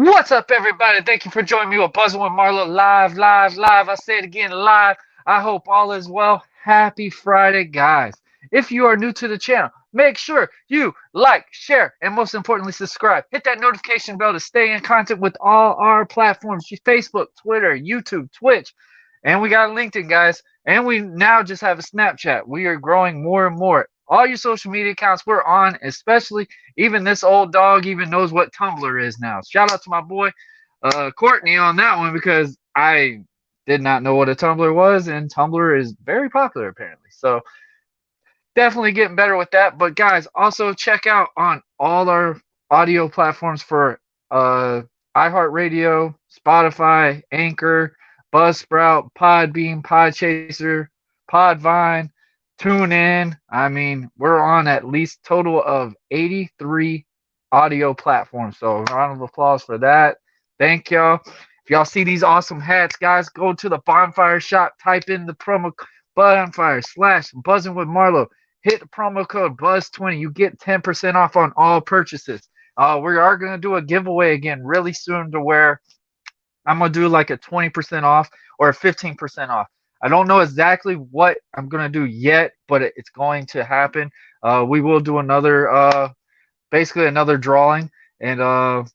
What's up, everybody? Thank you for joining me with Buzzing with Marlo live, live, live. I say it again, live. I hope all is well. Happy Friday, guys. If you are new to the channel, make sure you like, share, and most importantly, subscribe. Hit that notification bell to stay in contact with all our platforms: Facebook, Twitter, YouTube, Twitch, and we got LinkedIn, guys. And we now just have a Snapchat. We are growing more and more. All your social media accounts we're on, especially even this old dog even knows what Tumblr is now. Shout out to my boy Courtney on that one because I did not know what a Tumblr was, and Tumblr is very popular apparently. So definitely getting better with that. But guys, also check out on all our audio platforms for uh, iHeartRadio, Spotify, Anchor, Buzzsprout, Podbean, Podchaser, Podvine, TuneIn. I mean, we're on at least total of 83 audio platforms. So round of applause for that. Thank y'all. If y'all see these awesome hats, guys, go to the bonfire shop, type in the promo bonfire slash buzzing with Marlo. Hit the promo code Buzz20. You get 10% off on all purchases. We are going to do a giveaway again really soon to where I'm going to do like a 20% off or a 15% off. I don't know exactly what I'm going to do yet, but it's going to happen. We will do another, basically another drawing. And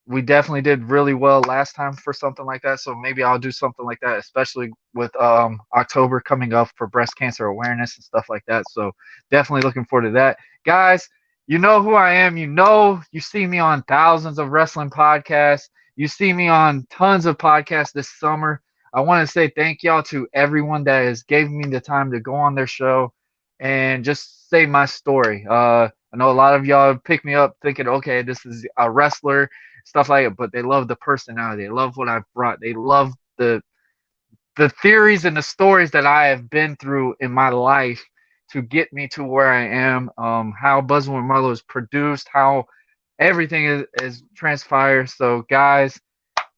we definitely did really well last time for something like that. So maybe I'll do something like that, especially with October coming up for breast cancer awareness and stuff like that. So definitely looking forward to that. Guys, you know who I am. You know, you see me on thousands of wrestling podcasts. You see me on tons of podcasts this summer. I want to say thank y'all to everyone that has gave me the time to go on their show and just say my story. I know a lot of y'all pick me up thinking, okay, this is a wrestler, stuff like it, but they love the personality. They love what I've brought. They love the theories and the stories that I have been through in my life to get me to where I am. How Buzzing with Marlo is produced, how everything is transpired. So guys,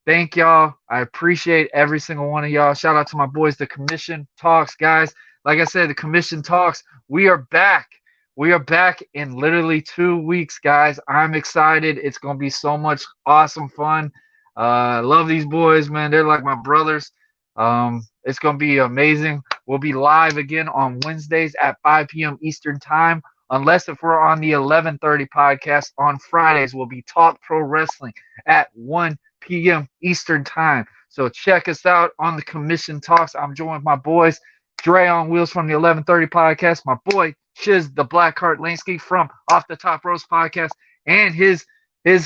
thank y'all. I appreciate every single one of y'all. Shout out to my boys, the Commission Talks, guys. Like I said, the Commission Talks, we are back. We are back in literally 2 weeks, guys. I'm excited. It's going to be so much awesome fun. I love these boys, man. They're like my brothers. It's going to be amazing. We'll be live again on Wednesdays at 5 p.m. Eastern Time. Unless if we're on the 11:30 podcast on Fridays, we'll be Talk Pro Wrestling at 1 p.m. Eastern Time. So check us out on the Commission Talks. I'm joined with my boys, Dre on Wheels from the 11:30 podcast, my boy Chiz the Blackheart Lansky from Off the Top Roast podcast, and his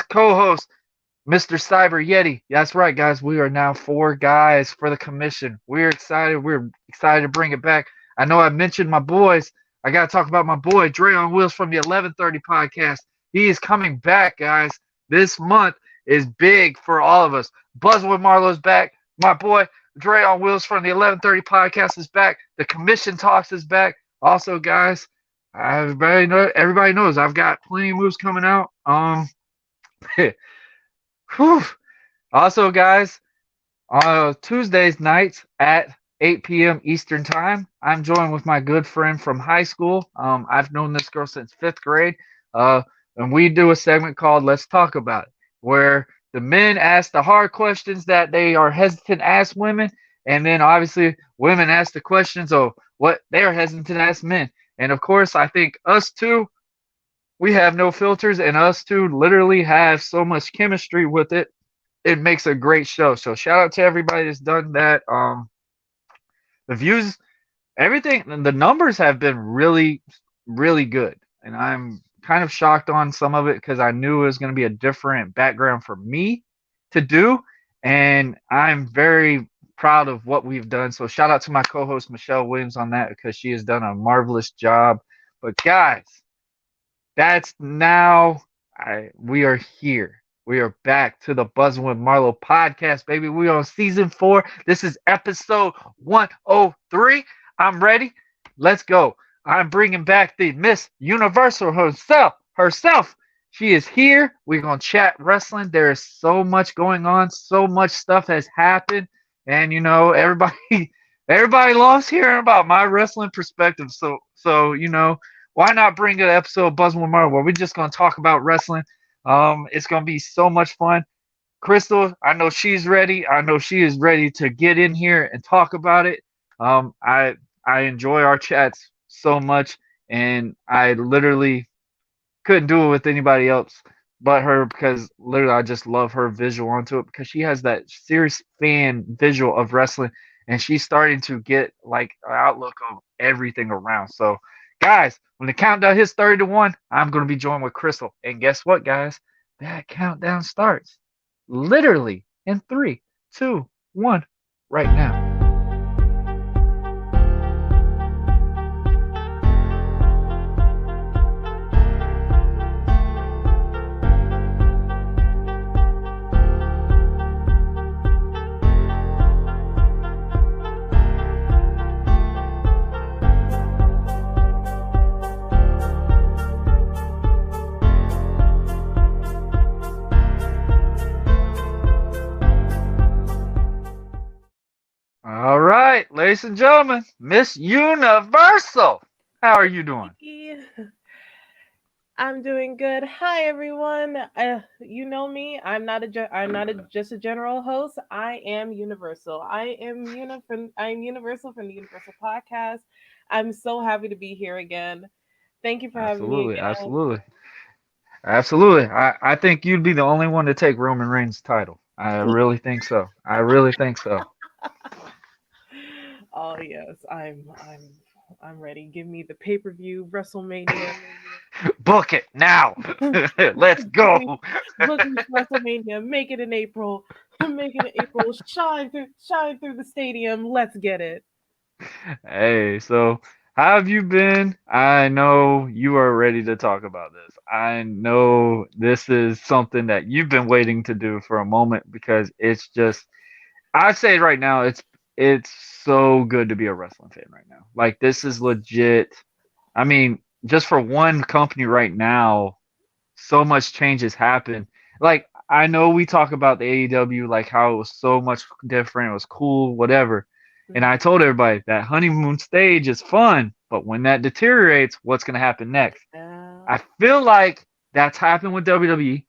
co-host, Mr. Cyber Yeti. That's right, guys. We are now 4 guys for the commission. We're excited. We're excited to bring it back. I know I mentioned my boys. I got to talk about my boy, Dre on Wheels from the 11:30 podcast. He is coming back, guys. This month is big for all of us. Buzz with Marlo's back. My boy, Dre on Wheels from the 11:30 podcast is back. The Commission Talks is back. Also, guys, everybody knows I've got plenty of moves coming out. Whew. Also, guys, on Tuesdays nights at 8 p.m. Eastern Time, I'm joined with my good friend from high school. I've known this girl since 5th grade, and we do a segment called Let's Talk About It, where the men ask the hard questions that they are hesitant to ask women, and then obviously women ask the questions of what they are hesitant to ask men. And of course, I think us two, we have no filters, and us two literally have so much chemistry with it. It makes a great show. So shout out to everybody that's done that. The views, everything, the numbers have been really, really good, and I'm kind of shocked on some of it because I knew it was going to be a different background for me to do, and I'm very proud of what we've done. So shout out to my co-host Michelle Williams on that because she has done a marvelous job. But guys, that's now we are here. We are back to the Buzzing with Marlo podcast, baby. We are on season 4. This is episode 103. I'm ready. Let's go. I'm bringing back the Miss Yunaversol herself. She is here. We're going to chat wrestling. There is so much going on. So much stuff has happened. And, everybody loves hearing about my wrestling perspective. So why not bring an episode of Buzzing with Marlo where we're just going to talk about wrestling? It's going to be so much fun. Crystal, I know she's ready. I know she is ready to get in here and talk about it. I enjoy our chats so much, and I literally couldn't do it with anybody else but her because literally I just love her visual onto it because she has that serious fan visual of wrestling and she's starting to get like an outlook of everything around. So, guys, when the countdown hits 30 to 1, I'm going to be joined with Crystal. And guess what, guys? That countdown starts literally in 3, 2, 1 right now. All right, ladies and gentlemen, Miss Universal. How are you doing? Hey, I'm doing good. Hi everyone. You know me. I'm not just a general host. I am Universal. I'm Universal from the Universal podcast. I'm so happy to be here again. Thank you for having me Absolutely, again. absolutely. Absolutely. I think you'd be the only one to take Roman Reigns' title. I really think so. I really think so. Oh yes, I'm ready. Give me the pay-per-view WrestleMania. Book it now. Let's book go. me, book me for WrestleMania. Make it in April. Make it in April. Shine through the stadium. Let's get it. Hey, so how have you been? I know you are ready to talk about this. I know this is something that you've been waiting to do for a moment because it's just I say right now it's so good to be a wrestling fan right now. Like this is legit. I mean, just for one company right now, so much change has happened. Like I know we talk about the AEW like how it was so much different, it was cool, whatever. And I told everybody that honeymoon stage is fun, but when that deteriorates, what's going to happen next? Yeah. I feel like that's happened with WWE,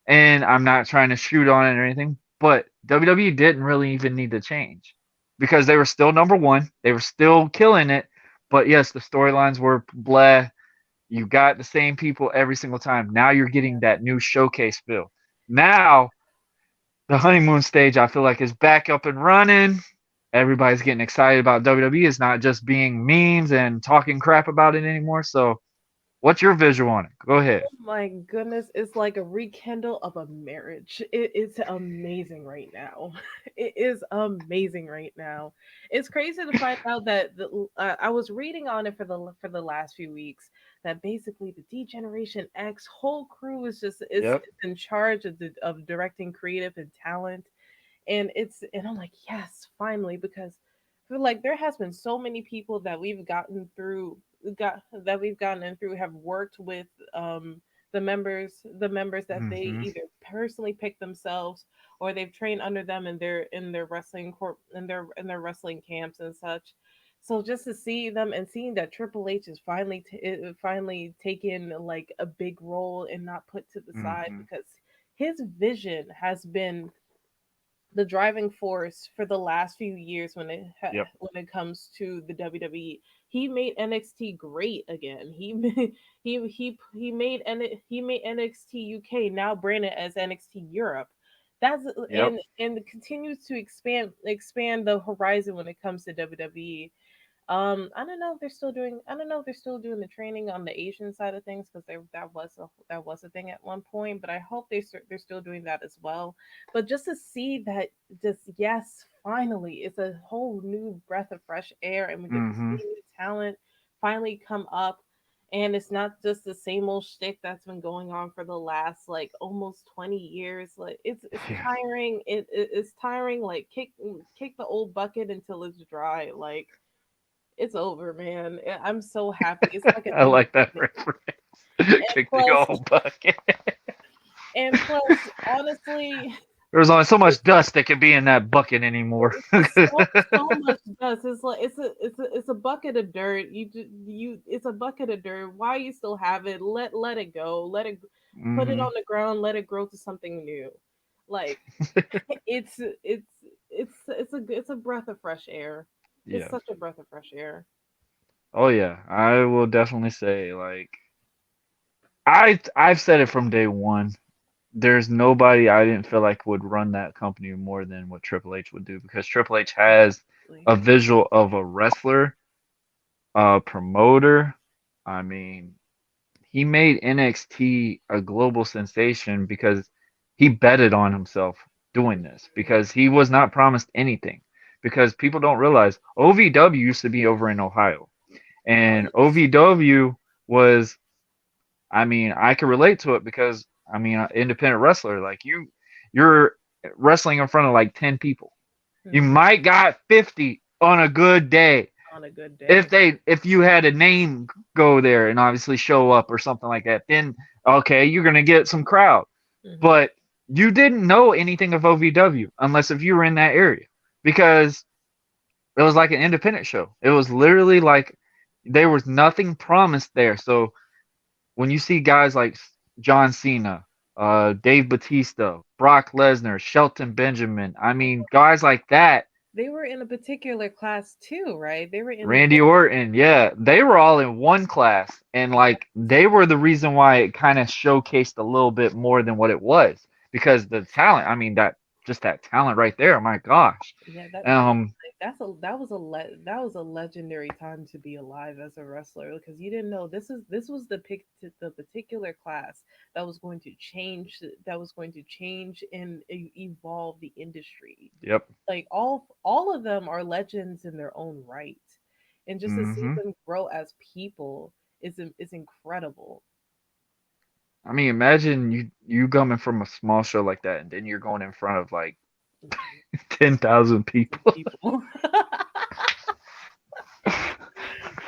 and I'm not trying to shoot on it or anything, but WWE didn't really even need to change because they were still number one. They were still killing it, but yes, the storylines were bleh. You got the same people every single time. Now you're getting that new showcase feel. Now the honeymoon stage, I feel like, is back up and running. Everybody's getting excited about WWE. It's not just being memes and talking crap about it anymore. So, what's your visual on it? Go ahead. Oh my goodness, it's like a rekindle of a marriage. It's amazing right now. It is amazing right now. It's crazy to find out that I was reading on it for the last few weeks that basically the D Generation X whole crew is just Yep. is in charge of directing creative and talent, and I'm like, yes, finally, because I feel like there has been so many people that we've gotten in through have worked with the members that they Mm-hmm. either personally picked themselves or they've trained under them in their in their wrestling camps and such. So just to see them and seeing that Triple H is finally taken like a big role and not put to the side, Mm-hmm. because his vision has been the driving force for the last few years Yep. when it comes to the WWE. He made NXT great again. He made NXT UK now branded as NXT Europe. That's Yep. and continues to expand the horizon when it comes to WWE. I don't know if they're still doing. I don't know if they're still doing the training on the Asian side of things, because that was a thing at one point. But I hope they're still doing that as well. But just to see that, just yes, finally, it's a whole new breath of fresh air, and we get to Mm-hmm. see new talent finally come up. And it's not just the same old shtick that's been going on for the last like almost 20 years. Like it's Yeah. tiring. It's tiring. Like kick the old bucket until it's dry. Like it's over, man. I'm so happy. It's like a I new like that beginning. reference. And Kick the plus, old bucket. honestly, There's only so it, much dust that can be in that bucket anymore. it's so much dust. It's like it's a bucket of dirt. It's a bucket of dirt. Why you still have it? Let it go. Let it put it Mm-hmm. on the ground. Let it grow to something new. Like it's it's it's a breath of fresh air. It's Yeah. such a breath of fresh air. Oh yeah. I will definitely say like I've said it from day one. There's nobody I didn't feel like would run that company more than what Triple H would do because Triple H has Absolutely. a visual of a wrestler, a promoter. I mean, he made NXT a global sensation because he betted on himself doing this because he was not promised anything. Because people don't realize OVW used to be over in Ohio, Oh, and yes. OVW was, I mean, I can relate to it because I mean, independent wrestler like you're wrestling in front of like 10 people. You Hmm. might got 50 on a good day On a good if day. if you had a name go there and obviously show up or something like that, then okay, you're gonna get some crowd. Hmm. But you didn't know anything of OVW unless if you were in that area because it was like an independent show. It was literally like there was nothing promised there. So when you see guys like John Cena, Dave Batista, Brock Lesnar, Shelton Benjamin, I mean guys like that, They were in a particular class too, right? They were in the Randy gold. Orton, yeah, they were all in one class, and like they were the reason why it kind of showcased a little bit more than what it was because the talent. I mean, that just that talent right there. My gosh. Yeah, that Um, that was a legendary time to be alive as a wrestler because you didn't know this was the particular class that was going to change and evolve the industry. yep. Like all of them are legends in their own right, and just to see Hmm. them grow as people is incredible. I mean, imagine you coming from a small show like that, and then you're going in front of like Mhm. 10,000 people. People.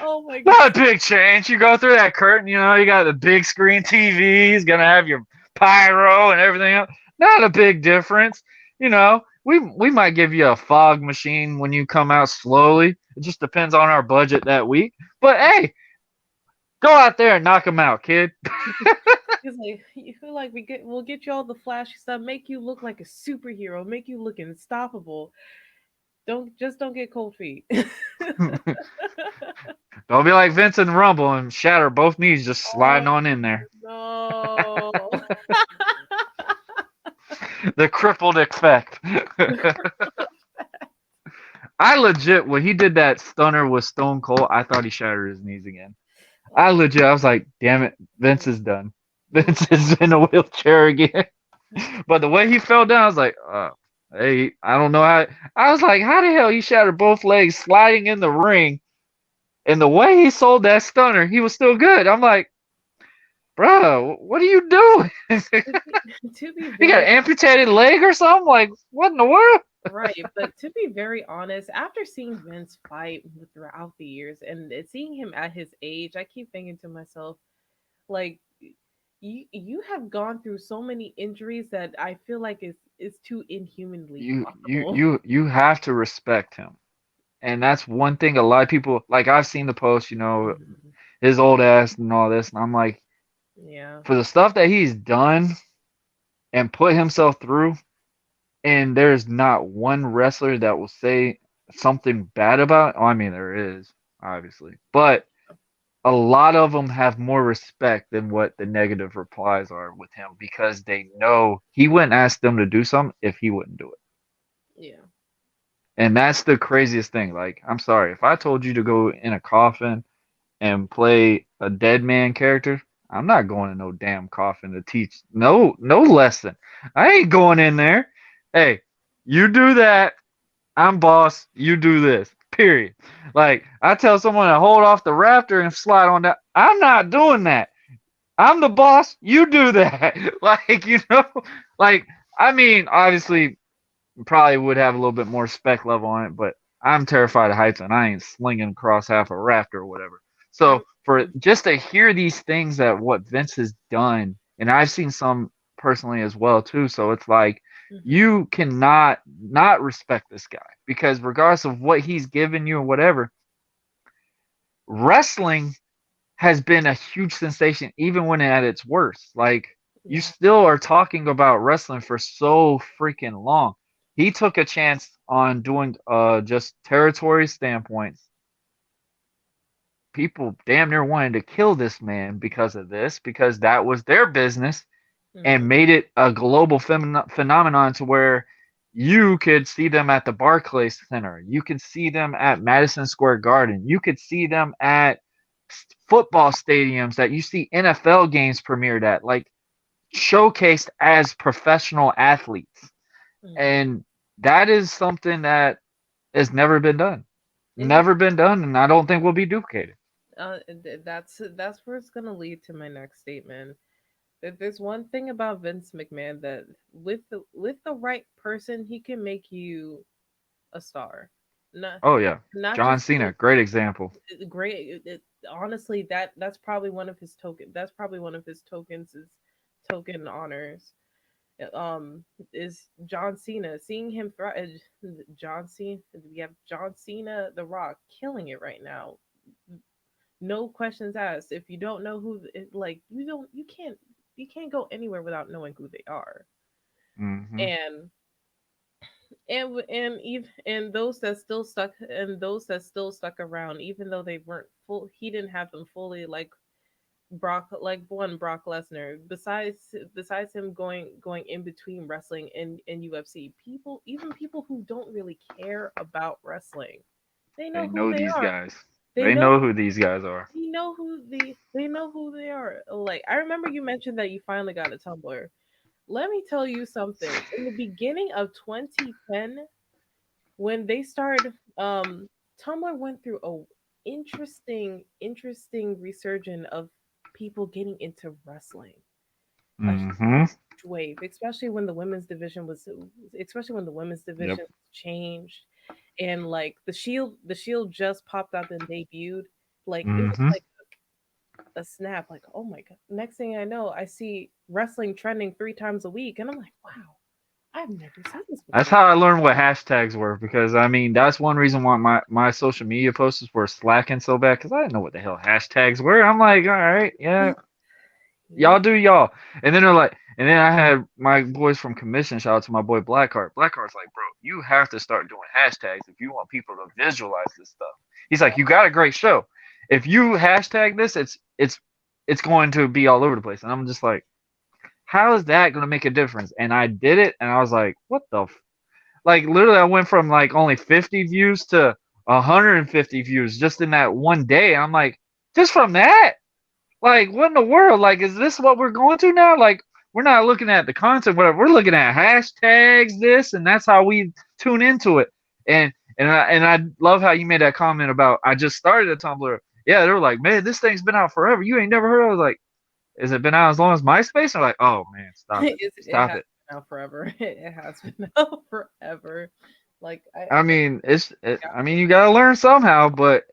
Oh my god. Not a big change. You go through that curtain, you know, you got the big screen TVs, gonna have your pyro and everything else. Not a big difference. You know, we might give you a fog machine when you come out slowly. It just depends on our budget that week. But hey, go out there and knock them out, kid. He's like, you feel like we'll get you all the flashy stuff, make you look like a superhero, make you look unstoppable. Don't get cold feet. Don't be like Vincent Rumble and shatter both knees just Oh sliding on in there. no. The crippled effect. I legit, when he did that stunner with Stone Cold, I thought he shattered his knees again. I Oh, legit, I was like, damn it, Vince mm, is done. mm, Vince is in a wheelchair again. mm. But the way he fell down, I was like, hey, I don't know how. I was like, how the hell he shattered both legs sliding in the ring? And the way he sold that stunner, he was still good. I'm like, bro, what are you doing? To be, to be He got very an amputated leg or something? Like, what in the world? right, but to be very honest, after seeing Vince fight throughout the years and seeing him at his age, I keep thinking to myself, like, you have gone through so many injuries that I feel like is too inhumanly possible. You have to respect him. And that's one thing a lot of people like I've seen the post, you know, Mhm. his old ass and all this, and I'm like, Yeah. for the stuff that he's done and put himself through, and there's not one wrestler that will say something bad about it. Oh, I mean, there is, obviously. But a lot of them have more respect than what the negative replies are with him because they know he wouldn't ask them to do something if he wouldn't do it. Yeah. And that's the craziest thing. Like, I'm sorry, if I told you to go in a coffin and play a dead man character, I'm not going in no damn coffin to teach no lesson. I ain't going in there. Hey, you do that. I'm boss. You do this. Period. Like I tell someone to hold off the raptor and slide on that. I'm not doing that. I'm the boss. You do that. Like like I mean, obviously probably would have a little bit more spec level on it, but I'm terrified of heights and I ain't slinging across half a raft or whatever. So for Mhm. just to hear these things that what Vince has done, and I've seen some personally as well too. So it's like Mhm. you cannot not respect this guy because regardless of what he's given you or whatever, wrestling has been a huge sensation even when at its worst. Like you Yeah. still are talking about wrestling for so freaking long. He took a chance on doing just territory standpoints. People damn near wanted to kill this man because of this, because that was their business, Hmm. and made it a global phenomenon to where you could see them at the Barclays Center, you could see them at Madison Square Garden, you could see them at football stadiums that you see NFL games premiered at, like showcased as professional athletes. Hmm. And that is something that has never been done. It Never been done, and I don't think will be duplicated. that's where it's gonna lead to my next statement. That there's one thing about Vince McMahon that with the right person, he can make you a star. Not Oh yeah. not John just Cena, great example. great. Honestly, that's probably one of his token. That's probably one of his tokens is token honors. Um, is John Cena. Seeing him John Cena. We have John Cena, The Rock, killing it right now. No questions asked. If you don't know like you can't go anywhere without knowing who they are. Hmm. And even and those that still stuck and those that still stuck around, even though they weren't full, he didn't have them fully Brock Lesnar. Besides him going in between wrestling and UFC, people who don't really care about wrestling, they They know who know they these are. guys. They They know know who these guys are. they know who they are. Like, I remember you mentioned that you finally got a Tumblr. Let me tell you something. In the beginning of 2010, when they started, Tumblr went through a interesting resurgence of people getting into wrestling. A Hmm. huge wave, especially when the women's Yep. division changed, and like the Shield just popped up and debuted. Like, it was Hmm. like a snap. Like, oh my god! Next thing I know, I see wrestling trending 3 times a week, and I'm like, wow, I've never seen this That's before. how I learned what hashtags were, because I mean that's one reason why my social media posts were slacking so bad, because I didn't know what the hell hashtags were. I'm like, all right, yeah, Yeah. y'all do y'all. And then they're like, and then I had my boys from commission, shout out to my boy Blackheart. Blackheart's like, bro, you have to start doing hashtags if you want people to visualize this stuff. He's like, you got a great show. If you hashtag this, it's going to be all over the place. And I'm just like, how is that going to make a difference? And I did it, and I was like, what the like literally I went from like only 50 views to 150 views just in that one day. I'm like, just from that? Like, what in the world? Like, is this what we're going to now? Like, we're not looking at the content, whatever. We're looking at hashtags, this, and that's how we tune into it. And I love how you made that comment about I just started a Tumblr. Yeah, they were like, man, this thing's been out forever. You ain't never heard of it. I was like, has it been out as long as MySpace? They're like, oh man, stop it, It stop has it. been out forever. It has been out forever. Like, I like mean, yeah. I mean, you gotta learn somehow, but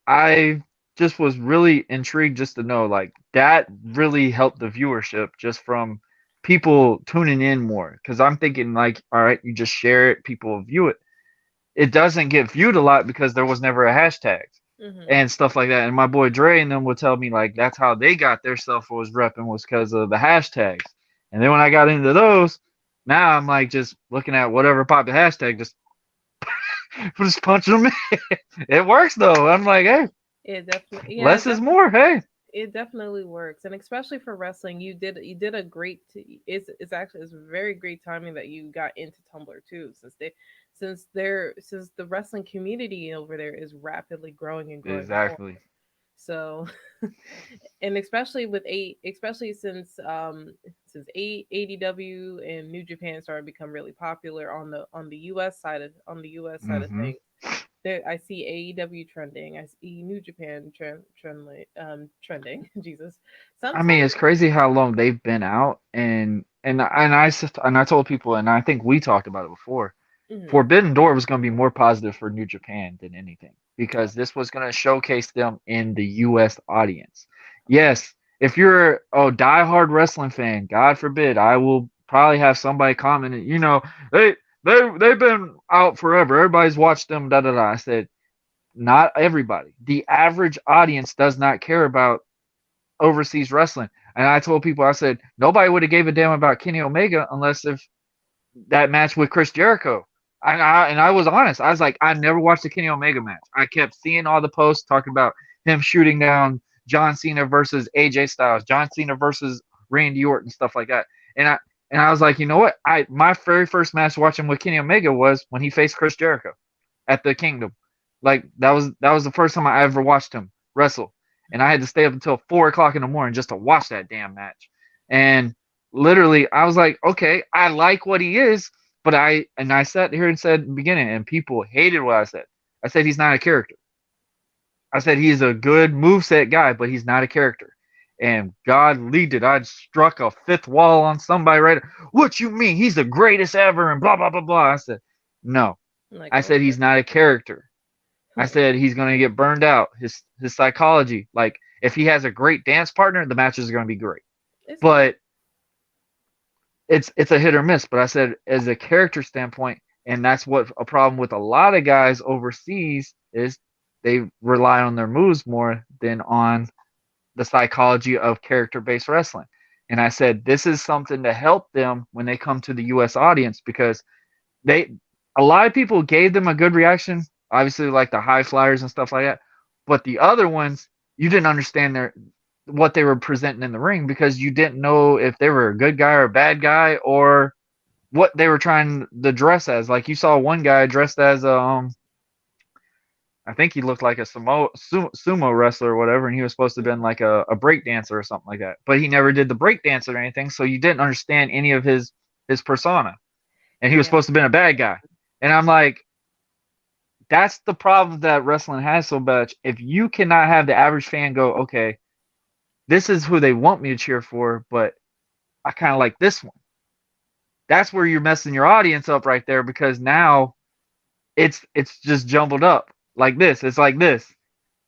I just was really intrigued just to know like that really helped the viewership just from people tuning in more. Because I'm thinking like, all right, you just share it, people view it. It doesn't get viewed a lot because there was never a hashtag Hmm. and stuff like that. And my boy Dre and them would tell me like that's how they got their stuff was repping was because of the hashtags. And then when I got into those, now I'm like just looking at whatever popped the hashtag, just punching them in. It works though. I'm like, hey, It definitely, yeah, less is more. Hey. it definitely works, and especially for wrestling, you did a great. It's actually it's very great timing that you got into Tumblr too, since the wrestling community over there is rapidly growing and growing more. Exactly. So, and especially especially since ADW and New Japan started to become really popular on the US side of Hmm. things. There, I see AEW trending. I see New Japan trending. Jesus. I mean, Sometimes. it's crazy how long they've been out, and I told people, and I think we talked about it before. Mhm. Forbidden Door was going to be more positive for New Japan than anything because this was going to showcase them in the U.S. audience. Yes, if you're a diehard wrestling fan, God forbid, I will probably have somebody comment, they they've been out forever. Everybody's watched them. Da da da. I said, not everybody. The average audience does not care about overseas wrestling. And I told people, I said nobody would have gave a damn about Kenny Omega unless if that match with Chris Jericho. And I was honest. I was like, I never watched the Kenny Omega match. I kept seeing all the posts talking about him shooting down John Cena versus AJ Styles, John Cena versus Randy Orton, stuff like that. And I was like, you know what? I my very first match watching with Kenny Omega was when he faced Chris Jericho at the Kingdom. Like that was the first time I ever watched him wrestle, and I had to stay up until 4 o'clock in the morning just to watch that damn match. And literally, I was like, okay, I like what he is, but I sat here and said in the beginning, and people hated what I said. I said he's not a character. I said he's a good moveset guy, but he's not a character. And God lead it, I struck a fifth wall on somebody right. What you mean? He's the greatest ever, and blah blah blah blah. I said, no. Like, I said okay. he's not a character. I said he's going to get burned out. His psychology, like if he has a great dance partner, the matches are going to be great. It's not. But it's a hit or miss. But I said as a character standpoint, and that's what a problem with a lot of guys overseas is they rely on their moves more than on the psychology of character based wrestling. And I said this is something to help them when they come to the US audience because they a lot of people gave them a good reaction, obviously like the high flyers and stuff like that. But the other ones, you didn't understand their what they were presenting in the ring because you didn't know if they were a good guy or a bad guy or what they were trying to dress as. Like you saw one guy dressed as I think he looked like a sumo wrestler or whatever, and he was supposed to have been like a break dancer or something like that. But he never did the break dance or anything, so you didn't understand any of his persona. And he was Yeah. supposed to have been a bad guy. And I'm like, that's the problem that wrestling has so much. If you cannot have the average fan go, okay, this is who they want me to cheer for, but I kind of like this one. That's where you're messing your audience up right there because now it's just jumbled up like this. It's like this.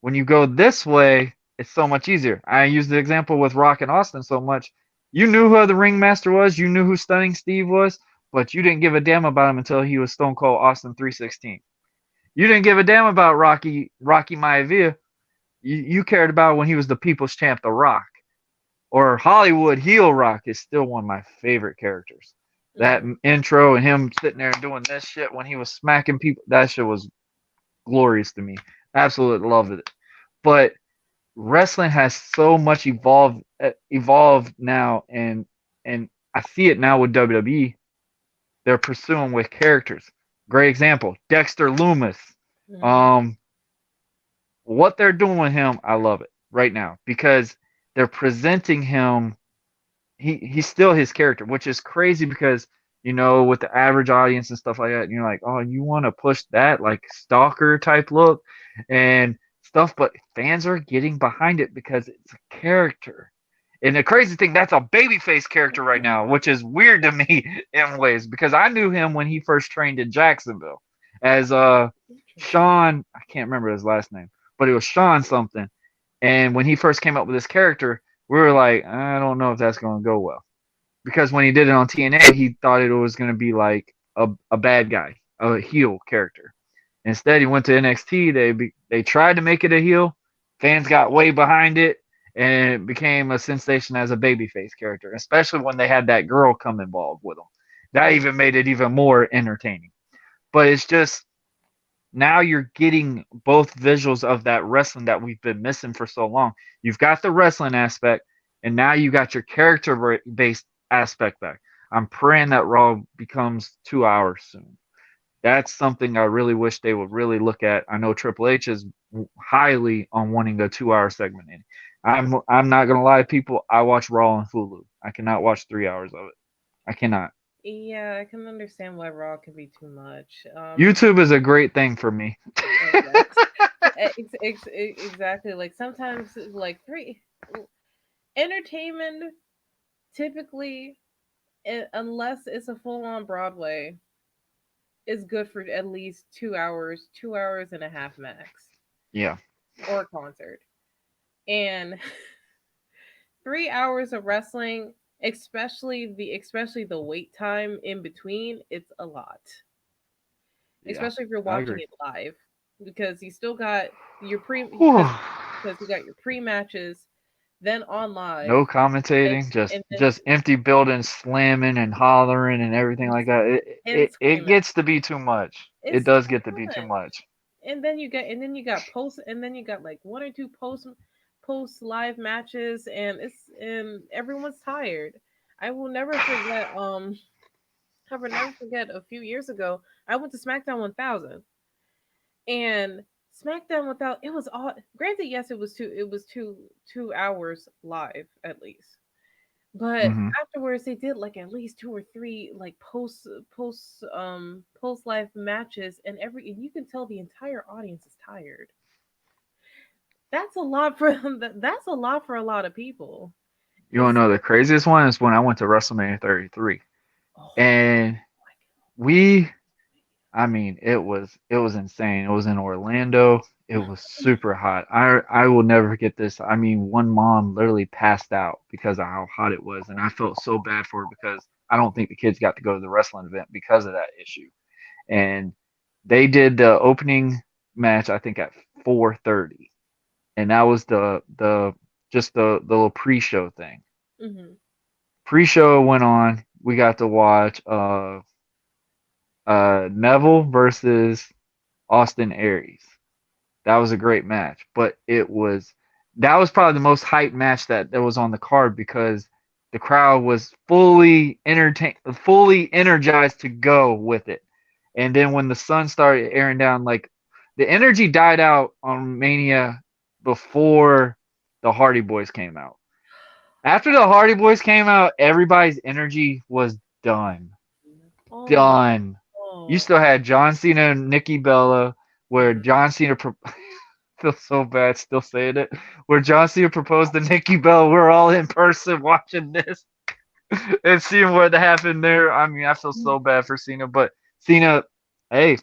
When you go this way, it's so much easier. I use the example with Rock and Austin so much. You knew who the ringmaster was, you knew who Stunning Steve was, but you didn't give a damn about him until he was Stone Cold Austin 316. You didn't give a damn about Rocky Maivia. You cared about when he was the People's Champ, The Rock, or Hollywood heel Rock is still one of my favorite characters. That Mm. intro and him sitting there doing this shit when he was smacking people, that shit was glorious to me. Absolutely loved it. But wrestling has so much evolved now, and I see it now with WWE. They're pursuing with characters. Great example, Dexter Loomis. Mm. Um, what they're doing with him, I love it right now because they're presenting him. He's still his character, which is crazy because with the average audience and stuff like that, you're like, oh, you want to push that like stalker type look and stuff, but fans are getting behind it because it's a character. And the crazy thing, that's a babyface character right now, which is weird to me in ways because I knew him when he first trained in Jacksonville as Interesting. Sean. I can't remember his last name, but it was Sean something. And when he first came up with this character, we were like, I don't know if that's going to go well because when he did it on TNA, he thought it was going to be like a bad guy, a heel character. Instead, he went to NXT. They tried to make it a heel. Fans got way behind it, and it became a sensation as a babyface character, especially when they had that girl come involved with him. That Mm. even made it even more entertaining. But it's just now you're getting both visuals of that wrestling that we've been missing for so long. You've got the wrestling aspect, and now you got your character based aspect back. I'm praying that Raw becomes 2 hours soon. That's something I really wish they would really look at. I know Triple H is highly on wanting a 2 hour segment in. I'm not gonna lie to people. I watch Raw on Hulu. I cannot watch 3 hours of it. I cannot. Yeah, I can understand why Raw can be too much. YouTube is a great thing for me. Yes. Exactly. Like sometimes, like three entertainment typically, unless it's a full on Broadway, is good for at least 2 hours, 2 hours and a half max, Yeah, or a concert. And 3 hours of wrestling, especially the wait time in between, it's a lot. yeah, Especially if you're I watching agree. it live, because you still got your Whew. because you got your pre matches, then on live, No commentating, and then just empty buildings slamming and hollering and everything like that. and It screaming. gets to be too much. It It's does too get to be too much. much. And then you got post, and then you got like one or two post live matches, and everyone's tired. I will never forget. I will never forget a few years ago. I went to SmackDown 1000, and SmackDown without it was all granted. Yes, it was 2 hours live at least. But Hmm. afterwards, they did like at least two or three like post live matches, and you can tell the entire audience is tired. That's a lot for that's a lot for a lot of people. You want to know the craziest one is when I went to WrestleMania 33, Oh and my we I mean, it was insane. It was in Orlando. It was super hot. I will never forget this. I mean, one mom literally passed out because of how hot it was, and I felt so bad for her because I don't think the kids got to go to the wrestling event because of that issue. And they did the opening match I think at 4:30, and that was the just the little pre-show thing. God. Hmm. Pre-show went on. We got to watch Neville versus Austin Aries. That was a great match, but that was probably the most hyped match that was on the card because the crowd was fully energized to go with it. And then when the sun started airing down, like the energy died out on Mania before the Hardy Boys came out. After the Hardy Boys came out, everybody's energy was done. Oh Done. You no. still had John Cena and Nikki Bella, where Hmm. John Cena feel so bad still saying it. Where John Cena proposed to Nikki Bella, we're all in person watching this and seeing what happened there. I mean, I feel so bad for Cena, but Cena, hey,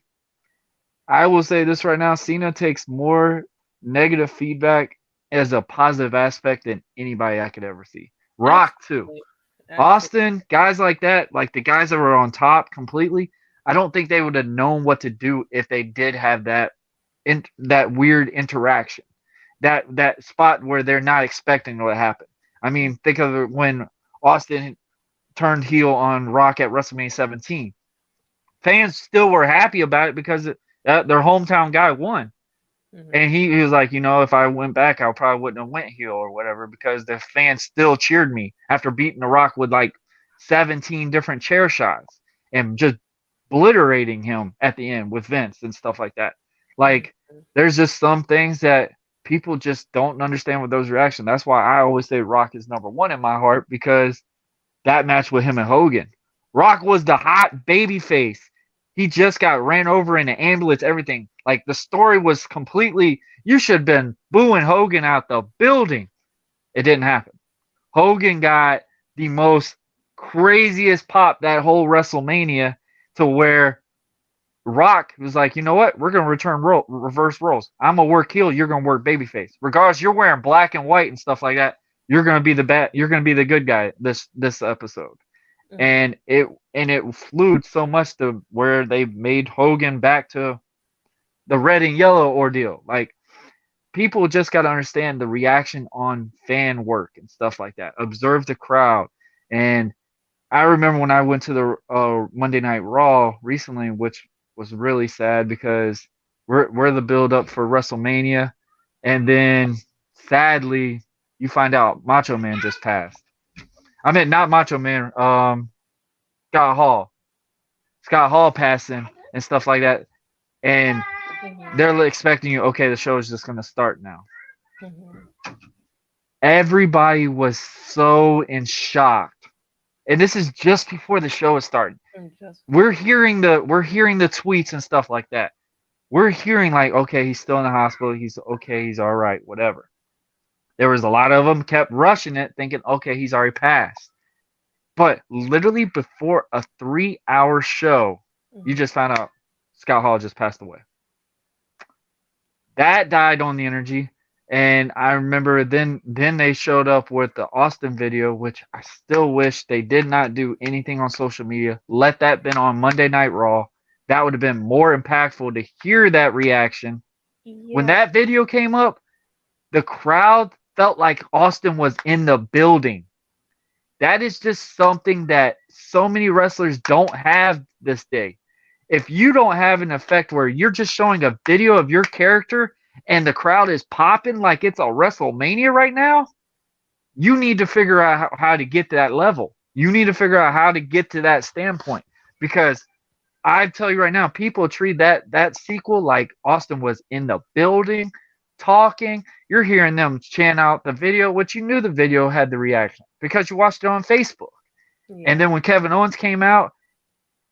I will say this right now: Cena takes more negative feedback as a positive aspect than anybody I could ever see. Rock too. Absolutely. Absolutely. Austin, guys like that, like the guys that were on top completely, I don't think they would have known what to do if they did have that weird interaction, that spot where they're not expecting what happened. I mean, think of it when Austin turned heel on Rock at WrestleMania 17. Fans still were happy about it because their hometown guy won. Hmm. And he was like, if I went back, I probably wouldn't have went heel or whatever because the fans still cheered me after beating The Rock with like 17 different chair shots and just obliterating him at the end with Vince and stuff like that. Like, there's just some things that people just don't understand with those reactions. That's why I always say Rock is number one in my heart because that match with him and Hogan. Rock was the hot baby face. He just got ran over in an ambulance, everything. Like the story was completely you should have been booing Hogan out the building. It didn't happen. Hogan got the most craziest pop that whole WrestleMania to where Rock was like, you know what? We're gonna reverse roles. I'm gonna work heel. You're gonna work babyface. Regardless, you're wearing black and white and stuff like that. You're gonna be the bad. You're gonna be the good guy this episode. Hmm. And it flew so much to where they made Hogan back to the red and yellow ordeal. Like people just got to understand the reaction on fan work and stuff like that. Observe the crowd. And I remember when I went to the Monday Night Raw recently, which was really sad because we're the build up for WrestleMania, and then sadly you find out Macho Man just passed. I mean, not Macho Man, Scott Hall. Scott Hall passing and stuff like that, and Hmm. they're expecting you. Okay, the show is just gonna start now. Hmm. Everybody was so in shock, and this is just before the show is starting. And just We're hearing the tweets and stuff like that. We're hearing like, okay, he's still in the hospital. He's okay. He's all right. Whatever. There was a lot of them kept rushing it, thinking, okay, he's already passed. But literally before a 3-hour show, you hmm just found out Scott Hall just passed away. That died on the energy. And I remember then they showed up with the Austin video, which I still wish they did not do anything on social media. Let that been on Monday Night Raw. That would have been more impactful to hear that reaction. When yeah. that video came up, the crowd felt like Austin was in the building. That is just something that so many wrestlers don't have this day. If you don't have an effect where you're just showing a video of your character and the crowd is popping like it's a WrestleMania right now, you need to figure out how to get to that level. You need to figure out how to get to that standpoint because I tell you right now, people treat that sequel like Austin was in the building talking. You're hearing them chant out the video, which you knew the video had the reaction because you watched it on Facebook. And Yeah. then when Kevin Owens came out,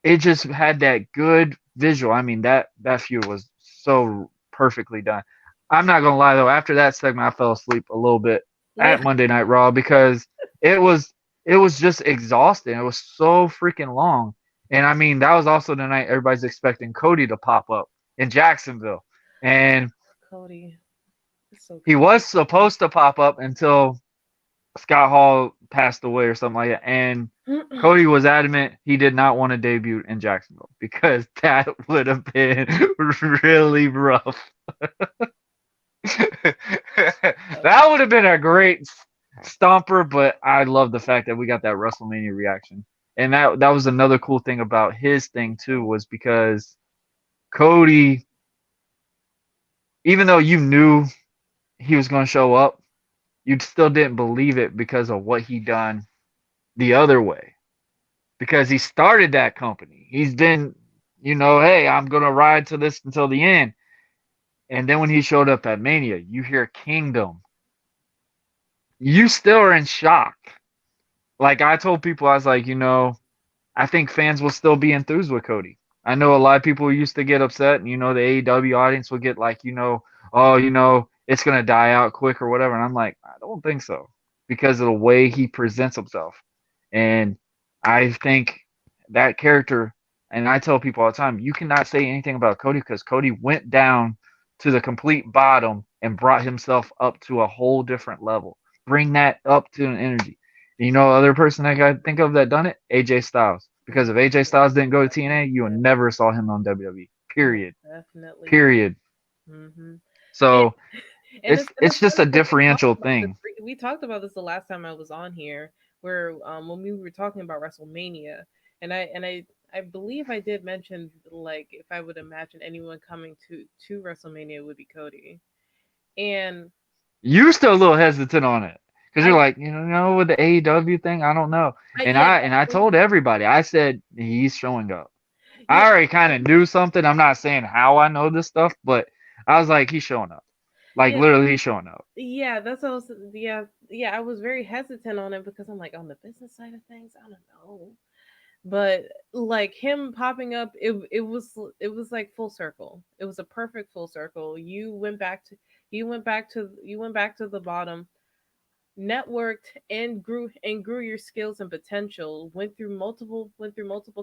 it just had that good visual. I mean, that feud was so perfectly done. I'm not gonna lie though, after that segment, I fell asleep a little bit at Monday Night Raw because it was it was just exhausting. It was so freaking long. And I mean, that was also the night everybody's expecting Cody to pop up in Jacksonville. And Cody. It's so he good. was supposed to pop up until Scott Hall passed away or something like that. And Cody was adamant he did not want to debut in Jacksonville because that would have been really rough. That would have been a great stomper, but I love the fact that we got that WrestleMania reaction. And that was another cool thing about his thing too, was because Cody, even though you knew he was going to show up, you still didn't believe it because of what he done the other way. Because he started that company. He's been, hey, I'm gonna ride to this until the end. And then when he showed up at Mania, you hear Kingdom. You still are in shock. Like I told people, I was like, I think fans will still be enthused with Cody. I know a lot of people used to get upset, and the AEW audience will get like, oh, it's gonna die out quick or whatever. And I'm like, I don't think so, because of the way he presents himself. And I think that character, and I tell people all the time, you cannot say anything about Cody because Cody went down to the complete bottom and brought himself up to a whole different level. Bring that up to an energy. Other person I got think of that done it, AJ Styles. Because if AJ Styles didn't go to TNA, you would never saw him on WWE. Most Period. definitely. Period. Hmm. And So and it's it's it's just funny a because differential thing. we talked about this the last time I was on here, where when we were talking about WrestleMania, and I believe I did mention like if I would imagine anyone coming to WrestleMania it would be Cody, and You're still a little hesitant on it because you're I like, with the AEW thing, I don't know. And yeah I told everybody, I said he's showing up. yeah I already kind of knew something. I'm not saying how I know this stuff, but I was like, he's showing up. Like yeah literally, he's showing up. yeah that's what I was yeah I was very hesitant on it because I'm like on the business side of things I don't know. But like him popping up, it was like full circle. It was a perfect full circle. You went back to the bottom, networked and grew your skills and potential. Went through multiple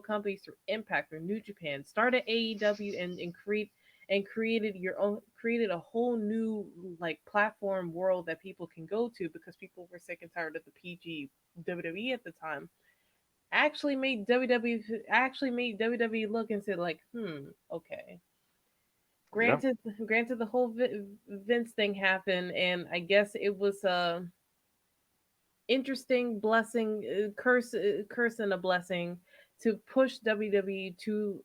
companies, through Impact, through New Japan, started AEW, and created a whole new like platform world that people can go to because people were sick and tired of the PG WWE at the time. Actually made WWE look and said like, okay. Yep. Granted, the whole Vince thing happened, and I guess it was a interesting blessing, curse and a blessing to push WWE to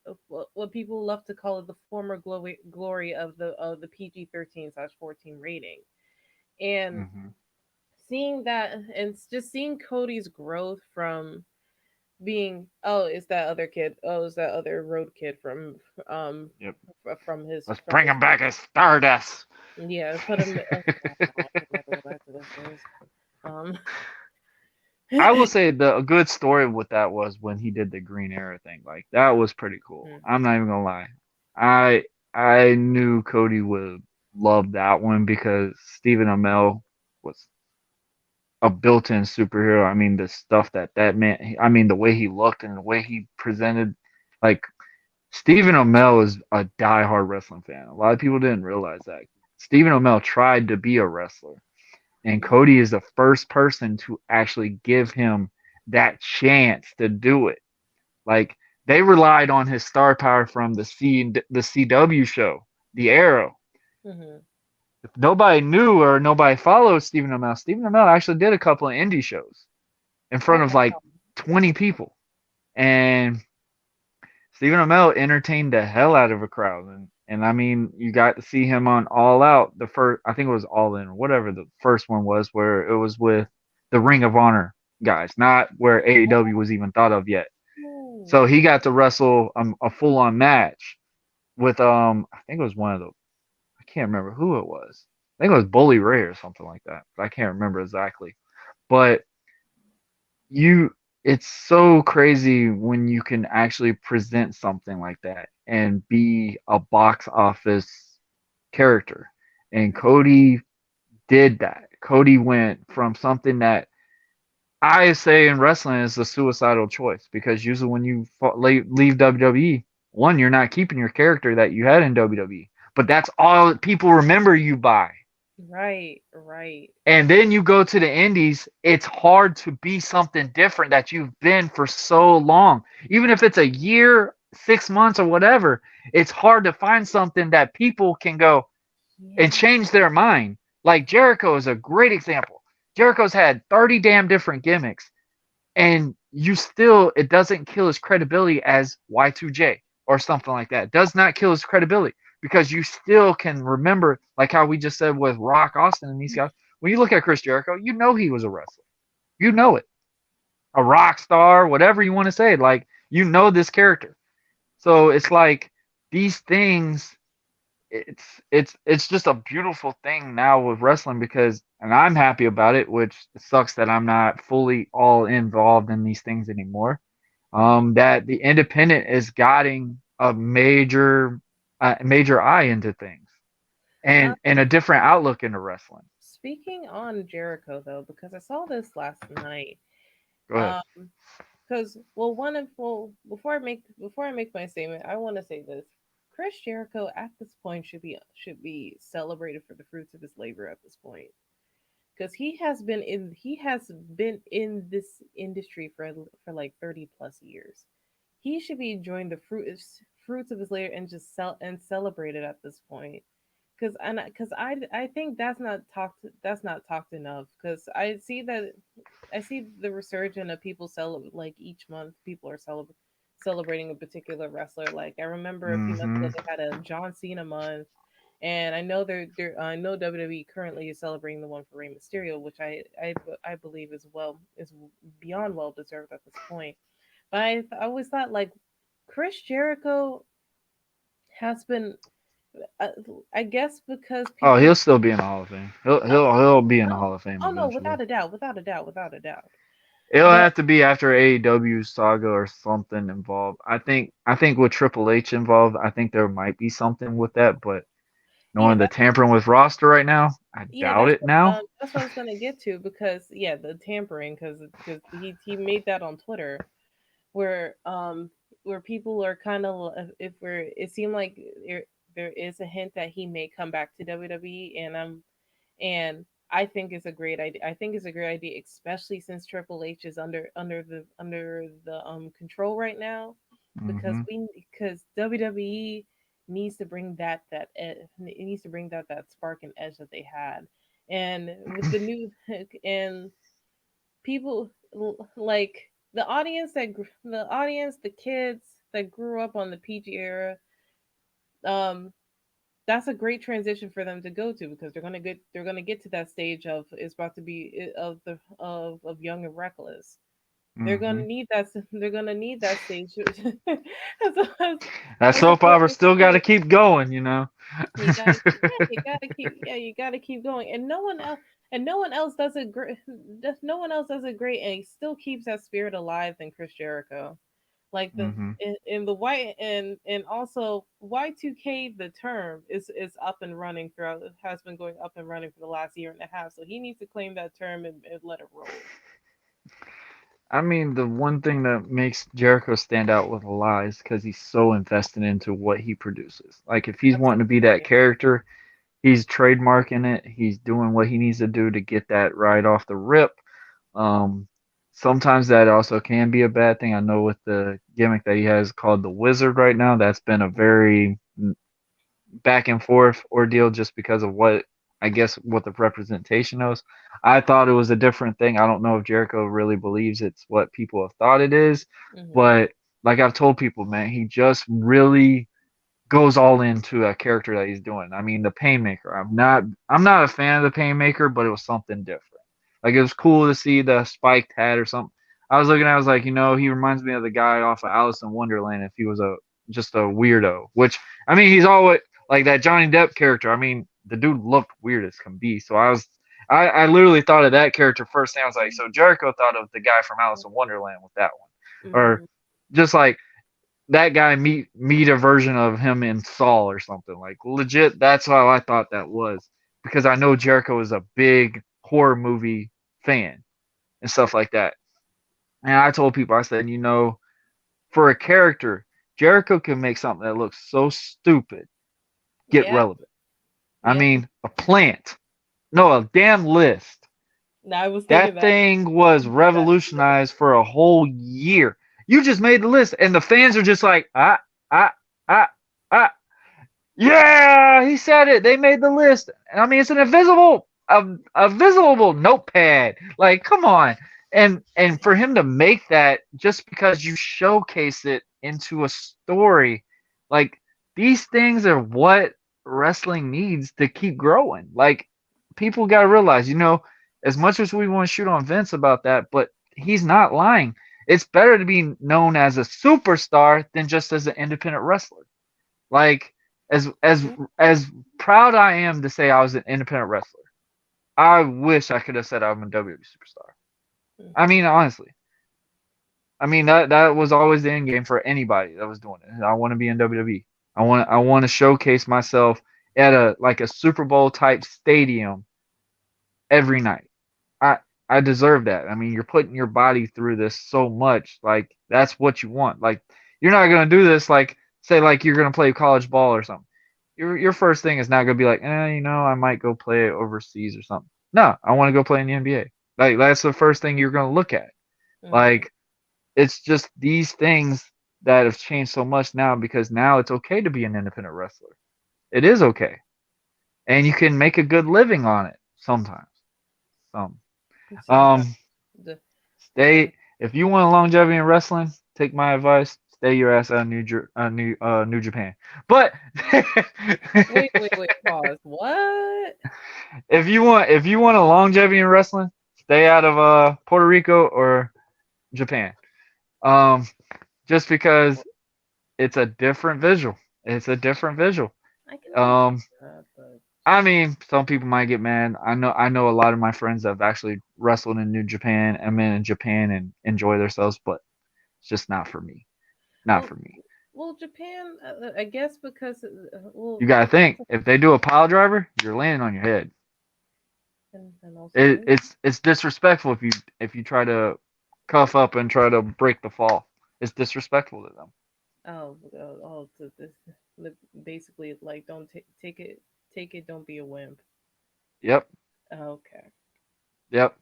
what people love to call it the former glory of the PG-13/14 rating, and Hmm. seeing that and just seeing Cody's growth from being, oh, it's that other kid, oh, it's that other road kid um Yep. from his Let's from bring his him back as Stardust. yeah, put him, oh god, I don't want to go back to those days. um I will say the a good story with that was when he did the Green Arrow thing. Like that was pretty cool. I'm not even gonna lie. I I knew Cody would love that one because Stephen Amell was a built-in superhero. I mean, the stuff that man. I mean, the way he looked and the way he presented. Like Stephen Amell is a diehard wrestling fan. A lot of people didn't realize that. Stephen Amell tried to be a wrestler, and Cody is the first person to actually give him that chance to do it. Like they relied on his star power from the CW show, The Arrow, hmm if nobody knew or nobody followed Stephen Amell actually did a couple of indie shows in Oh front of like wow. 20 people. And Stephen Amell entertained the hell out of a crowd. And I mean, you got to see him on All Out, the first, I think it was All In, or whatever the first one was, where it was with the Ring of Honor guys, not where AEW was even thought of yet. Oh, So he got to wrestle a full on match with, I think it was one of the, I can't remember who it was. I think it was Bully Ray or something like that. But I can't remember exactly. But you it's so crazy when you can actually present something like that and be a box office character. And Cody did that. Cody went from something that I say in wrestling is a suicidal choice because usually when you leave WWE, one, you're not keeping your character that you had in WWE, but that's all people remember you by. right, right. And then you go to the indies, it's hard to be something different that you've been for so long. Even if it's a year, 6 months, or whatever, it's hard to find something that people can go and Yeah. change their mind. Like Jericho is a great example. Jericho's had 30 damn different gimmicks, and you still, it doesn't kill his credibility as Y2J or something like that. It does not kill his credibility because you still can remember, like how we just said with Rock Austin and these guys. When you look at Chris Jericho, you know he was a wrestler. You know it. A rock star, whatever you want to say. Like, you know this character. So it's like these things, it's just a beautiful thing now with wrestling because, and I'm happy about it, which sucks that I'm not fully all involved in these things anymore. That the independent is getting a major eye into things and a Um, different outlook into wrestling. Speaking on Jericho though, because I saw this last night. Go ahead. Um, because well, before I make my statement, I want to say this: Chris Jericho at this point should be celebrated for the fruits of his labor at this point, because he has been in this industry for like 30 plus years. He should be enjoying the fruits of his labor and just celebrate it at this point. Because I think that's not talked enough, because I see the resurgence of people like each month people are celebrating a particular wrestler. Like I remember a few months ago Mm-hmm. they had a John Cena month, and I know I know WWE currently is celebrating the one for Rey Mysterio, which I believe is beyond well deserved at this point. But I always thought like Chris Jericho has been, uh, I guess because Oh, people. he'll still be in the Hall of Fame. He'll Oh, he'll he'll be in the oh, Hall of Fame oh no, eventually. without a doubt, without a doubt, without a doubt. It'll But have to be after AEW saga or something involved. I think with Triple H involved, I think there might be something with that, but yeah, knowing the tampering with roster right now, I yeah, doubt it now. that's what I was gonna get to, because yeah, the tampering, because he made that on Twitter, where people are kind of, if we're it seemed like there is a hint that he may come back to WWE, and I think it's a great idea. I think it's a great idea, especially since Triple H is under the control right now, because Hmm. WWE needs to bring it needs to bring that spark and edge that they had, and with the new and people like the kids that grew up on the PG era. um that's a great transition for them to go to, because they're gonna get to that stage of it's about to be of young and reckless. They're gonna Hmm. need that. They're gonna need that stage. That As a soap opera growing still got to spirit, keep going. you gotta keep going, and no one else does it great. No one else does it great, and he still keeps that spirit alive than Chris Jericho. Like Hmm. in the white and also Y2K, the term is up and running throughout, has been going up and running for the last year and a half, so he needs to claim that term and let it roll. I mean, the one thing that makes Jericho stand out with a lot is because he's so invested into what he produces. Like, if he's wanting to be that Absolutely. character, he's trademarking it. He's doing what he needs to do to get that right off the rip. Um, Sometimes that also can be a bad thing. I know with the gimmick that he has called the Wizard right now, that's been a very back and forth ordeal just because of what. I guess what the representation is. I thought it was a different thing. I don't know if Jericho really believes it's what people have thought it is, Mhm. but like I've told people, man, he just really goes all into a character that he's doing. I mean, the Painmaker. I'm not a fan of the Painmaker, but it was something different. Like it was cool to see the spiked hat or something. I was looking at, I was like, he reminds me of the guy off of Alice in Wonderland if he was a just a weirdo. Which I mean, he's always like that Johnny Depp character. I mean, the dude looked weird as can be. So I literally thought of that character first thing. I was like, so Jericho thought of the guy from Alice in Wonderland with that one, or Mhm. just like that guy meet a version of him in Saul or something. Like legit, that's how I thought that was because I know Jericho is a big horror movie fan and stuff like that. And I told people, I said, for a character, Jericho can make something that looks so stupid get Yeah. relevant. I Yeah. mean, a plant, no, a damn list. I was thinking That that. thing was That. revolutionized for a whole year. You just made the list, and the fans are just like, ah, ah, ah. Yeah, he said it. They made the list. I mean, it's an a visible notepad. Like, come on. And for him to make that just because you showcase it into a story, like these things are what wrestling needs to keep growing. Like, people got to realize, as much as we want to shoot on Vince about that, but he's not lying. It's better to be known as a superstar than just as an independent wrestler. Like as as Mhm. as proud I am to say I was an independent wrestler, I wish I could have said I'm a WWE superstar. I mean, Mhm. honestly, I mean that was always the end game for anybody that was doing it. I want to be in WWE. I want to showcase myself at a Super Bowl type stadium every night. I I deserve that. I mean, you're putting your body through this so much. Like that's what you want. Like you're not gonna do this like say like you're gonna play college ball or something. Your first thing is not gonna be like, I might go play overseas or something. No, I want to go play in the NBA. Like that's the first thing you're gonna look at. Mhm. Like it's just these things that have changed so much now because now it's okay to be an independent wrestler. It is okay, and you can make a good living on it sometimes. Some. Sometimes. Um, The, Stay if you want longevity in wrestling, take my advice. Stay your ass out of New Japan. But wait, wait, wait. Pause. What? if you want a longevity in wrestling, stay out of Puerto Rico or Japan. Um, just because it's a different visual. It's a different visual. I can understand Um, that, but I mean, some people might get mad. I know a lot of my friends that have actually wrestled in New Japan and been in Japan and enjoy themselves, but it's just not for me. Not well, for me. Japan. I guess because You well, gotta think if they do a pile driver, you're landing on your head. and also It, me. it's it's disrespectful if you try to cuff up and try to break the fall. It's disrespectful to them. To this, basically, like, don't take it. Don't be a wimp. Yep, Okay. yep.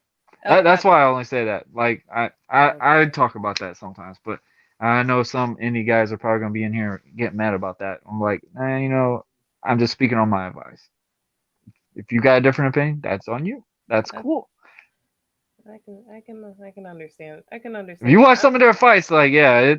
I That's why I only say that. Like I okay. talk about that sometimes, but I know some indie guys are probably gonna be in here getting mad about that. I'm like, I'm just speaking on my advice. If you got a different opinion, that's on you. That's I, cool. I can understand. I can If you understand. watch some of their fights, like yeah,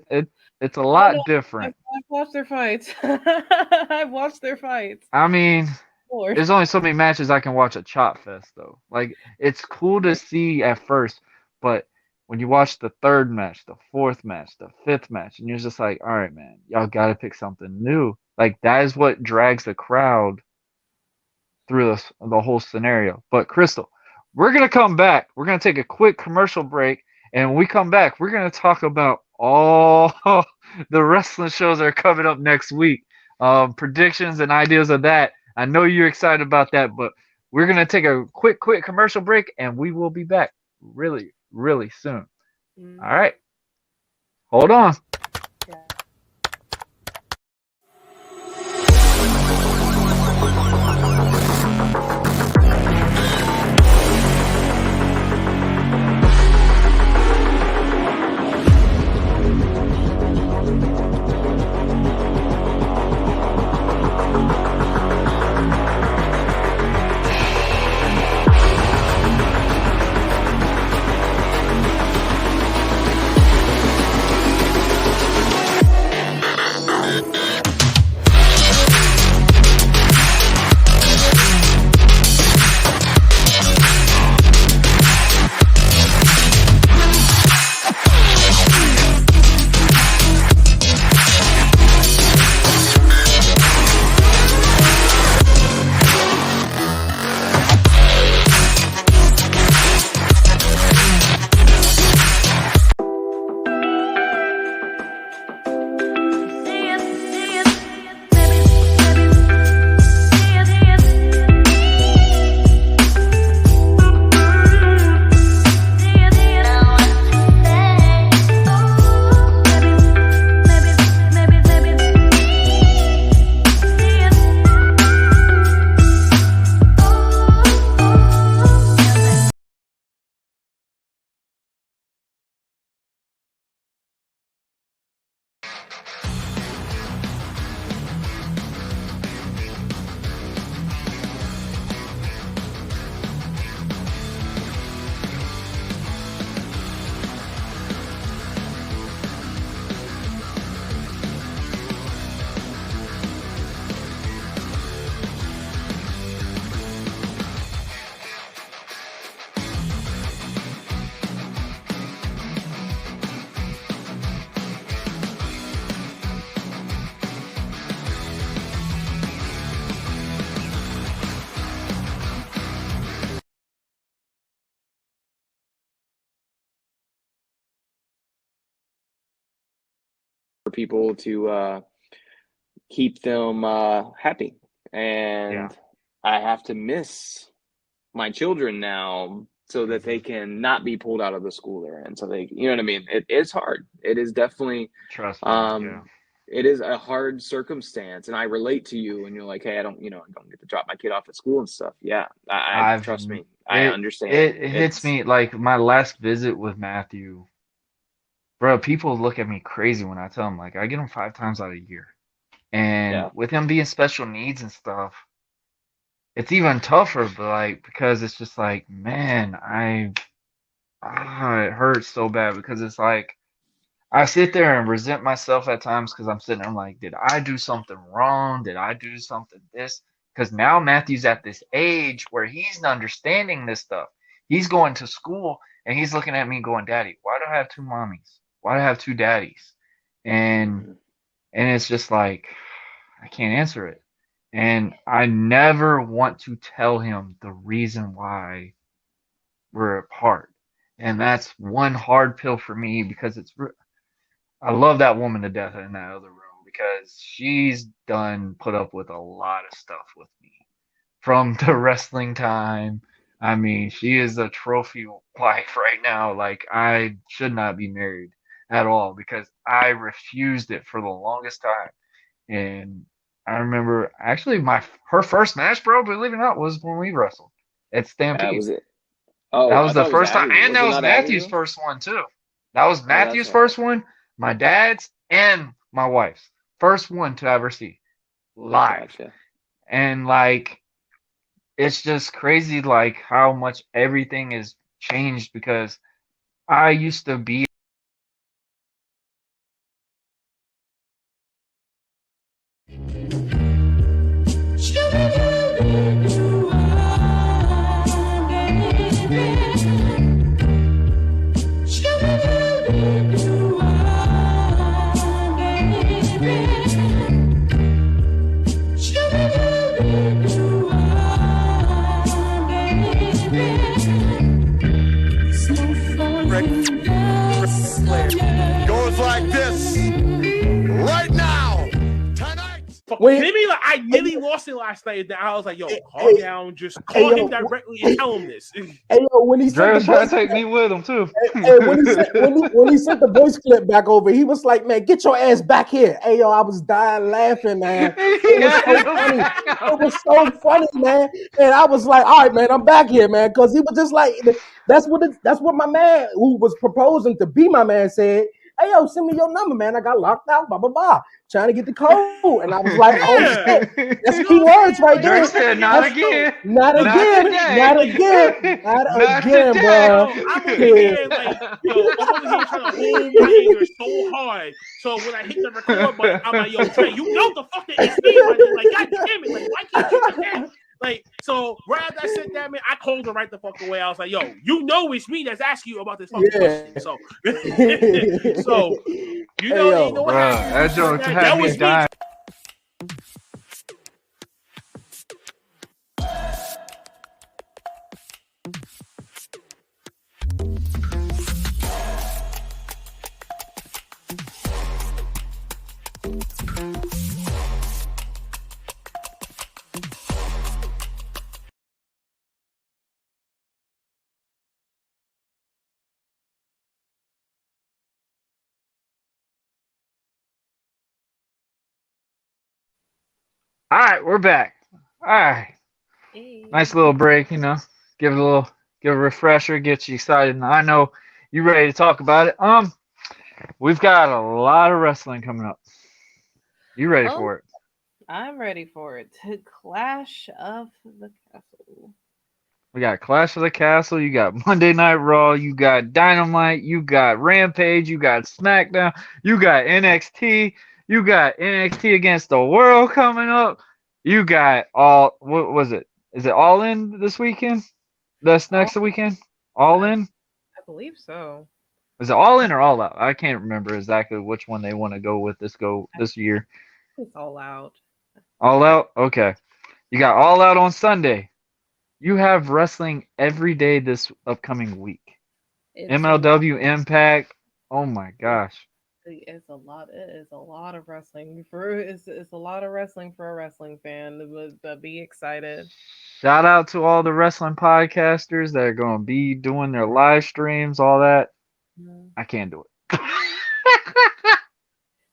it's a Oh no, lot different. I've watched their fights. I've watched their fights. I mean, Lord. there's only so many matches I can watch at Chop Fest though. Like it's cool to see at first, but when you watch the third match, the fourth match, the fifth match, and you're just like, all right, man, y'all got to pick something new. Like that is what drags the crowd through the whole scenario. But Crystal, we're gonna come back. We're gonna take a quick commercial break, and when we come back, we're gonna talk about all the wrestling shows that are coming up next week. Predictions and ideas of that. I know you're excited about that, but we're gonna take a quick commercial break, and we will be back really, really soon. All Mm, right, hold on. yeah. for people to keep them happy. Yeah. And I have to miss my children now so that they Hmm. can not be pulled out of the school they're in. So they, you know what I mean? It's hard. It is definitely, Trust me. Yeah. um, it is a hard circumstance. And I relate to you when you're like, hey, I don't get to drop my kid off at school and stuff. Yeah, I I've trust me. I it understand. it hits It's me like my last visit with Matthew. Bro, people look at me crazy when I tell them like I get him 5 times out of a year. And yeah, with him being special needs and stuff, it's even tougher, but like because it's just like, man, it hurts so bad because it's like I sit there and resent myself at times because I'm sitting there, I'm like, did I do something wrong? Did I do something this? Because now Matthew's at this age where he's understanding this stuff. He's going to school and he's looking at me going, Daddy, why do I have two mommies? Why do I have two daddies? And mhm. and it's just like I can't answer it. And I never want to tell him the reason why we're apart. And that's one hard pill for me because I love that woman to death in that other room because she's done put up with a lot of stuff with me from the wrestling time. I mean, she is a trophy wife right now. Like, I should not be married at all because I refused it for the longest time. And I remember actually her first match, bro, believe it or not, was when we wrestled at Stampede. Was it? That Oh, was I the thought it was first time, at you. and Was that it was not at Matthew's you? first one too. That was Oh, that's Matthew's right. first one, my dad's, and my wife's first one to ever see live. Gotcha. And like, it's just crazy, like how much everything is changed because I used to be Goes like this right now, tonight. Fucking kidding me? Like I nearly lost it last night. And I was like, "Yo, calm down. Just call him directly and tell him this." Hey yo, when he sent Dre the was trying voice, to take me with him too. hey, when he sent the voice clip back over, he was like, "Man, get your ass back here." Hey yo, I was dying laughing, man. It was so funny. It was so funny, man. And I was like, "All right, man, I'm back here, man," because he was just like, that's what my man who was proposing to be my man said. Hey yo, send me your number, man. I got locked out, blah blah blah, trying to get the code, and I was like, "Oh Yeah, shit." That's you know key what I'm words saying? right Like, Dre there. said, yo, "Not That's yo, again, not not again, today, not like, again, not not again, today." bro. I'm over Yeah. here like, yo, I'm over here trying to hold my anger so hard. So when I hit the record button, I'm like, yo, Trey, you know the fuck that it's me, my nigga. Like, god damn it, like, why can't you just ask? Like, so right after I said that, man, I called her right the fuck away. I was like, yo, you know it's me that's asking you about this fucking Yeah. question. So, so you Hey know, you yo. know what Bruh, happened, that just like joke that. had That me was me. dying. All right, we're back. All right, nice little Hey. break. Give it a little, give a refresher, get you excited. And I know you ready to talk about it. We've got a lot of wrestling coming up. You ready Oh, for it? I'm ready for it. Clash of the Castle. We got Clash of the Castle, you got Monday Night Raw, you got Dynamite, you got Rampage, you got SmackDown, you got NXT, you got NXT against the World coming up. You got all what was it? Is it All In this weekend? That's Oh, next weekend? All I, In? I believe so. Is it All In or All Out? I can't remember exactly which one they want to go with I this year. think it's all out. All Out? Okay. You got All Out on Sunday. You have wrestling every day this upcoming week. It's a lot. MLW Impact. Oh my gosh. It's a lot. It is a lot of wrestling for. It's a lot of wrestling for a wrestling fan. But be excited. Shout out to all the wrestling podcasters that are going to be doing their live streams, all that. Mhm. I can't do it.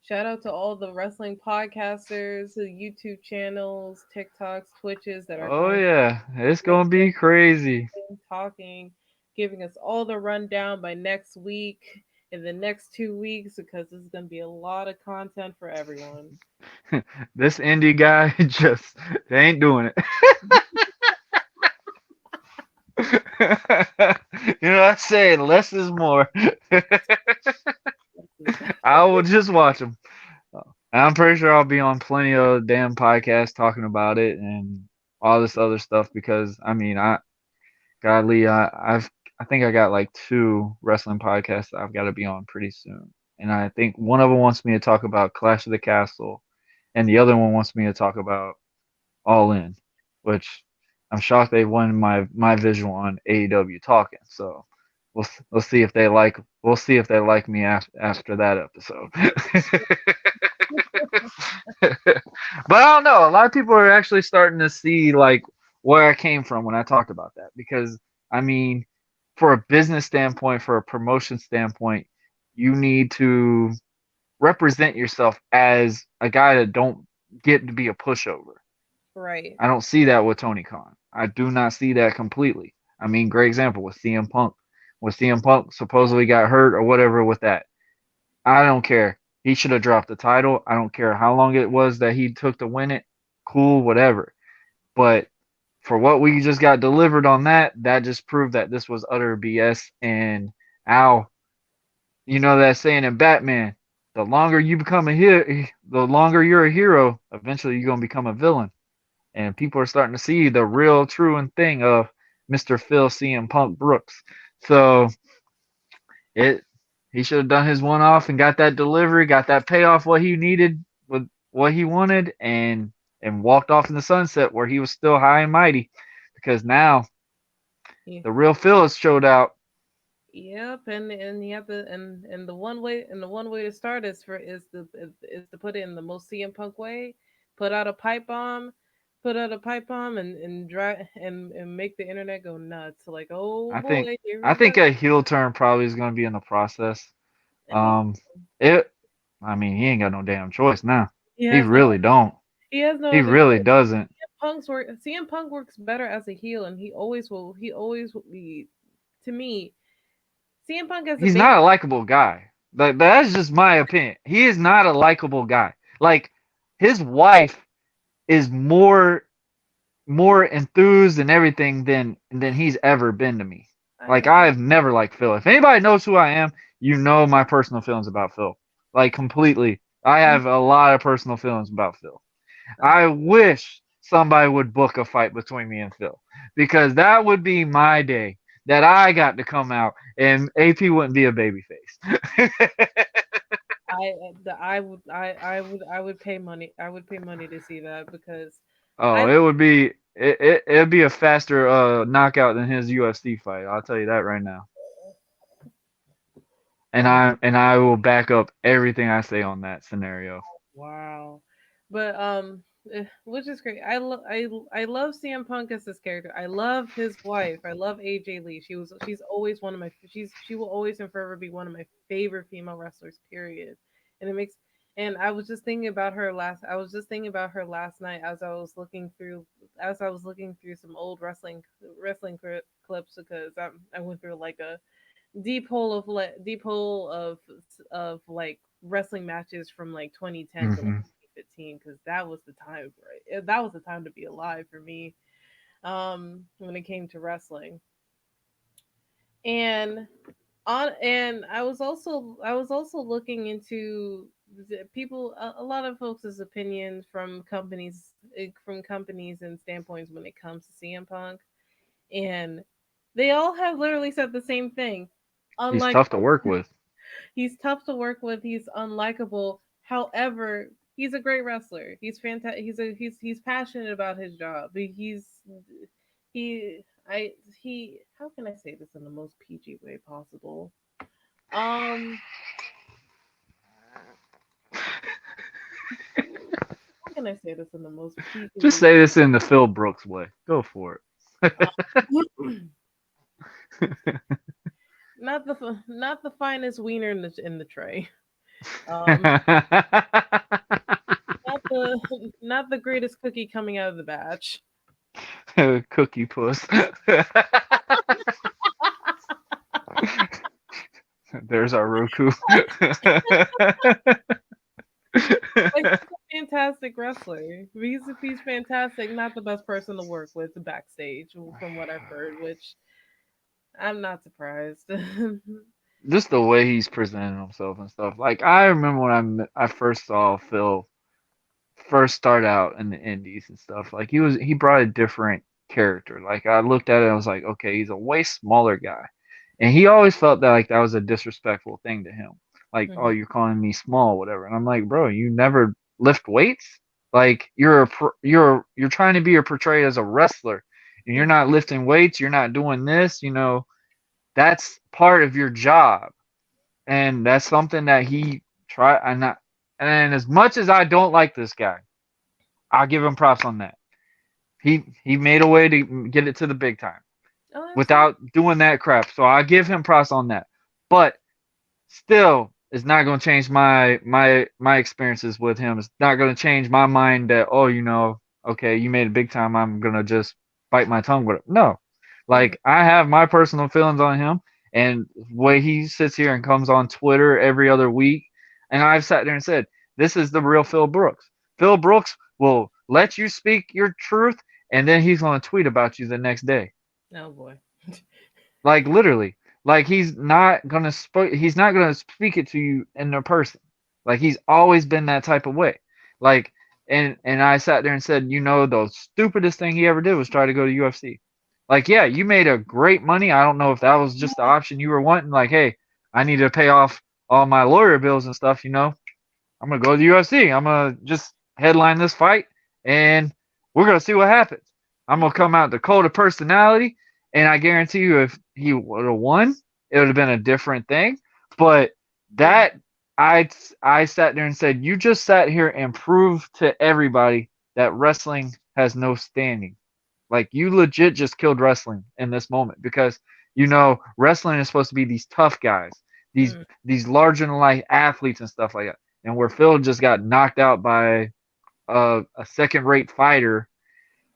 Shout out to all the wrestling podcasters, the YouTube channels, TikToks, Twitches that are Oh going to yeah, it's be going to be crazy. talking, giving us all the rundown by next week, in the next 2 weeks, because this is going to be a lot of content for everyone. This indie guy just they ain't doing it. You know, I say less is more. I will just watch them. I'm pretty sure I'll be on plenty of damn podcasts talking about it and all this other stuff because I mean, godly, I think I got like two wrestling podcasts that I've got to be on pretty soon, and I think one of them wants me to talk about Clash of the Castle, and the other one wants me to talk about All In, which I'm shocked they won my visual on AEW talking. So we'll see if they like me after that episode. But I don't know. A lot of people are actually starting to see like where I came from when I talked about that because I mean, for a business standpoint, for a promotion standpoint, you need to represent yourself as a guy that don't get to be a pushover. Right. I don't see that with Tony Khan. I do not see that completely. I mean, great example with CM Punk. When CM Punk supposedly got hurt or whatever with that, I don't care. He should have dropped the title. I don't care how long it was that he took to win it. Cool, whatever. But for what we just got delivered on that, that just proved that this was utter BS. And ow, you know that saying in Batman, the longer you become a hero, the longer you're a hero, eventually you're gonna become a villain. And people are starting to see the real, true, and thing of Mr. Phil CM Punk Brooks. So it he should have done his one off and got that delivery, got that payoff what he needed with what he wanted, and walked off in the sunset where he was still high and mighty. Because now Yeah. the real Phil has showed out. Yep, and you have to and the one way to start is to put it in the most CM Punk way, put out a pipe bomb, and dry and make the internet go nuts. Like, oh I think boy, here I we go. think a heel turn probably is going to be in the process. And he Um, it. I mean, he ain't got no damn choice now. he He has no really don't. he has no He other really choice. doesn't. CM Punk works better as a heel, and he always will be, to me. CM Punk as a He's baby. not a likable guy. That's just my opinion. He is not a likable guy. Like his wife is more enthused and everything than he's ever been to me. I Like know. I've never liked Phil. If anybody knows who I am, you know my personal feelings about Phil. Like completely. I have a lot of personal feelings about Phil. I wish somebody would book a fight between me and Phil because that would be my day that I got to come out and AP wouldn't be a baby face. I would pay money. I would pay money to see that because Oh, I it would be it'd be a faster knockout than his UFC fight. I'll tell you that right now. And I will back up everything I say on that scenario. wow, but which is great. I love CM Punk as his character. I love his wife. I love AJ Lee. She's always one of my she will always and forever be one of my favorite female wrestlers. Period. And it makes and I was just thinking about her last night as I was looking through some old clips because I went through like deep hole of like wrestling matches from like 2010 to like Hmm. 2015, because that was the time, right? That was the time to be alive for me. When it came to wrestling, and and I was also looking into people, a lot of folks' opinions from companies and standpoints when it comes to CM Punk, and they all have literally said the same thing. He's tough to Unlikable. work with. He's tough to work with. He's unlikable. However, he's a great wrestler. He's fantastic. He's passionate about his job. He I he how can I say this in the most PG way possible? Um, how can I say this in the most Just PG? say this in the Phil Brooks way. Go for Not the finest wiener in the tray. Um, it. not the not the greatest cookie coming out of the batch. Cookie puss. There's our Roku. Like, he's a fantastic wrestler. He's fantastic. Not the best person to work with backstage, from what I've heard, which I'm not surprised. Just the way he's presenting himself and stuff. Like I remember when I first saw Phil first start out in the indies and stuff. Like he brought a different character. Like I looked at it and I was like, okay, he's a way smaller guy. And he always felt that like that was a disrespectful thing to him. Like, oh, Mhm. you're calling me small, whatever. And I'm like, bro, you never lift weights? Like you're trying to be portrayed as a wrestler and you're Mhm. not lifting weights, you're not doing this, that's part of your job. And that's something that he try and not and as much as I don't like this guy, I'll give him props on that. He made a way to get it to the big time Oh, absolutely. without doing that crap. So I give him props on that. But still, it's not going to change my experiences with him. It's not going to change my mind that oh, okay, you made it big time. I'm gonna just bite my tongue with it. No, Mhm. like I have my personal feelings on him, and the way he sits here and comes on Twitter every other week, and I've sat there and said, this is the real Phil Brooks. Phil Brooks will let you speak your truth, and then he's going to tweet about you the next day. Oh boy. Like literally. Like he's not gonna speak it to you in their person. Like he's always been that type of way. Like and I sat there and said, the stupidest thing he ever did was try to go to UFC. Like, yeah, you made a great money. I don't know if that was just the option you were wanting. Like, hey, I need to pay off all my lawyer bills and stuff. I'm gonna go to the UFC. I'm gonna just headline this fight, and we're gonna see what happens. I'm gonna come out the cult of personality, and I guarantee you, if he would have won, it would have been a different thing. But Mhm. that I I sat there and said, you just sat here and proved to everybody that wrestling has no standing. Like you legit just killed wrestling in this moment because wrestling is supposed to be these tough guys, these Mhm. these larger than life athletes and stuff like that. And where Phil just got knocked out by a second rate fighter,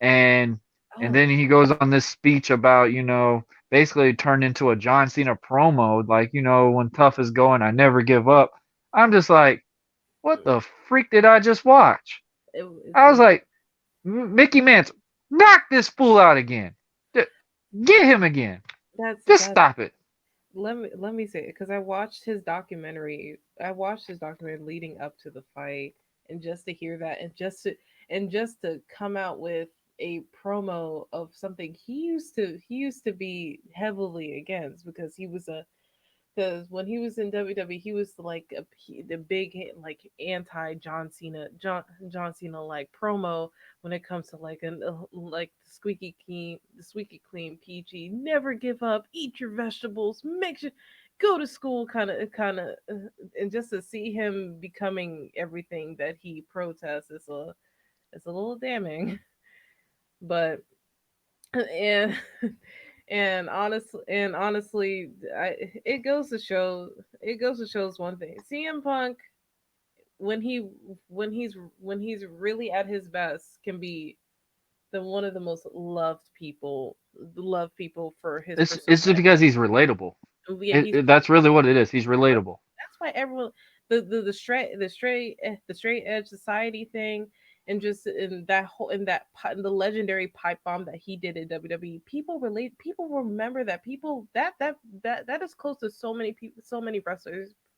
and and Oh, then he goes on this speech about basically turned into a John Cena promo, like when tough is going, I never give up. I'm just like, what the freak did I just watch? it's I was in, like, Mickey Mantle, knock this fool out again. Get him again. Just that's stop it. let me say it, because I watched his documentary. I watched his documentary leading up to the fight, and just to hear that, and just to come out with a promo of something he used to be heavily against, because he was a because when he was in WWE, he was like the big like anti John Cena like promo when it comes to like like the squeaky clean PG, never give up, eat your vegetables, make sure go to school, and just to see him becoming everything that he protests is a little damning. But and honestly, it goes to show one thing. CM Punk, when he's really at his best, can be the one of the most loved people for his It's persona. just because he's relatable. Yeah, he's That's really what it is. He's relatable. that's why everyone the straight edge society thing and just in that whole in the legendary pipe bomb that he did in WWE, people remember that people that is close to so many people, so many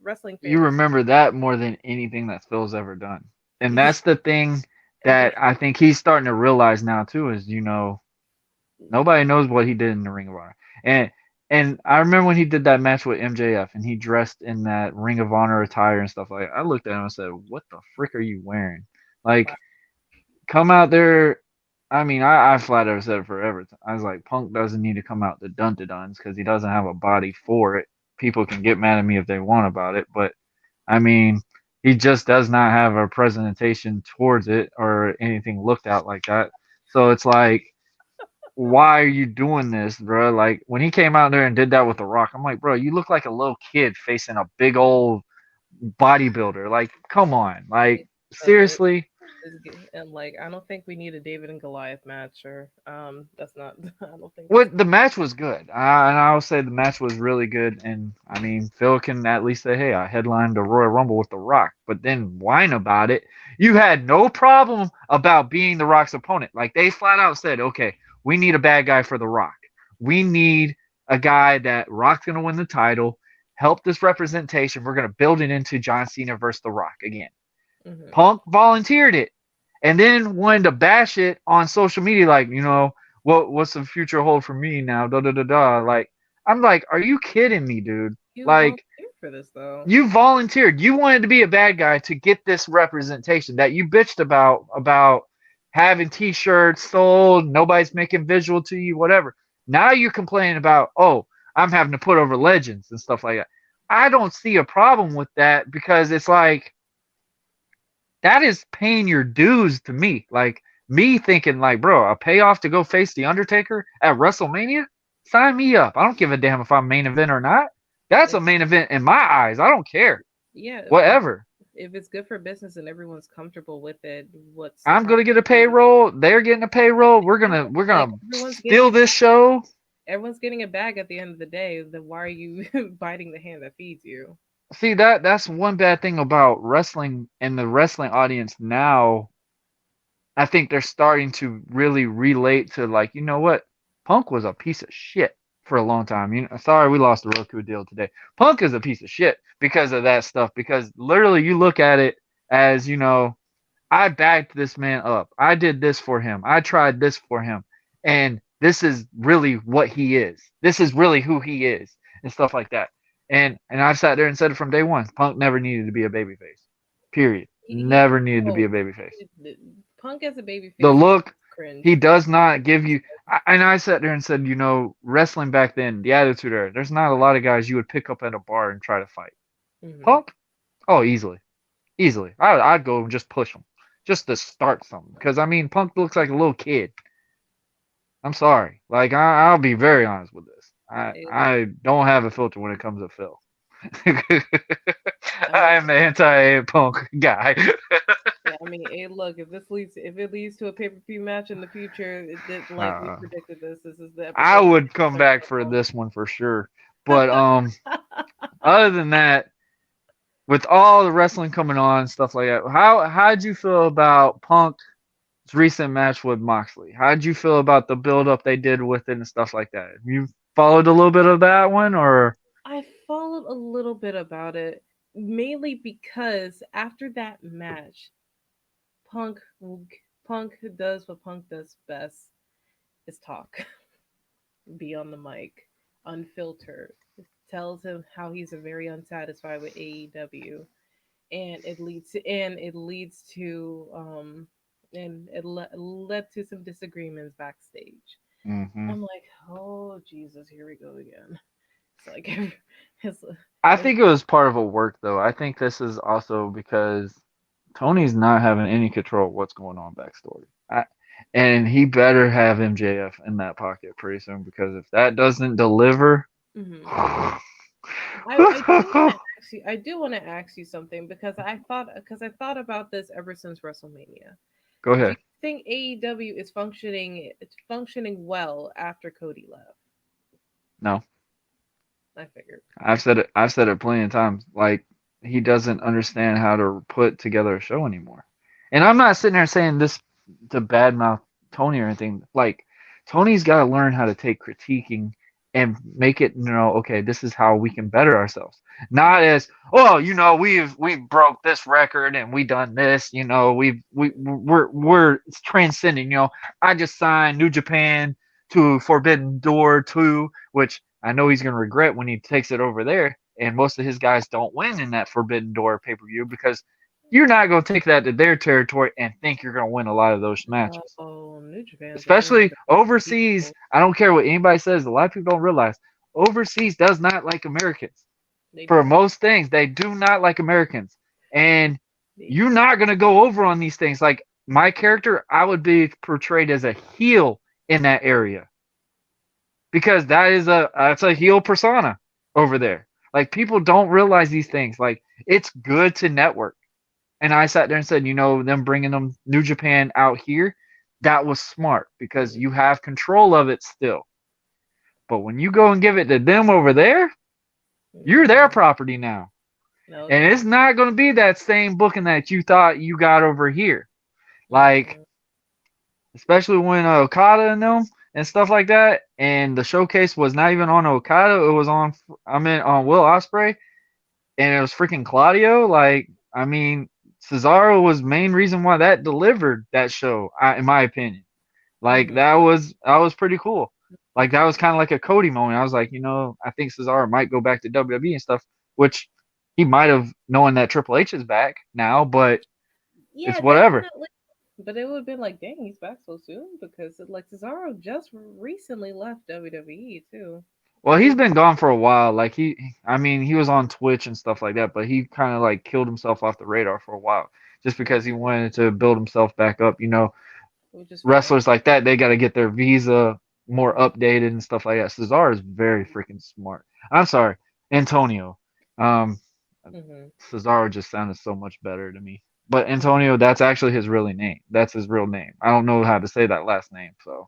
wrestling You fans. remember that more than anything that Phil's ever done. And Yeah, that's the thing and then that I think he's starting to realize now too is, nobody knows what he did in the Ring of Honor. And and I remember when he did that match with MJF and he dressed in that Ring of Honor attire and stuff like that. I looked at him and said, "What the frick are you wearing? wow. Like, come out there." I mean, I flat out said it forever. I was like, Punk doesn't need to come out to dun duns because he doesn't have a body for it. People can get mad at me if they want about it, but I mean, he just does not have a presentation towards it or anything looked at like that. So it's like, why are you doing this, bro? Like when he came out there and did that with The Rock, I'm like, bro, you look like a little kid facing a big old bodybuilder. Like, come on, like It seriously. and like I don't think we need a David and Goliath match or that's not I don't think that's What the match was good, and I will say the match was really good. And I mean, Phil can at least say, "Hey, I headlined a Royal Rumble with The Rock," but then whine about it. You had no problem about being The Rock's opponent. Like they flat out said, "Okay, we need a bad guy for The Rock. We need a guy that Rock's gonna win the title. Help this representation. We're gonna build it into John Cena versus The Rock again." hmm Punk volunteered it and then wanted to bash it on social media, like, what's the future hold for me now? Da da da da. Like, I'm like, are you kidding me, dude? you Like, volunteered for this though. you volunteered. You wanted to be a bad guy to get this representation that you bitched about having T-shirts sold, nobody's making visual to you, whatever. Now you're complaining about, oh, I'm having to put over legends and stuff like that. I don't see a problem with that because it's like that is paying your dues to me. Like me thinking like, bro, a payoff to go face the Undertaker at WrestleMania? Sign me up. I don't give a damn if I'm main event or not. That's a If, main event in my eyes. I don't care. yeah, Whatever. if it's good for business and everyone's comfortable with it, what's the I'm gonna problem? get a payroll. They're getting a payroll. We're Yeah, gonna we're like gonna steal this show. everyone's getting a bag at the end of the day. Then why are you biting the hand that feeds you? See that's one bad thing about wrestling and the wrestling audience now. I think they're starting to really relate to like, you know what? Punk was a piece of shit for a long time. Sorry we lost the Roku deal today. Punk is a piece of shit because of that stuff. Because literally, you look at it as I backed this man up. I did this for him. I tried this for him, and this is really what he is. This is really who he is, and stuff like that. And I've sat there and said it from day one. Punk never needed to be a babyface. Period. Yeah, Never needed to be no, a babyface. Punk as a baby The face look, cringe. he does not give you. And I sat there and said, wrestling back then, the attitude era, there's not a lot of guys you would pick up at a bar and try to fight. Hmm Punk? Oh, easily. Easily. I'd go and just push him. Just to start something. Because, I mean, Punk looks like a little kid. I'm sorry. Like, I'll be very honest with this. I don't have a filter when it comes to Phil. I mean, I am the anti-Punk guy. yeah, I mean, hey, look, if it leads to a pay-per-view match in the future, like we uh, predicted this is the I episode. would come back for this one for sure. But other than that, with all the wrestling coming on and stuff like that, how'd you feel about Punk's recent match with Moxley? How'd you feel about the build up they did with it and stuff like that? You followed a little bit of that one, or I followed a little bit about it, mainly because after that match, Punk Punk does what Punk does best is talk, be on the mic, unfiltered, tells him how he's very unsatisfied with AEW, and it leads to and led to some disagreements backstage. hmm I'm like, oh Jesus, here we go again. It's like it's, I it's think it was part of a work though. I think this is also because Tony's not having any control of what's going on backstory. And he better have MJF in that pocket pretty soon because if that doesn't deliver, mhm. go I do want to ask you something because I thought about this ever since WrestleMania. Do you ahead. think AEW is functioning well after Cody left? No, I figured. I've said it plenty of times. Like he doesn't understand how to put together a show anymore. And I'm not sitting there saying this to badmouth Tony or anything. Like Tony's got to learn how to take critiquing and make it, okay, this is how we can better ourselves. Not as, oh, we broke this record and we done this, we're transcending, I just signed New Japan to Forbidden Door 2, which I know he's going to regret when he takes it over there. And most of his guys don't win in that Forbidden Door pay per view because you're not going to take that to their territory and think you're going to win a lot of those matches. Oh, New Japan's only Especially overseas. I don't care what anybody says. A lot of people don't realize overseas does not like Americans. They For don't. most things, they do not like Americans. And you're not going to go over on these things. Like my character, I would be portrayed as a heel in that area because that's a heel persona over there. Like people don't realize these things. Like it's good to network. And I sat there and said, them bringing them New Japan out here, that was smart because you have control of it still. But when you go and give it to them over there, you're their property now. No, And it's not going to be that same booking that you thought you got over here. Like, especially when Okada and them and stuff like that, and the showcase was not even on Okada, it was on Will Ospreay, and it was freaking Claudio. Like, I mean, Cesaro was main reason why that delivered that show, in my opinion. Like that was pretty cool. Like that was kind of like a Cody moment. I was like, I think Cesaro might go back to WWE and stuff, which he might have knowing that Triple H is back now, but yeah, it's whatever. definitely. But it would have been like, dang, he's back so soon because like Cesaro just recently left WWE too. Well, he's been gone for a while. Like I mean, he was on Twitch and stuff like that, but he kind of like killed himself off the radar for a while just because he wanted to build himself back up. Which is fair. Wrestlers like that, they got to get their visa more updated and stuff like that. Cesaro is very freaking smart. I'm sorry, Antonio. Um, Cesaro just sounded so much better to me. But Antonio, that's actually his real name. That's his real name. I don't know how to say that last name, so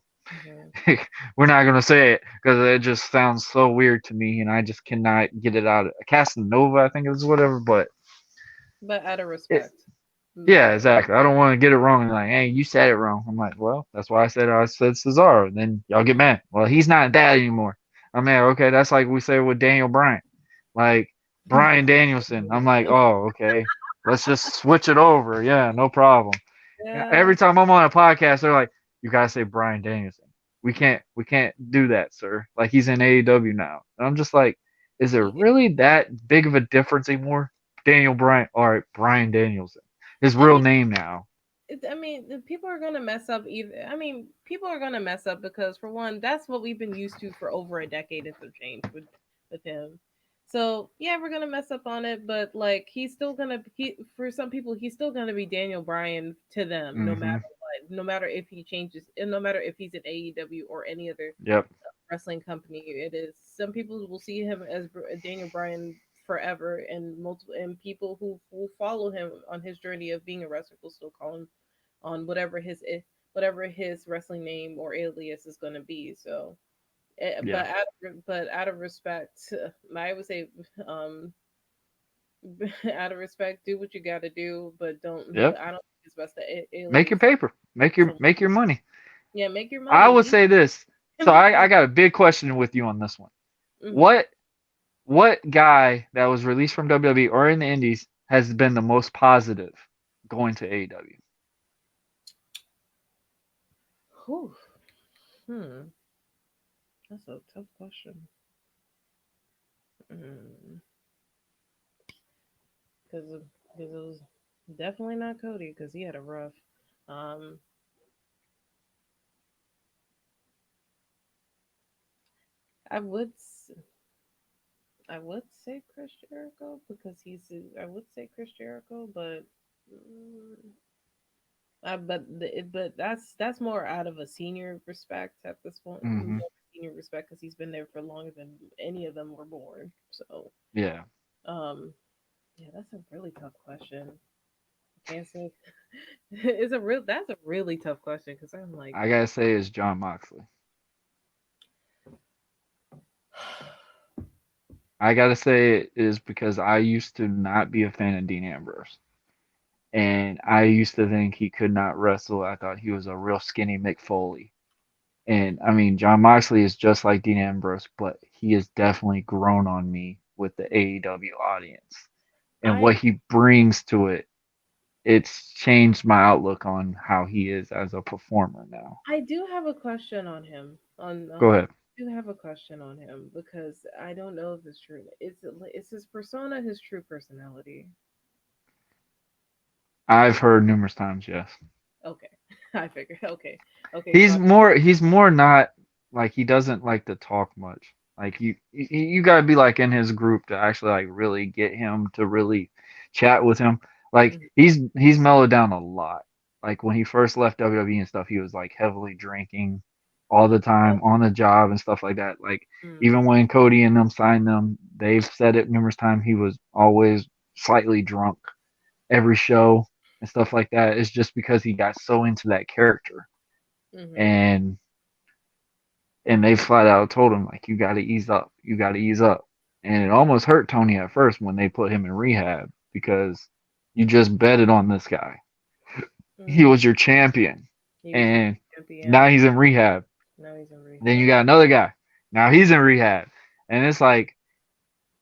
we're not gonna say it because it just sounds so weird to me, and I just cannot get it out. Casanova, I think it's whatever, but out of respect. yeah, exactly. I don't want to get it wrong and like, hey, you said it wrong. I'm like, well, that's why I said Cesaro. And then y'all get mad. Well, he's not that anymore. I'm like, okay, that's like we say with Daniel Bryan, like Bryan Danielson. I'm like, oh, okay, let's just switch it over. Yeah, no problem. Yeah. Every time I'm on a podcast, they're like, you gotta say Bryan Danielson. We can't do that, sir. Like he's in AEW now. And I'm just like, is there really that big of a difference anymore? Daniel Bryan, all right, Bryan Danielson. His real name now. I mean, the people are gonna mess up either. I mean, people are gonna mess up because for one, that's what we've been used to for over a decade of change with him. So yeah, we're gonna mess up on it, but like he's still gonna for some people he's still gonna be Daniel Bryan to them, no matter what, no matter if he changes, and no matter if he's in AEW or any other wrestling company. It is some people will see him as Daniel Bryan forever, and multiple and people who follow him on his journey of being a wrestler will still call him on whatever his wrestling name or alias is going to be. So, but out of respect, I would say, out of respect, do what you got to do, but don't. Yep. I don't think it's best to make your paper. Make your money. Yeah, make your money. I would say this. So I got a big question with you on this one. What guy that was released from WWE or in the Indies has been the most positive going to AEW? Whew. That's a tough question. Because it was definitely not Cody because he had a rough. I would say Chris Jericho because I would say Chris Jericho, but but that's more out of a senior respect at this point. More senior respect because he's been there for longer than any of them were born. So yeah, yeah, that's a really tough question. I can't say that's a really tough question because I'm like I gotta say is John Moxley. I gotta say it is because I used to not be a fan of Dean Ambrose. And I used to think he could not wrestle. I thought he was a real skinny Mick Foley. And I mean, John Moxley is just like Dean Ambrose, but he has definitely grown on me with the AEW audience and what I he brings to it. It's changed my outlook on how he is as a performer now. I do have a question on him. Go I ahead. do have a question on him because I don't know if it's true. Is his persona his true personality? I've heard numerous times, yes. Okay, I figured. Okay, okay. So He's more not like he doesn't like to talk much. Like you gotta be like in his group to actually like really get him to really chat with him. Like mhm. he's mellowed down a lot. Like when he first left WWE and stuff, he was like heavily drinking all the Oh, time on the job and stuff like that. Like mm, even when Cody and them signed them, they've said it numerous times. He was always slightly drunk every show and stuff like that. It's just because he got so into that character mhm, and they flat out told him like you got to ease up, you got to ease up, and it almost hurt Tony at first when they put him in rehab because you just betted on this guy. He mhm. was your champion, He was your and now champion. he's in rehab. Now he's in Then you rehab. got another guy. Now he's in rehab, and it's like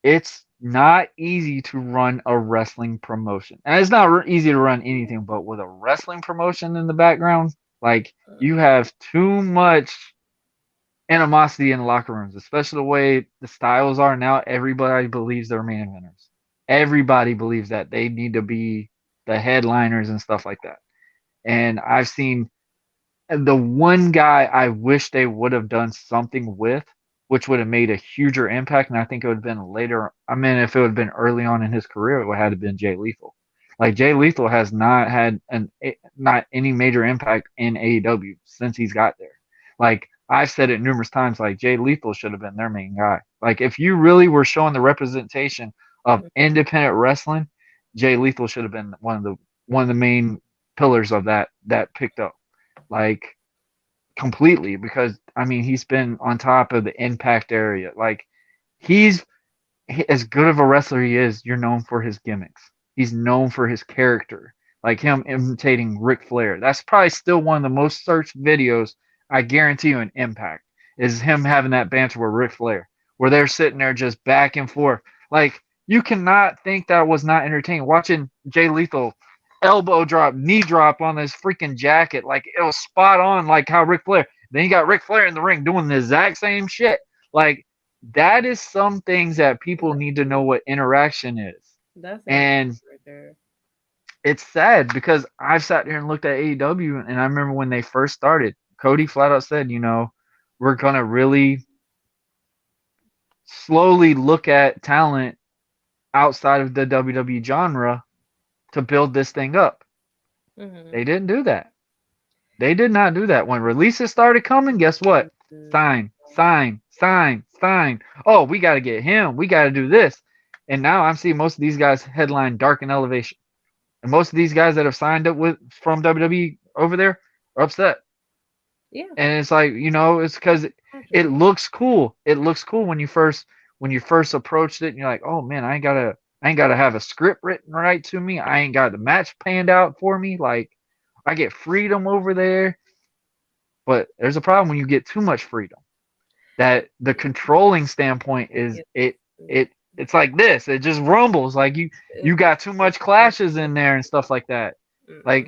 it's not easy to run a wrestling promotion, and it's not easy to run anything. But with a wrestling promotion in the background, like you Mm, have too much animosity in the locker rooms, especially the way the styles are now. Everybody believes they're main eventers. Everybody believes that they need to be the headliners and stuff like that. And I've seen the one guy I wish they would have done something with, which would have made a huger impact, and I think it would have been later. I mean, if it would have been early on in his career, it would have been Jay Lethal. Like Jay Lethal has not had not any major impact in AEW since he's got there. Like I've said it numerous times, like Jay Lethal should have been their main guy. Like if you really were showing the representation of mhm. independent wrestling, Jay Lethal should have been one of the main pillars of that picked up. Like completely because I mean he's been on top of the impact area. Like he's as good of a wrestler he is, you're known for his gimmicks. He's known for his character. Like him imitating Ric Flair. That's probably still one of the most searched videos, I guarantee you, in Impact, is him having that banter with Ric Flair, where they're sitting there just back and forth. Like, you cannot think that was not entertaining. Watching Jay Lethal elbow drop, knee drop on his freaking jacket, like it was spot on, like how Ric Flair. Then you got Ric Flair in the ring doing the exact same shit. Like, that is some things that people need to know what interaction is. That's entertaining And right there. it's sad because I've sat there and looked at AEW and I remember when they first started, Cody flat out said, we're going to really slowly look at talent outside of the WWE genre to build this thing up. Mhm. They didn't do that. They did not do that. When releases started coming, guess what? Mhm. Sign, sign, sign, sign. Oh, we got to get him. We got to do this. And now I'm seeing most of these guys headline Dark and Elevation. And most of these guys that have signed up with from WWE over there are upset. Yeah, And it's like, it's because it imagine. looks cool. It looks cool when you first approached it and you're like, oh man, I ain't gotta have a script written right to me. I ain't got the match planned out for me. Like I get freedom over there. But there's a problem when you get too much freedom. That the controlling standpoint is It, it's like this. It just rumbles. Like you it's, got too much clashes in there and stuff like that. mm-mm.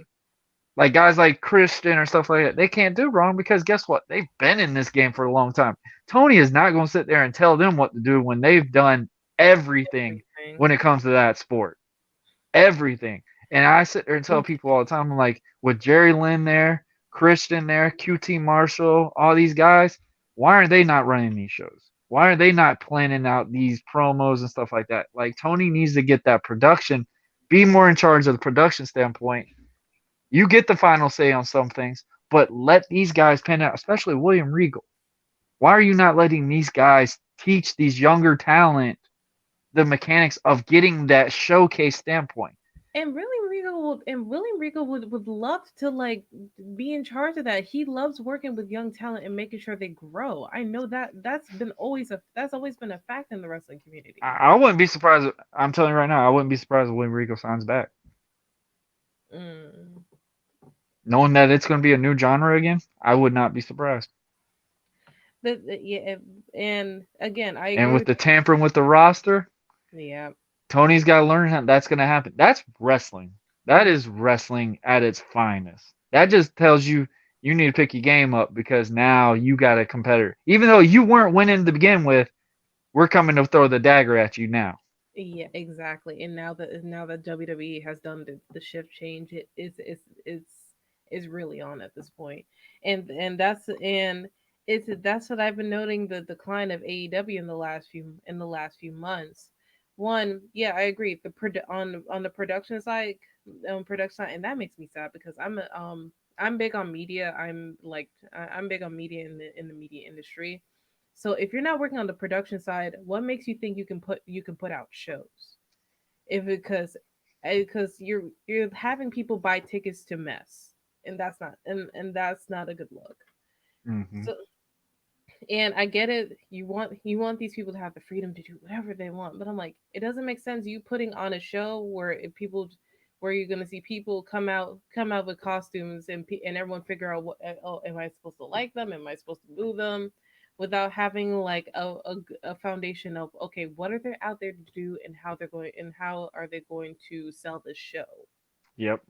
Like guys like Christian or stuff like that, they can't do wrong because guess what? They've been in this game for a long time. Tony is not going to sit there and tell them what to do when they've done everything Everything. when it comes to that sport. Everything. And I sit there and tell people all the time, I'm like, with Jerry Lynn there, Christian there, QT Marshall, all these guys, why aren't they not running these shows? Why are they not planning out these promos and stuff like that? Like Tony needs to get that production, be more in charge of the production standpoint. You get the final say on some things, but let these guys pan out, especially William Regal. Why are you not letting these guys teach these younger talent the mechanics of getting that showcase standpoint? And William Regal would love to like be in charge of that. He loves working with young talent and making sure they grow. I know that's always been a fact in the wrestling community. I wouldn't be surprised. I'm telling you right now, I wouldn't be surprised if William Regal signs back, Mm. knowing that it's going to be a new genre again. I would not be surprised. Yeah, and again, I And agree with with the tampering with the roster, yeah. Tony's got to learn how that's going to happen. That's wrestling. That Mm. is wrestling at its finest. That just tells you you need to pick your game up because now you got a competitor. Even though you weren't winning to begin with, we're coming to throw the dagger at you now. Yeah, exactly. And now that WWE has done the shift change, it's really on at this point. And that's what I've been noting, the decline of AEW in the last few months. One, yeah, I agree. On the production side, and that makes me sad because I'm big on media. I'm big on media in the media industry. So if you're not working on the production side, what makes you think you can put out shows? If because you're having people buy tickets to mess, and that's not a good look. Hmm. So, and I get it. You want these people to have the freedom to do whatever they want, but I'm like, it doesn't make sense you putting on a show where you're gonna see people come out with costumes and everyone figure out oh, am I supposed to like them? Am I supposed to boo them? Without having like a foundation of, okay, what are they out there to do, and how are they going to sell this show? Yep.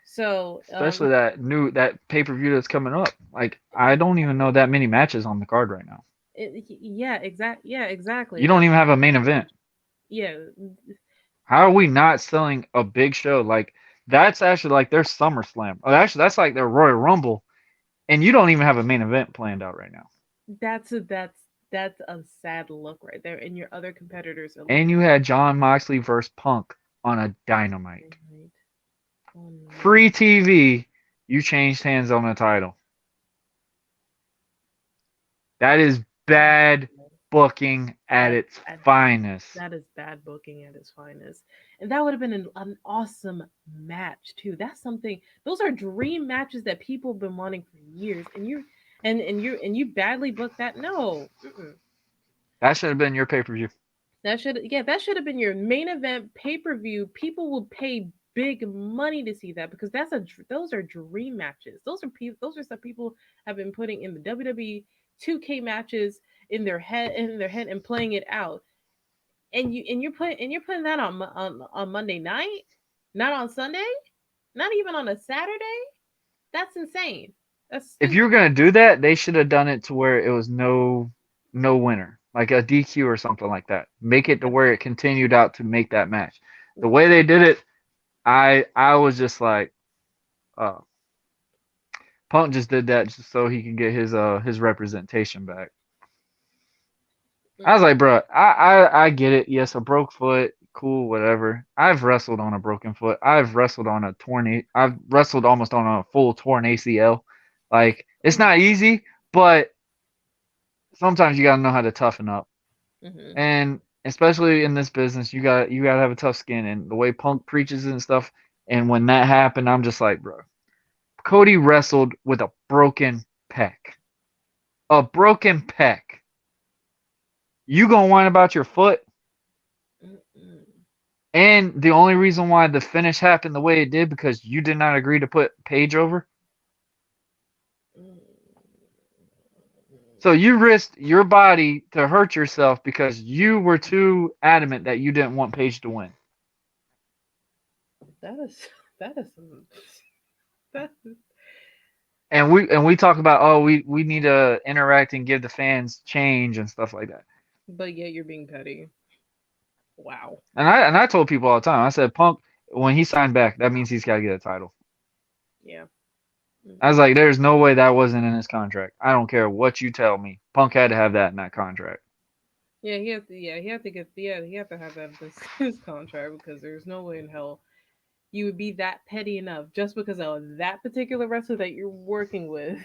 So Especially that pay per view that's coming up. Like I don't even know that many matches on the card right now. yeah, exactly. You don't even have a main event. Yeah, How are we not selling a big show? Like that's actually like their SummerSlam. Oh, actually, that's like their Royal Rumble, and you don't even have a main event planned out right now. that's a sad look right there, and your other competitors are And looking you had John Moxley versus Punk on a Dynamite. right. Oh no. Free TV. You changed hands on the title. That is bad booking at That its finest. that is bad booking at its finest. And that would have been an awesome match too. That's something. Those are dream matches that people have been wanting for years, and you badly booked that. No, mm-mm. That should have been your pay per view. That should have been your main event pay per view. People will pay big money to see that because those are dream matches. Those are stuff people have been putting in the WWE 2K matches in their head and playing it out. You're putting that on Monday night, not on Sunday, not even on a Saturday. That's insane. That's If you stupid. were gonna do that, they should have done it to where it was no winner, like a DQ or something like that. Make it to where it continued out to make that match. The way they did it, I was just like, uh, Punk just did that just so he can get his representation back. I was Mm, like, bro, I get it. Yes, a broke foot, cool, whatever. I've wrestled on a broken foot. I've wrestled on a I've wrestled almost on a full torn ACL. Like it's mm, not easy, but sometimes you gotta know how to toughen up. mhm. And especially in this business, you gotta have a tough skin. And the way Punk preaches and stuff. And when that happened, I'm just like, bro, Cody wrestled with a broken pec. A broken pec. You gonna whine about your foot? Mm-mm. And the only reason why the finish happened the way it did because you did not agree to put Paige over. Mm. So you risked your body to hurt yourself because you were too adamant that you didn't want Paige to win. That is that is some that is, And we talk about, oh, we need to interact and give the fans change and stuff like that. but yet you're being petty. Wow. And I told people all the time. I said Punk when he signed back, that means he's got to get a title. Yeah. I was Mm-mm. like, there's no way that wasn't in his contract. I don't care what you tell me. Punk had to have that in that contract. Yeah, he had to have that this his contract because there's no way in hell you would be that petty enough just because of that particular wrestler that you're working with.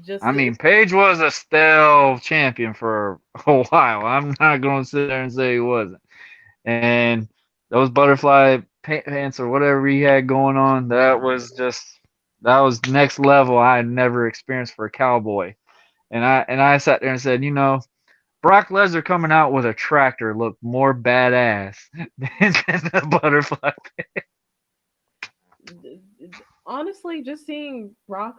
Just I to, mean, Paige was a stale champion for a while. I'm not going to sit there and say he wasn't. And those butterfly pants or whatever he had going on, that was next level I had never experienced for a cowboy. And I sat there and said, Brock Lesnar coming out with a tractor looked more badass than the butterfly. Honestly, just seeing Brock,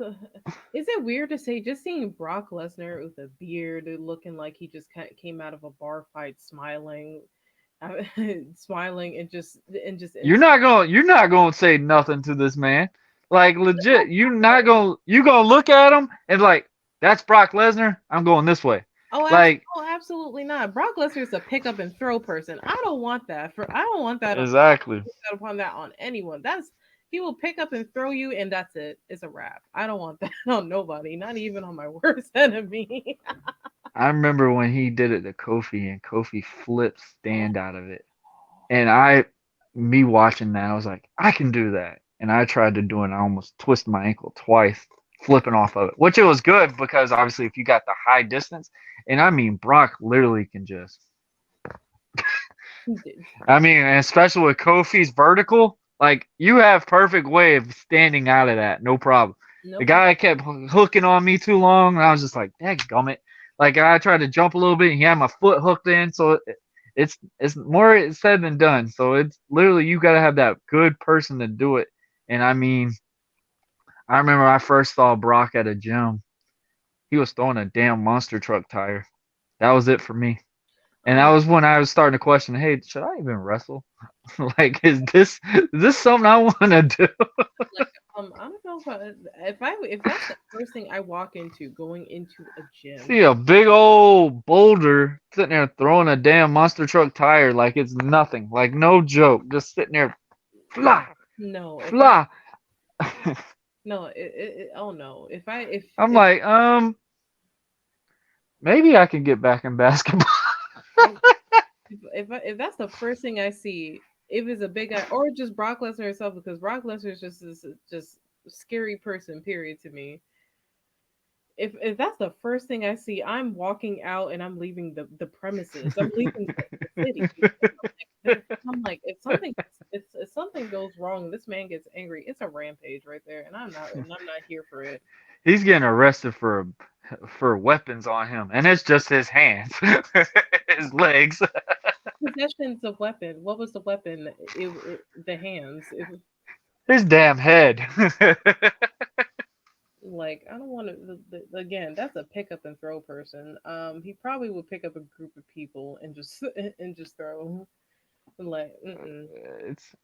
is it weird to say just seeing Brock Lesnar with a beard, looking like he just came out of a bar fight, smiling, smiling, You're not gonna say nothing to this man. Like legit, you gonna look at him and like, that's Brock Lesnar. I'm going this way. Like absolutely not. Brock Lesnar is a pick up and throw person. I don't want that. I don't want that exactly. upon that on anyone. He will pick up and throw you, and that's it. It's a wrap. I don't want that on nobody, not even on my worst enemy. I remember when he did it to Kofi and Kofi flipped stand out of it. And me watching that, I was like, I can do that. And I tried to do it and I almost twisted my ankle twice, flipping off of it, which it was good because obviously if you got the high distance, and I mean, Brock literally can just, I mean, and especially with Kofi's vertical, like you have perfect way of standing out of that, no problem. No The problem. guy kept hooking on me too long, and I was just like, dadgummit. Like I tried to jump a little bit, and he had my foot hooked in, so it's more said than done. So it's literally you got to have that good person to do it. And I mean, I remember I first saw Brock at a gym. He was throwing a damn monster truck tire. That was it for me. And that Um, was when I was starting to question, hey, should I even wrestle? Like, is this something I want to do? like I don't know if that's the first thing I walk into going into a gym. See a big old boulder sitting there throwing a damn monster truck tire like it's nothing, like no joke, just sitting there, fly, No, if I fly. no, oh no, I'm if like, maybe I can get back in basketball. if that's the first thing I see, if it's a big guy or just Brock Lesnar himself, because Brock Lesnar is just this just scary person. Period to me. If that's the first thing I see, I'm walking out and I'm leaving the premises. I'm leaving the city. I'm like, if something goes wrong, this man gets angry. It's a rampage right there, and I'm not here for it. He's getting arrested for weapons on him, and it's just his hands, his legs, Possessions of weapon. What was the weapon? The hands. his damn head. Like I don't want to. Again, that's a pick up and throw person. He probably would pick up a group of people and just and just throw. Like, mm-mm.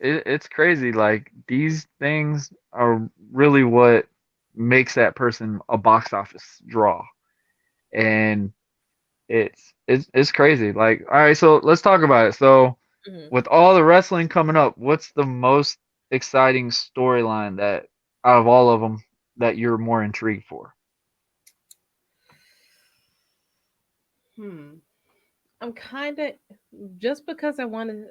It's crazy. Like these things are really what makes that person a box office draw, and it's crazy. Like, all right, so let's talk about it. So, Mhm. with all the wrestling coming up, what's the most exciting storyline that out of all of them that you're more intrigued for? Hmm. I'm kind of just because I want to,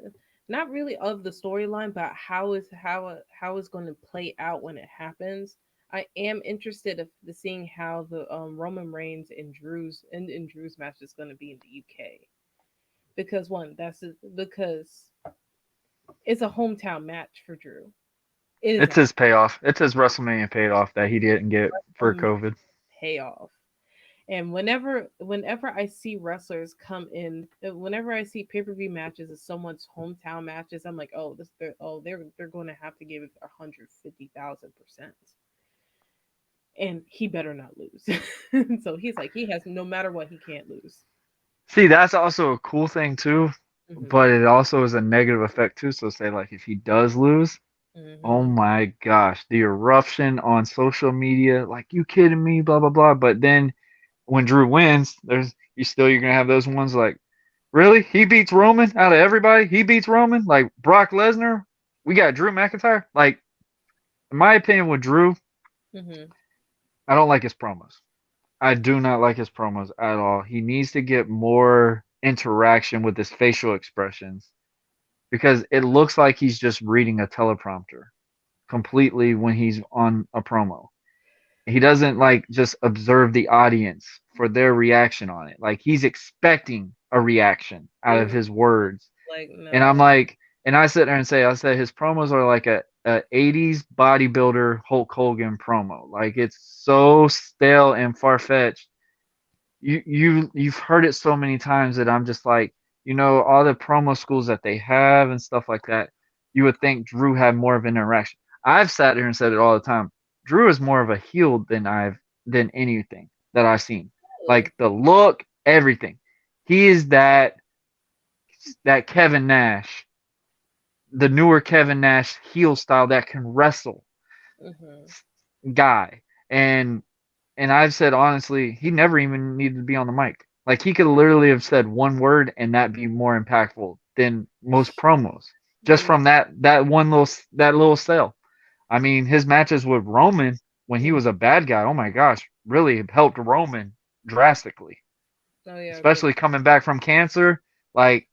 not really of the storyline, but how it's going to play out when it happens. I am interested of the seeing how the Roman Reigns and Drew's match is going to be in the UK, because because it's a hometown match for Drew. It is It's a his payoff. It's his WrestleMania payoff that he didn't get for home COVID. payoff. And whenever I see wrestlers come in, whenever I see pay-per-view matches of someone's hometown matches, I'm like, oh, they're going to have to give it 150,000%, and he better not lose. So he's like, he has no matter what, he can't lose. See, that's also a cool thing too, Hmm. but it also is a negative effect too. So say like if he does lose, oh Hmm. my gosh, the eruption on social media, like you kidding me, blah blah blah. But then when Drew wins, you're gonna have those ones like, really? He beats Roman out of everybody? He beats Roman? Like Brock Lesnar? We got Drew McIntyre? Like, in my opinion with Drew, Hmm. I don't like his promos. I do not like his promos at all. He needs to get more interaction with his facial expressions because it looks like he's just reading a teleprompter completely when he's on a promo. He doesn't like just observe the audience for their reaction on it. Like he's expecting a reaction out of his words. Like And I'm no. like, And I sit there and say, I said his promos are like a 80s bodybuilder Hulk Hogan promo. Like it's so stale and far fetched. You've heard it so many times that I'm just like, all the promo schools that they have and stuff like that. You would think Drew had more of an interaction. I've sat here and said it all the time. Drew is more of a heel than anything that I've seen. Really. Like the look, everything. He is that Kevin Nash, the newer Kevin Nash heel style that can wrestle Hmm. guy. And I've said honestly, he never even needed to be on the mic. Like he could literally have said one word and that be more impactful than most promos. Just from that little sale. I mean, his matches with Roman when he was a bad guy, oh my gosh, really helped Roman drastically. Oh yeah, because Especially coming back from cancer. Like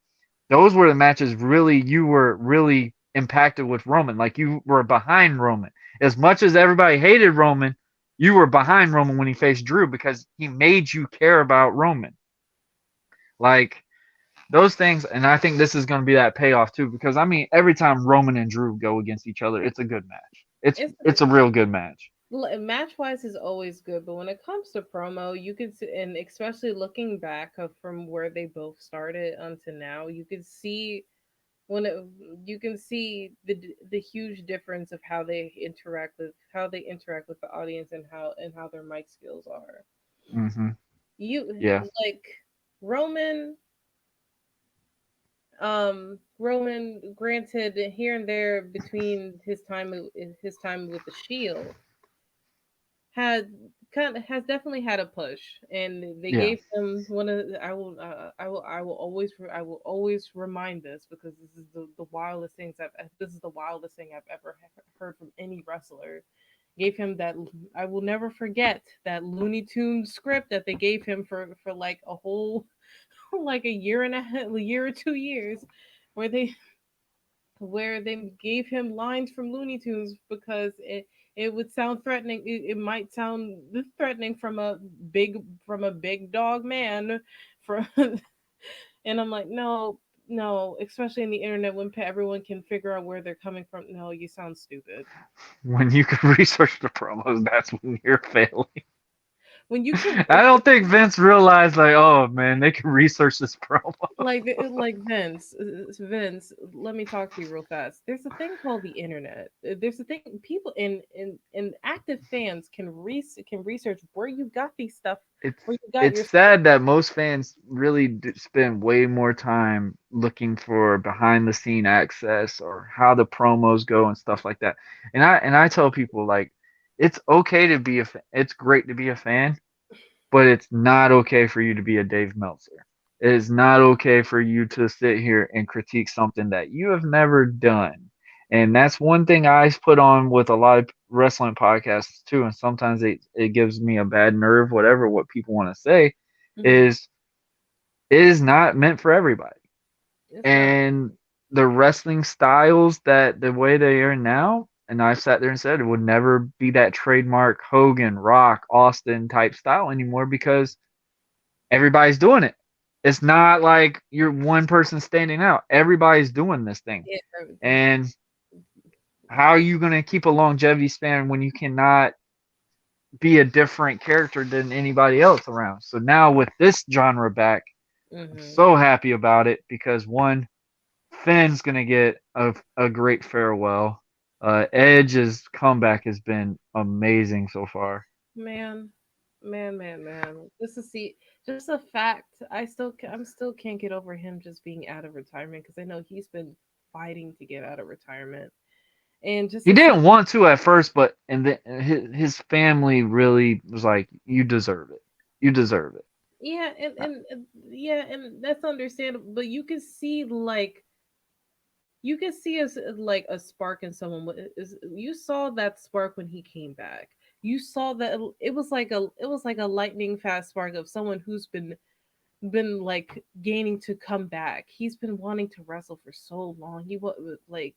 those were the matches really you were really impacted with Roman. Like you were behind Roman. As much as everybody hated Roman, you were behind Roman when he faced Drew because he made you care about Roman. Like those things, and I think this is going to be that payoff too. Because I mean, every time Roman and Drew go against each other, it's a good match. It's it's it's a real good match. match wise is always good, but when it comes to promo, you could see, and especially looking back from where they both started until now, you could see when it, you can see the huge difference of how they interact with the audience and how their mic skills are. Hmm. You Yeah, like Roman Roman, granted, here and there between his time with the Shield, had has definitely had a push, and they yeah. gave him one of I will always remind this because this is the wildest things this is the wildest thing I've ever heard from any wrestler. Gave him that, I will never forget that Looney Tunes script that they gave him for like a whole like a year and a year or 2 years, where they gave him lines from Looney Tunes because it would sound threatening. It might sound threatening from a big dog man, from and I'm like, no, no, especially in the internet when everyone can figure out where they're coming from. No, you sound stupid. When you can research the promos, that's when you're failing. When you can I don't think Vince realized like, oh man, they can research this promo. like Vince, let me talk to you real fast. There's a thing called the internet. There's a thing people in active fans can research where you got these stuff, it's where you got it's your stuff. sad that most fans really spend way more time looking for behind the scene access or how the promos go and stuff like that. And I tell people like it's okay to be it's great to be a fan, but it's not okay for you to be a Dave Meltzer. It is not okay for you to sit here and critique something that you have never done. And that's one thing I put on with a lot of wrestling podcasts too. And sometimes it gives me a bad nerve, whatever what people want to say, Hmm. is it is not meant for everybody. It's not. And the wrestling styles that the way they are now, and I've sat there and said it would never be that trademark Hogan, Rock, Austin type style anymore because everybody's doing it. It's not like you're one person standing out. Everybody's doing this thing. It, And how are you going to keep a longevity span when you cannot be a different character than anybody else around? So now with this genre back, I'm hmm so happy about it because one, Finn's going to get a great farewell. Edge's comeback has been amazing so far. Man, man. Just a fact. I'm still can't get over him just being out of retirement because I know he's been fighting to get out of retirement, and just He to see. didn't want to at first, but and then his family really was like, "You deserve it. You deserve it." Yeah, yeah, and that's understandable. But you can see as like a spark in someone. You saw that spark when he came back. You saw that it was like a lightning fast spark of someone who's been like gaining to come back. He's been wanting to wrestle for so long. He was like,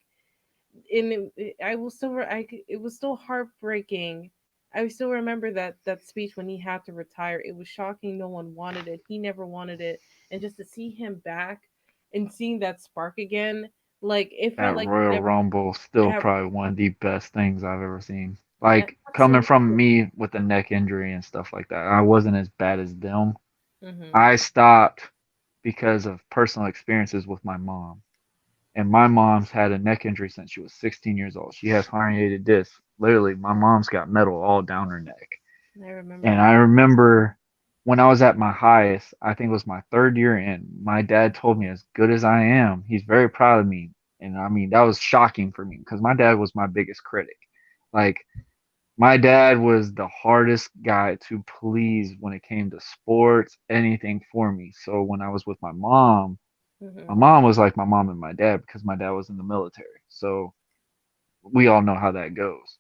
and I will still it was still heartbreaking. I still remember that speech when he had to retire. It was shocking. No one wanted it. He never wanted it, and just to see him back and seeing that spark again Like it felt That like Royal never Rumble still ever. probably one of the best things I've ever seen. Like coming from Absolutely. me with a neck injury and stuff like that, I wasn't as bad as them. Mhm. I stopped because of personal experiences with my mom. And my mom's had a neck injury since she was 16 years old. She has herniated discs. Literally, my mom's got metal all down her neck. I remember And that. I remember when I was at my highest, I think it was my third year in, my dad told me, as good as I am, he's very proud of me. And I mean, that was shocking for me because my dad was my biggest critic. Like, my dad was the hardest guy to please when it came to sports, anything for me. So when I was with my Mhm. mom was like my mom and my dad because my dad was in the military. So we all know how that goes.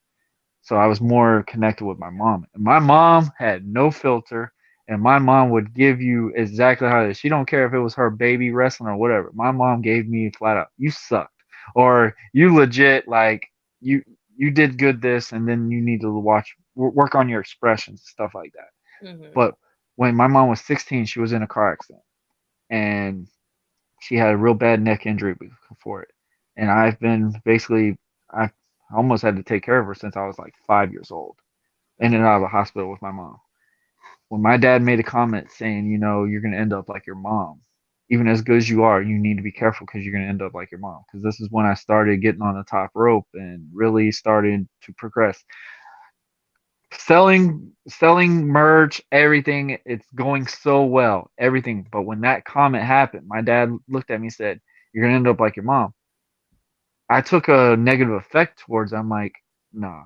So I was more connected with my mom. And my mom had no filter, and my mom would give you exactly how it is. She don't care if it was her baby wrestling or whatever. My mom gave me flat out, you sucked, or you legit like you you did good this, and then you need to work on your expressions, stuff like that. Mhm. But when my mom was 16, she was in a car accident, and she had a real bad neck injury before it. And I've been basically I almost had to take care of her since I was like 5 years old, in and Mhm. out of the hospital with my mom. When my dad made a comment saying, you're going to end up like your mom, even as good as you are, you need to be careful because you're going to end up like your mom. Because this is when I started getting on the top rope and really started to progress. Selling merch, everything, it's going so well, everything. But when that comment happened, my dad looked at me and said, "You're going to end up like your mom." I took a negative effect towards it. I'm like, "No,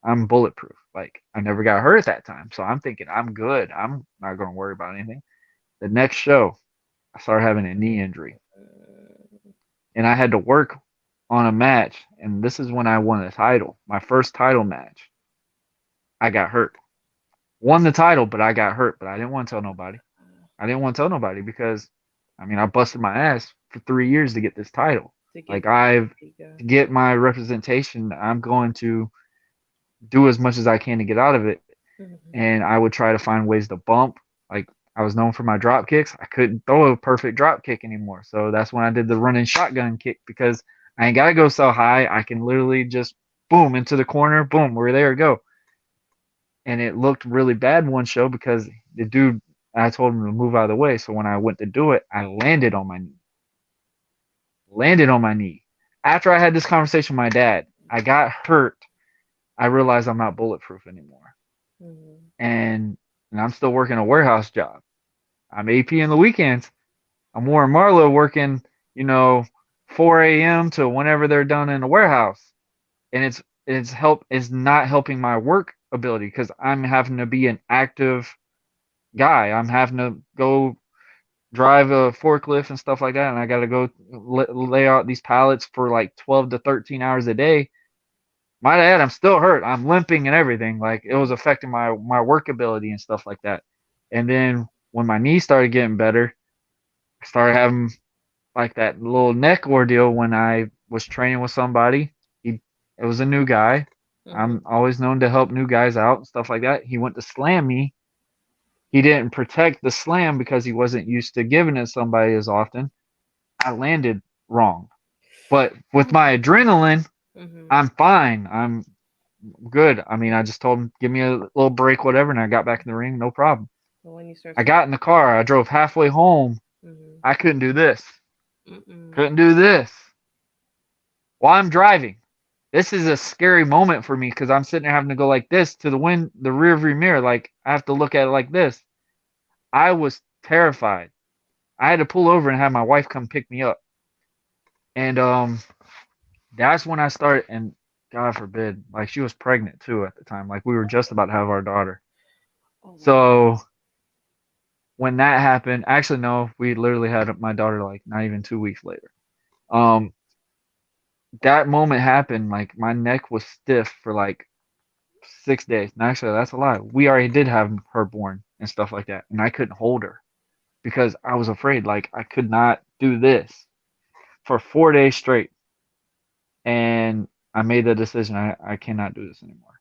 I'm bulletproof. Like I never got hurt at that time, so I'm thinking I'm good. I'm not going to worry about anything." The next show, I started having a knee injury, and I had to work on a match. And this is when I won a title, my first title match. I got hurt, won the title, but I got hurt. But I didn't want to tell nobody. I didn't want to tell nobody because, I mean, I busted my ass for 3 years to get this title. To get Like I've there you go. to get my representation, I'm going to do as much as I can to get out of it. Mhm. And I would try to find ways to bump. Like I was known for my drop kicks. I couldn't throw a perfect drop kick anymore. So that's when I did the running shotgun kick because I ain't gotta go so high. I can literally just boom into the corner, boom, we're there, go. And it looked really bad one show because the dude, I told him to move out of the way. So when I went to do it, I landed on my knee. Landed on my knee. After I had this conversation with my dad, I got hurt. I realized I'm not bulletproof anymore. Mhm. And I'm still working a warehouse job. I'm AP in the weekends. I'm Warren Marlowe working, you know, 4 a.m. to whenever they're done in the warehouse. And it's not helping my work ability because I'm having to be an active guy. I'm having to go drive a forklift and stuff like that, and I got to go lay out these pallets for like 12 to 13 hours a day. My dad, I'm still hurt. I'm limping and everything. Like it was affecting my work ability and stuff like that. And then when my knee started getting better, I started having like that little neck ordeal when I was training with somebody. It was a new guy. Mhm. I'm always known to help new guys out and stuff like that. He went to slam me. He didn't protect the slam because he wasn't used to giving it to somebody as often. I landed wrong. But with my adrenaline, Mhm. I'm fine. I'm good. I mean, I just told him, give me a little break, whatever, and I got back in the ring, no problem. But when you start I got in the car. I drove halfway home. Mhm. I couldn't do this. Mm-mm. Couldn't do this while I'm driving. This is a scary moment for me because I'm sitting there having to go like this to the rear view mirror. Like I have to look at it like this. I was terrified. I had to pull over and have my wife come pick me up. And that's when I started. And God forbid, like she was pregnant too at the time. Like we were just about to have our daughter. Oh wow. So when that happened, actually no, we literally had my daughter like not even 2 weeks later. Um, that moment happened. Like my neck was stiff for like 6 days. And actually, that's a lie. We already did have her born and stuff like that, and I couldn't hold her because I was afraid. Like I could not do this for 4 days straight, and I made the decision. I cannot do this anymore.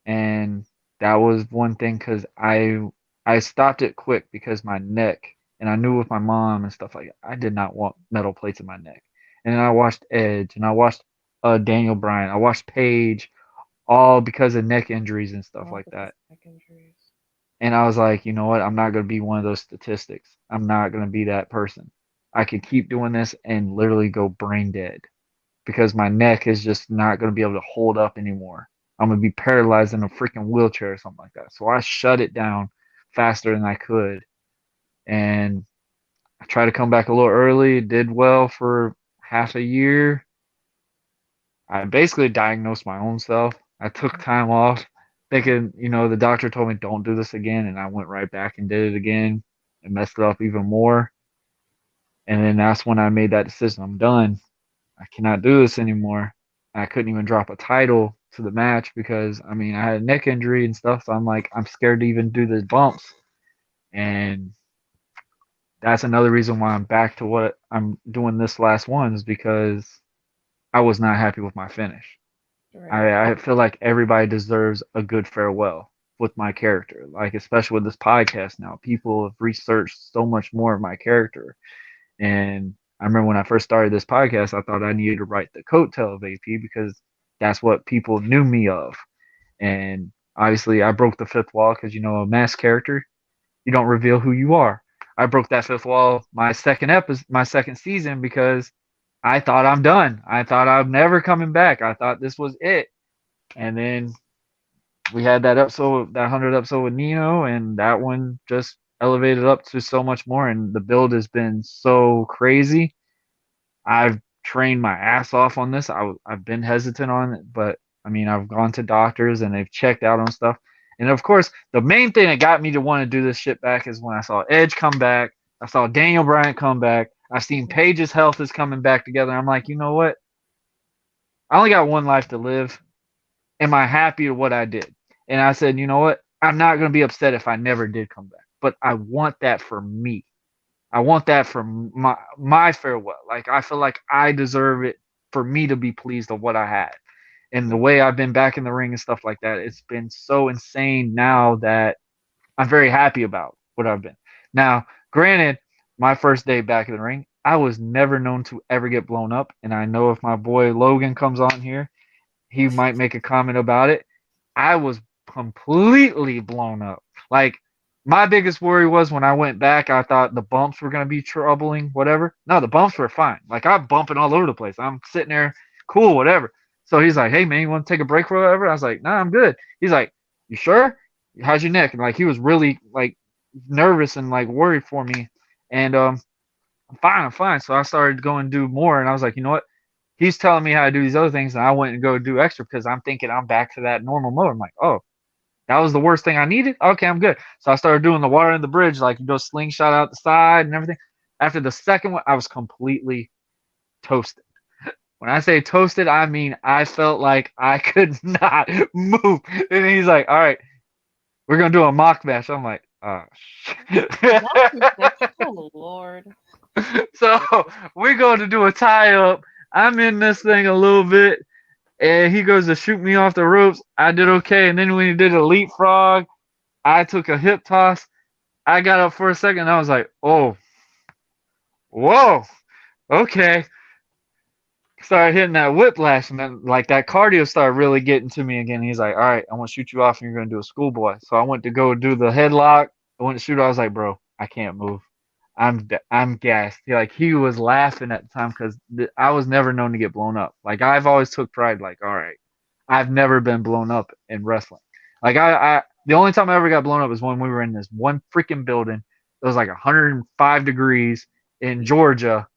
And that was one thing because I stopped it quick because my neck and I knew with my mom and stuff like that, I did not want metal plates in my neck. And then I watched Edge, and I watched Daniel Bryan, I watched Paige, all because of neck injuries and stuff All like because that. of neck injuries. And I was like, you know what? I'm not going to be one of those statistics. I'm not going to be that person. I could keep doing this and literally go brain dead because my neck is just not going to be able to hold up anymore. I'm going to be paralyzed in a freaking wheelchair or something like that. So I shut it down faster than I could. And I tried to come back a little early, did well for half a year. I basically diagnosed my own self. I took time off thinking, the doctor told me don't do this again. And I went right back and did it again and messed it up even more. And then that's when I made that decision. I'm done. I cannot do this anymore. I couldn't even drop a title to the match because I had a neck injury and stuff. So I'm like, I'm scared to even do the bumps. And that's another reason why I'm back to what I'm doing this last one is because I was not happy with my finish. Right. I feel like everybody deserves a good farewell with my character. Like especially with this podcast now, people have researched so much more of my character. And I remember when I first started this podcast, I thought I needed to write the coattail of AP because that's what people knew me of. And obviously, I broke the fifth wall because a mask character, you don't reveal who you are. I broke that fifth wall my second season because I thought I'm done. I thought I'm never coming back. I thought this was it. And then we had that episode, that 100 episode with Nino, and that one just elevated up to so much more. And the build has been so crazy. I've trained my ass off on this. I've been hesitant on it, but I've gone to doctors and they've checked out on stuff. And of course, the main thing that got me to want to do this shit back is when I saw Edge come back. I saw Daniel Bryan come back. I've seen Paige's health is coming back together. I'm like, you know what? I only got one life to live. Am I happy with what I did? And I said, you know what? I'm not going to be upset if I never did come back, but I want that for me. I want that for my farewell. Like I feel like I deserve it for me to be pleased of what I had. And the way I've been back in the ring and stuff like that, it's been so insane now that I'm very happy about what I've been. Now, granted, my first day back in the ring, I was never known to ever get blown up. And I know if my boy Logan comes on here, he might make a comment about it. I was completely blown up. Like my biggest worry was when I went back, I thought the bumps were gonna be troubling, whatever. No, the bumps were fine. Like I'm bumping all over the place. I'm sitting there, cool, whatever. So he's like, "Hey man, you want to take a break or whatever?" I was like, "Nah, I'm good." He's like, "You sure? How's your neck?" And like he was really like nervous and like worried for me. And I'm fine, I'm fine. So I started going to do more, and I was like, you know what? He's telling me how to do these other things, and I went and go do extra because I'm thinking I'm back to that normal mode. I'm like, oh, that was the worst thing I needed. Okay, I'm good. So I started doing the water in the bridge, like you go slingshot out the side and everything. After the second one, I was completely toasted. When I say toasted, I mean I felt like I could not move. And he's like, "All right, we're gonna do a mock match." I'm like, "Oh shit." Oh Lord. So we're going to do a tie up. I'm in this thing a little bit, and he goes to shoot me off the ropes. I did okay, and then when he did a leapfrog, I took a hip toss. I got up for a second, and I was like, "Oh, whoa, okay." Started hitting that whiplash, and then like that cardio started really getting to me again. He's like, "All right, I want to shoot you off, and you're gonna do a schoolboy." So I went to go do the headlock. I went to shoot. I was like, "Bro, I can't move. I'm gassed." He was laughing at the time because I was never known to get blown up. Like I've always took pride. Like, all right, I've never been blown up in wrestling. Like I the only time I ever got blown up was when we were in this one freaking building. It was like 105 degrees in Georgia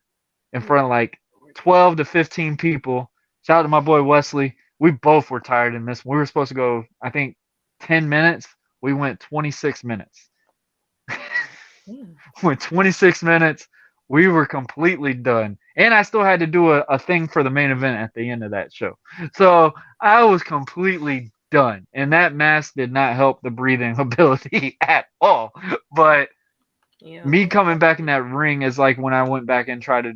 in front of like 12 to 15 people. Shout out to my boy Wesley. We both were tired in this. We were supposed to go, I think, 10 minutes. We went 26 minutes. Went 26 minutes. We were completely done. And I still had to do a thing for the main event at the end of that show. So I was completely done. And that mask did not help the breathing ability at all. But Yeah. me coming back in that ring is like when I went back and tried to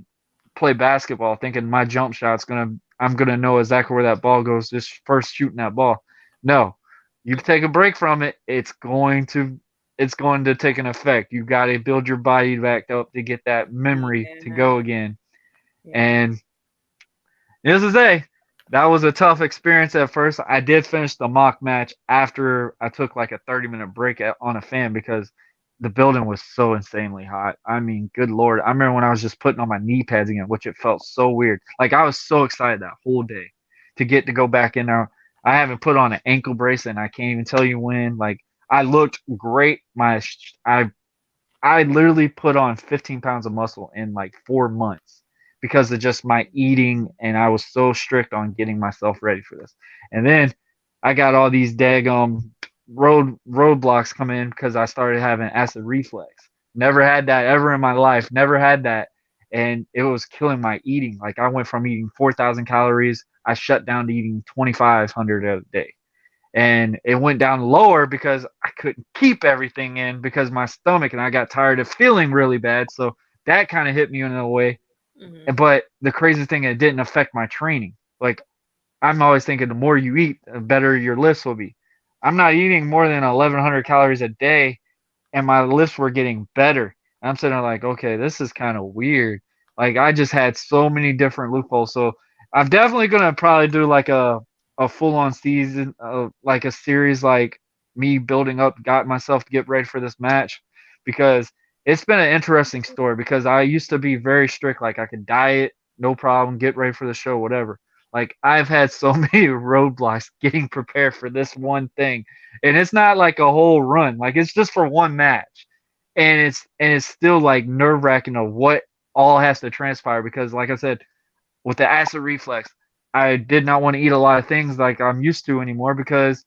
play basketball, thinking my jump shot's I'm gonna know exactly where that ball goes just first shooting that ball. No, you take a break from it, it's going to it's going to take an effect. You got to build your body back up to get that memory to go Yeah. again. Yeah. And needless to say, that was a tough experience at first. I did finish the mock match after I took like a 30-minute break on a fan because the building was so insanely hot. I mean, good lord. I remember when I was just putting on my knee pads again, which it felt so weird. Like I was so excited that whole day to get to go back in there. I haven't put on an ankle brace and I can't even tell you when. Like I looked great. I literally put on 15 pounds of muscle in like 4 months because of just my eating, and I was so strict on getting myself ready for this. And then I got all these daggum roadblocks come in because I started having acid reflux. Never had that ever in my life. Never had that, and it was killing my eating. Like I went from eating 4,000 calories, I shut down to eating 2,500 a day, and it went down lower because I couldn't keep everything in because my stomach, and I got tired of feeling really bad. So that kind of hit me in a way. Hmm. But the crazy thing, it didn't affect my training. Like I'm always thinking the more you eat, the better your lifts will be. I'm not eating more than 1,100 calories a day, and my lifts were getting better. And I'm sitting there like, okay, this is kind of weird. Like I just had so many different loopholes. So I'm definitely gonna probably do like a full on season, like a series, like me building up, got myself to get ready for this match, because it's been an interesting story. Because I used to be very strict, like I could diet, no problem, get ready for the show, whatever. Like I've had so many roadblocks getting prepared for this one thing, and it's not like a whole run. Like it's just for one match, and it's still like nerve wracking of what all has to transpire. Because like I said, with the acid reflux, I did not want to eat a lot of things like I'm used to anymore because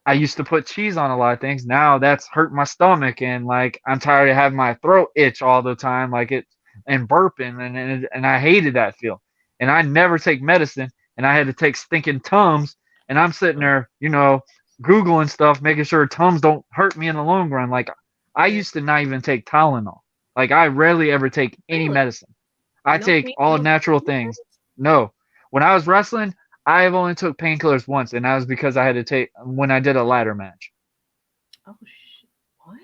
I used to put cheese on a lot of things. Now that's hurt my stomach, and like I'm tired of having my throat itch all the time, like it, and burping, and I hated that feel. And I never take medicine, and I had to take stinking Tums, and I'm sitting there, googling stuff, making sure Tums don't hurt me in the long run. Like I Yeah. used to not even take Tylenol. Like I rarely ever take any Really? medicine. I No take pain, all no natural things. painkillers? No, when I was wrestling, I've only took painkillers once, and that was because I had to take when I did a ladder match. Oh shit! What?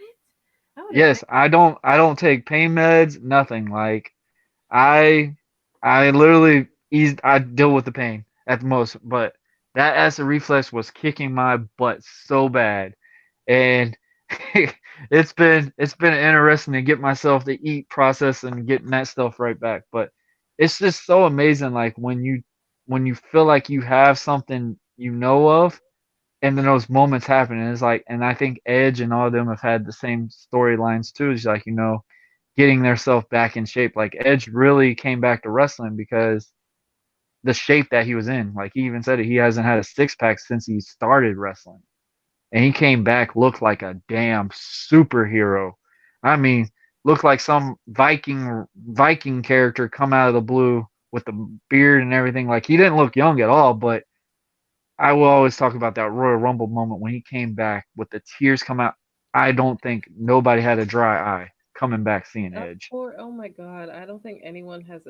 I would have Yes, think. I don't take pain meds, nothing. Like I I literally I deal with the pain at the most, but that acid reflex was kicking my butt so bad, and it's been interesting to get myself to eat, process, and getting that stuff right back. But it's just so amazing, like when you feel like you have something you know of, and then those moments happen, and it's like, and I think Edge and all of them have had the same storylines too. It's like, getting themselves back in shape. Like Edge really came back to wrestling because the shape that he was in. Like he even said it, he hasn't had a six pack since he started wrestling, and he came back looked like a damn superhero. I mean, looked like some Viking character come out of the blue with the beard and everything. Like he didn't look young at all, but I will always talk about that Royal Rumble moment when he came back with the tears come out. I don't think nobody had a dry eye coming back seeing Edge. Oh my god! I don't think anyone has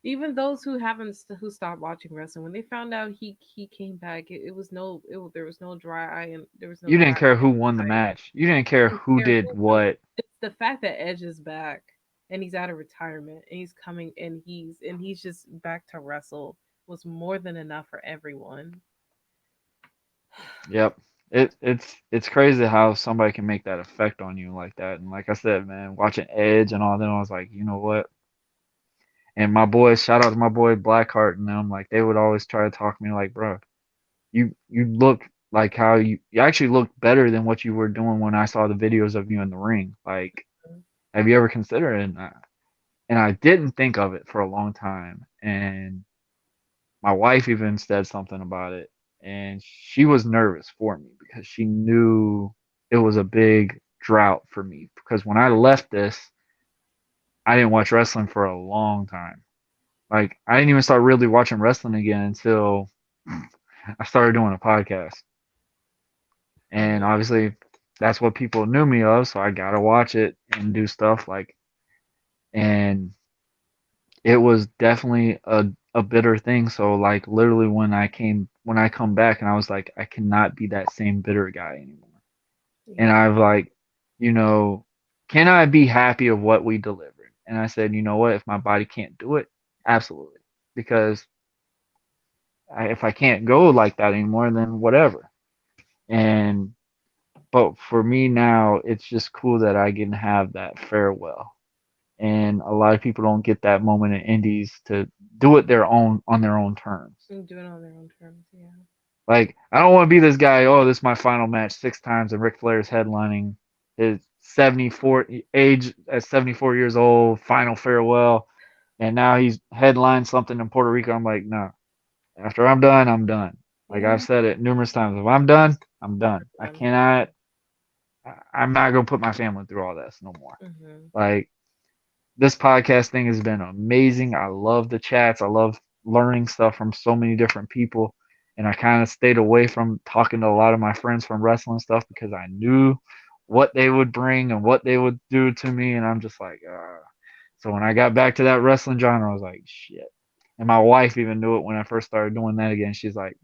even those who haven't who stopped watching wrestling when they found out he came back. It was there was no dry eye and there was no You didn't dry care eye who in won the sight. match. You didn't care Didn't who care did who won. what. It's the fact that Edge is back and he's out of retirement and he's coming and he's just back to wrestle was more than enough for everyone. Yep. It's crazy how somebody can make that effect on you like that. And like I said, man, watching Edge and all them, I was like, you know what? And my boys, shout out to my boy Blackheart and them, like they would always try to talk to me like, bro, you look like how you actually look better than what you were doing when I saw the videos of you in the ring. Like, have you ever considered it? And I didn't think of it for a long time. And my wife even said something about it, and she was nervous for me because she knew it was a big drought for me. Because when I left this, I didn't watch wrestling for a long time. Like I didn't even start really watching wrestling again until I started doing a podcast. And Mhm. obviously that's what people knew me of, so I gotta watch it and do stuff like, and it was definitely a bitter thing. So like literally when I come back and I was like, I cannot be that same bitter guy anymore. And Yeah. I've like, you know, can I be happy of what we delivered? And I said, you know what, if my body can't do it, absolutely. Because if I can't go like that anymore, then whatever. And but for me now, it's just cool that I can have that farewell. And a lot of people don't get that moment in indies to do it their own on their own terms. And do it on their own terms. Yeah. Like I don't want to be this guy. Oh, this is my final match 6 times, and Ric Flair's headlining his 74 age at 74 years old, final farewell, and now he's headlined something in Puerto Rico. I'm like, no. After I'm done, I'm done. Like I've Yeah. said it numerous times. If I'm done, I'm done. I Done. cannot. I'm not gonna put my family through all this no more. Mm-hmm. Like this podcast thing has been amazing. I love the chats. I love learning stuff from so many different people. And I kind of stayed away from talking to a lot of my friends from wrestling stuff because I knew what they would bring and what they would do to me. And I'm just like, so when I got back to that wrestling genre, I was like, shit. And my wife even knew it when I first started doing that again. She's like,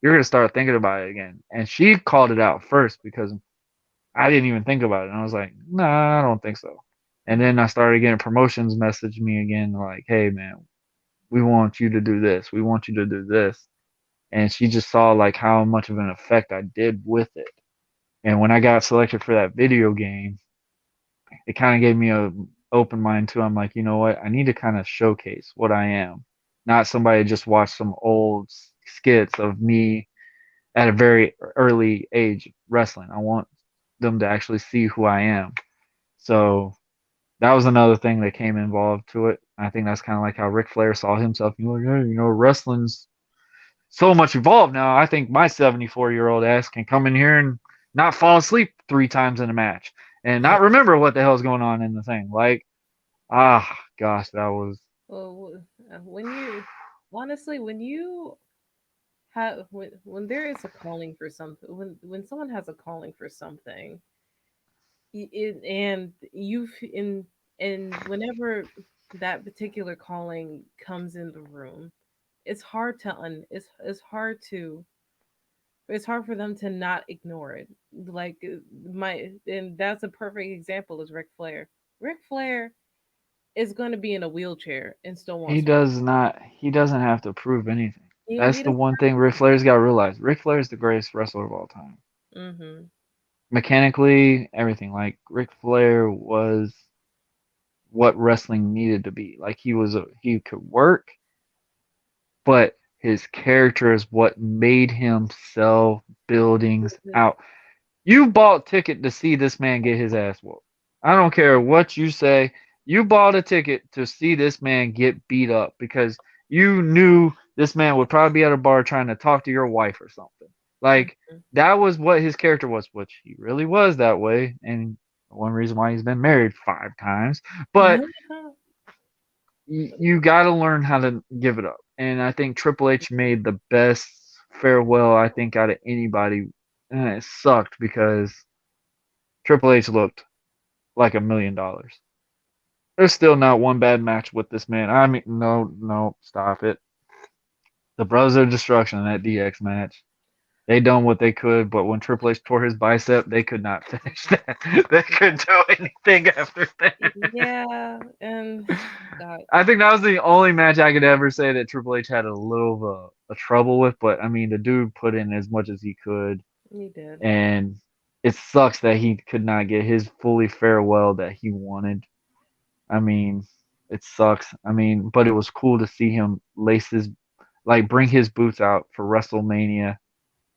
you're going to start thinking about it again. And she called it out first because I didn't even think about it. And I was like, nah, I don't think so. And then I started getting promotions message me again, like, hey, man, we want you to do this. We want you to do this. And she just saw like how much of an effect I did with it. And when I got selected for that video game, it kind of gave me a open mind too. I'm like, you know what? I need to kind of showcase what I am, not somebody just watch some old skits of me at a very early age wrestling. I want them to actually see who I am. So that was another thing that came involved to it. I think that's kind of like how Ric Flair saw himself. You know, yeah, you know, wrestling's so much evolved now. I think my 74-year-old ass can come in here and not fall asleep 3 times in a match and not remember what the hell's going on in the thing. Like, gosh, that was. Well, when you honestly, when you have when there is a calling for something, when someone has a calling for something, and you've and whenever that particular calling comes in the room, it's hard to it's hard for them to not ignore it. Like my and that's a perfect example is Ric Flair. Ric Flair is going to be in a wheelchair and still He wants to wrestle. does not. He doesn't have to prove anything. He That's the doesn't one thing have Ric Flair's got to realize. Ric Flair is the greatest wrestler of all time. to. Mm-hmm. Mechanically, everything. Like Ric Flair was what wrestling needed to be. Like he could work, but his character is what made him sell buildings out. You bought ticket to see this man get his ass whooped. I don't care what you say. You bought a ticket to see this man get beat up because you knew this man would probably be at a bar trying to talk to your wife or something. Like that was what his character was, which he really was that way, and one reason why he's been married 5 times. But you got to learn how to give it up. And I think Triple H made the best farewell I think out of anybody. And it sucked because Triple H looked like $1 million. There's still not one bad match with this man. I mean, no, no, stop it. The Brothers of Destruction in that DX match, they done what they could, but when Triple H tore his bicep, they could not finish that. They couldn't do anything after that. Yeah, and God, I think that was the only match I could ever say that Triple H had a little of a trouble with. But I mean, the dude put in as much as he could, he did. and it sucks that he could not get his fully farewell that he wanted. I mean, it sucks. I mean, but it was cool to see him lace his, like, bring his boots out for WrestleMania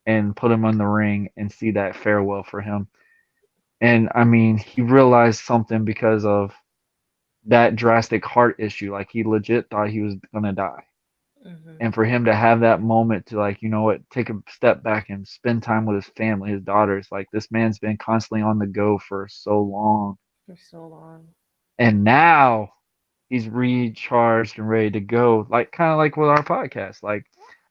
and put him on the ring and see that farewell for him. And I mean, he realized something because of that drastic heart issue. Like he legit thought he was gonna die. Hmm. And for him to have that moment to like, you know what, take a step back and spend time with his family, his daughters. Like this man's been constantly on the go for so long. For so long. And now he's recharged and ready to go. Like kind of like with our podcast. Like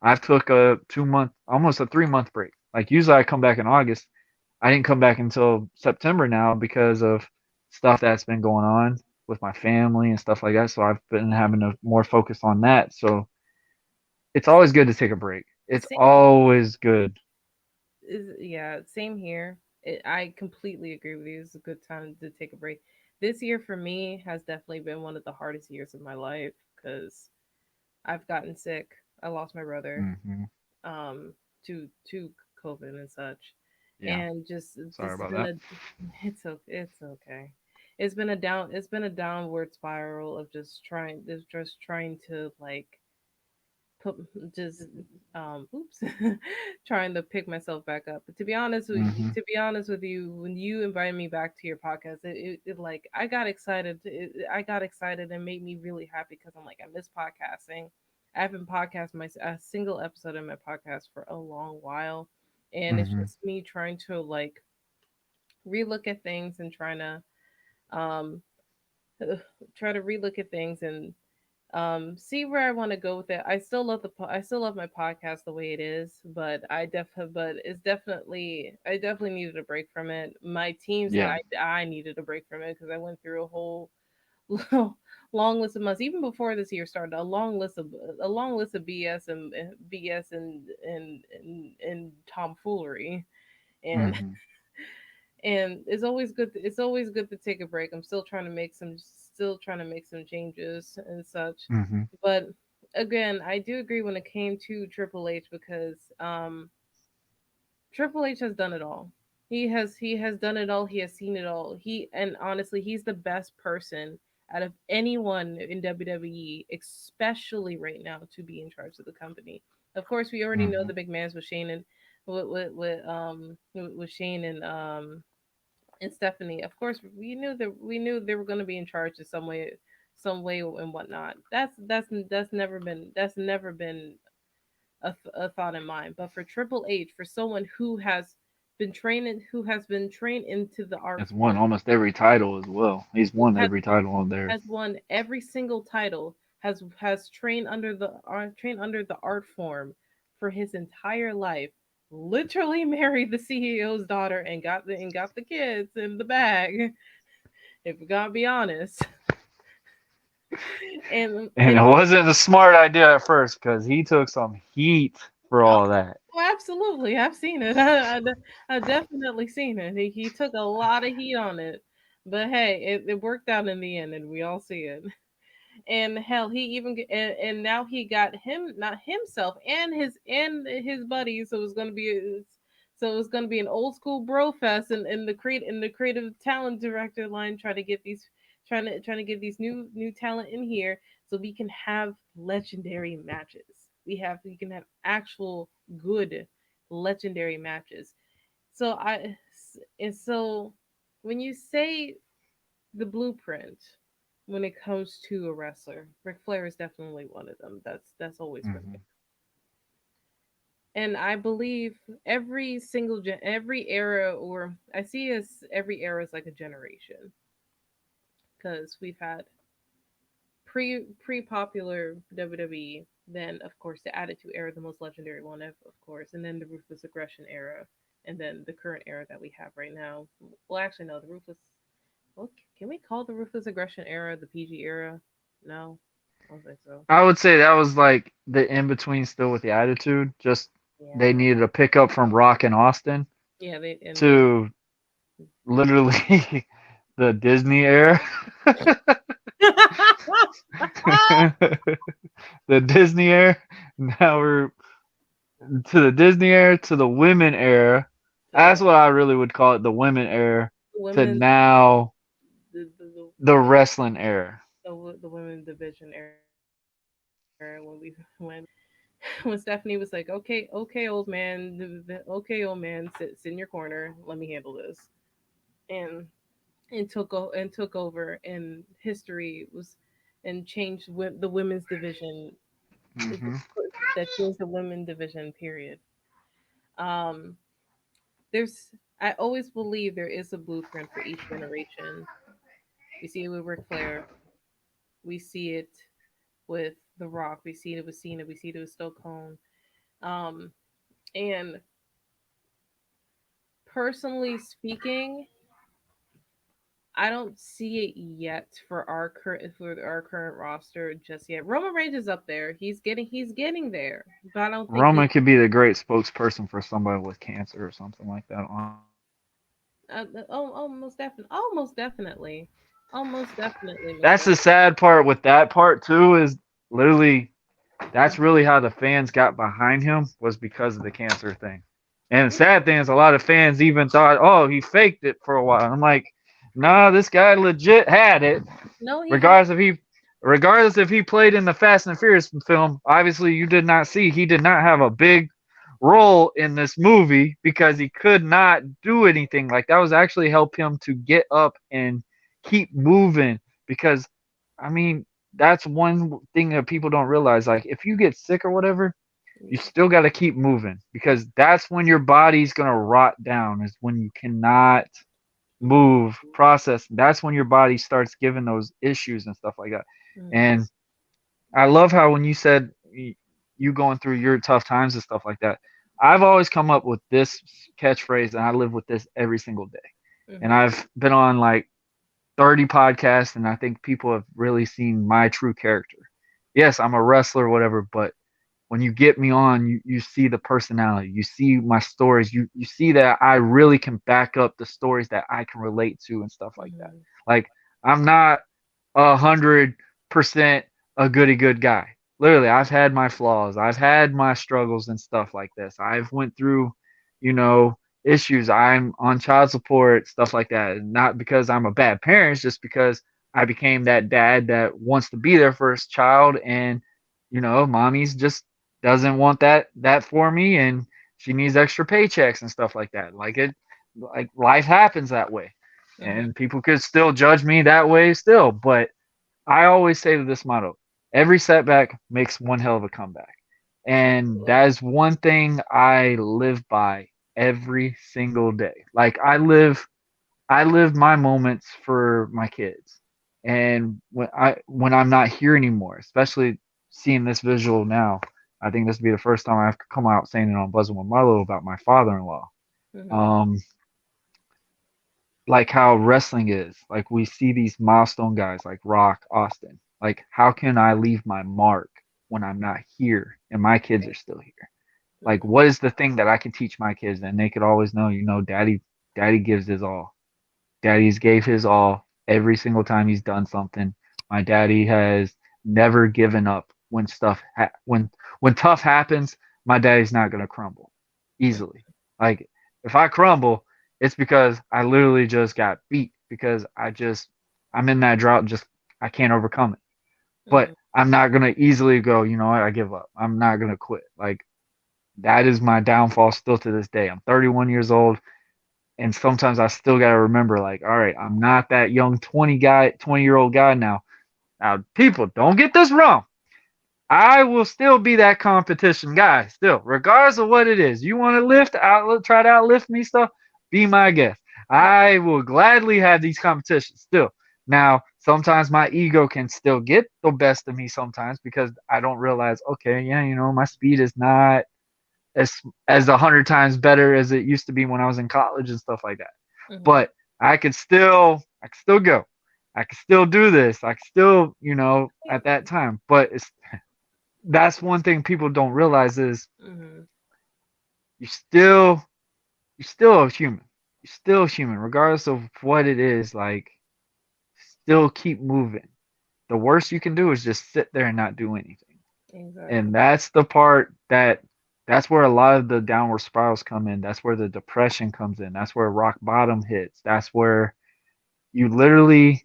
I've took a 2 month, almost a 3 month break. Like usually I come back in August. I didn't come back until September now because of stuff that's been going on with my family and stuff like that. So I've been having to more focus on that. So it's always good to take a break. It's Same always good. yeah, same here. I completely agree with you. It's a good time to take a break. This year for me has definitely been one of the hardest years of my life because I've gotten sick. I lost my brother Mm-hmm. um to COVID and such. Yeah. And just Sorry this has about been that. a it's okay. It's been a downward spiral of just trying to like put just oops trying to pick myself back up. But Mm-hmm. to be honest with you, when you invited me back to your podcast, it like I got excited. I got excited and made me really happy because I'm like I miss podcasting. I haven't podcasted my a single episode of my podcast for a long while, and it's Mm-hmm. just me trying to like relook at things and trying to um try to relook at things and see where I want to go with it. I still love my podcast the way it is, but it's definitely I definitely needed a break from it. My team said Yeah. I needed a break from it because I went through a whole long list of months even before this year started, a long list of BS and tomfoolery. And Mm-hmm. it's always good to take a break. I'm still trying to make some changes and such. Mm-hmm. But again, I do agree when it came to Triple H because Triple H has done it all. He has done it all. He has seen it all. He and honestly, he's the best person out of anyone in WWE, especially right now, to be in charge of the company. Of course, we already know Mm-hmm. the McMahon's with Shane and with Shane and Stephanie. Of course, we knew they were going to be in charge in some way and whatnot. That's never been a thought in mind. But for Triple H, for someone who has been trained into the art Has won form, almost every title as well. He's who won every title on there. has won every single title, has trained under the art form for his entire life. Literally married the CEO's daughter and got the kids in the bag. If we gotta be honest, And it and wasn't a smart idea at first because he took some heat for oh, all that. absolutely, I've seen it. I definitely seen it. He took a lot of heat on it, but hey, it worked out in the end, and we all see it. And hell, and now he got him not himself and his buddies. So it's gonna be an old school bro fest and the creative talent director line trying to get these new talent in here so we can have legendary matches. We can have actual good legendary matches. So I and so when you say the blueprint when it comes to a wrestler. Ric Flair is definitely one of them. That's always been Mm-hmm. it. And I believe every era, or I see as every era is like a generation because we've had pre popular WWE, then of course the Attitude Era, the most legendary one of course, and then the Ruthless Aggression era, and then the current era that we have right now. Well, actually, no, the Ruthless. Well, can we call the Ruthless Aggression era the PG era? No, I don't think so. I would say that was like the in between still with the attitude. Just they Yeah, needed a pickup from Rock and Austin yeah, they and yeah. to literally the Disney era. The Disney era. Now we're to the Disney era to the women era. uh, That's what I really would call it, the women era. To women now the the wrestling era. the women division era when when Stephanie was like, okay, old man, okay, old man, sit in your corner, let me handle this, and and took over, and history was and changed the women's division Hmm. that changed the women division period. Um, there's I always believe there is a blueprint for each generation. We see it with Ric Flair. We see it with The Rock. We see it with Cena. We see it with Stone. Um, and personally speaking, I don't see it yet for our current roster just yet. Roman Reigns is up there. He's getting there, but I don't think Roman could be the great spokesperson for somebody with cancer or something like that, honestly. Almost definitely, almost definitely, almost definitely, That's Mister. the sad part with that part too. Is literally that's really how the fans got behind him was because of the cancer thing. And the sad thing is, a lot of fans even thought, "Oh, he faked it for a while." I'm like, "Nah, this guy legit had it." No, he had. Regardless if he, regardless if he played in the Fast and Furious film, obviously you did not see he did not have a big role in this movie because he could not do anything. Like that was actually help him to get up and keep moving because I mean that's one thing that people don't realize. Like if you get sick or whatever, you Yeah. still got to keep moving because that's when your body's gonna rot down. Is when you cannot move, process. That's when your body starts giving those issues and stuff like that. Mm-hmm. And I love how when you said you going through your tough times and stuff like that. I've always come up with this catchphrase and I live with this every single day. And Mm-hmm. I've been on like 30 podcasts and I think people have really seen my true character. Yes, I'm a wrestler or whatever, but when you get me on, you see the personality, you see my stories, you see that I really can back up the stories that I can relate to and stuff like that. Mm-hmm. Like I'm not 100% a goody good guy. Literally, I've had my flaws, I've had my struggles and stuff like this. I've went through, you know, issues. I'm on child support, stuff like that. And not because I'm a bad parent, it's just because I became that dad that wants to be there for his child and mommy's just doesn't want that for me and she needs extra paychecks and stuff like that. Like life happens that way. Mm-hmm. And people could still judge me that way still, but I always say to this motto, every setback makes one hell of a comeback. And that Absolutely. is one thing I live by every single day. Like I live my moments for my kids. And when I'm not here anymore, especially seeing this visual now, I think this will be the first time I've come out saying it on Buzzing with Marlo about my father-in-law. Mm-hmm. Um, like how wrestling is. Like we see these milestone guys like Rock, Austin. Like how can I leave my mark when I'm not here and my kids are still here? Like Mm-hmm. what is the thing that I can teach my kids and they could always know, daddy gives his all. Daddy's gave his all every single time he's done something. My daddy has never given up when when tough happens. My daddy's not gonna crumble easily. Like if I crumble, it's because I literally just got beat because I'm in that drought. Just I can't overcome it. But Mm-hmm. I'm not gonna easily go. You know what? I give up. I'm not gonna quit. Like that is my downfall still to this day. I'm 31 years old and sometimes I still gotta remember, like, all right, I'm not that young 20-year-old guy now. Now, people, don't get this wrong. I will still be that competition guy, still, regardless of what it is. You want to try to outlift me, stuff. Be my guest. I will gladly have these competitions still. Now, sometimes my ego can still get the best of me sometimes because I don't realize, okay, yeah, my speed is not as as 100 times better as it used to be when I was in college and stuff like that. Mm-hmm. But I can still go. I can still do this. I can still, at that time. But that's one thing people don't realize is Mm-hmm. you still you're still a human. You're still human, regardless of what it is. Like, still keep moving. The worst you can do is just sit there and not do anything. Exactly. And that's the part that's where a lot of the downward spirals come in. That's where the depression comes in. That's where rock bottom hits. That's where you literally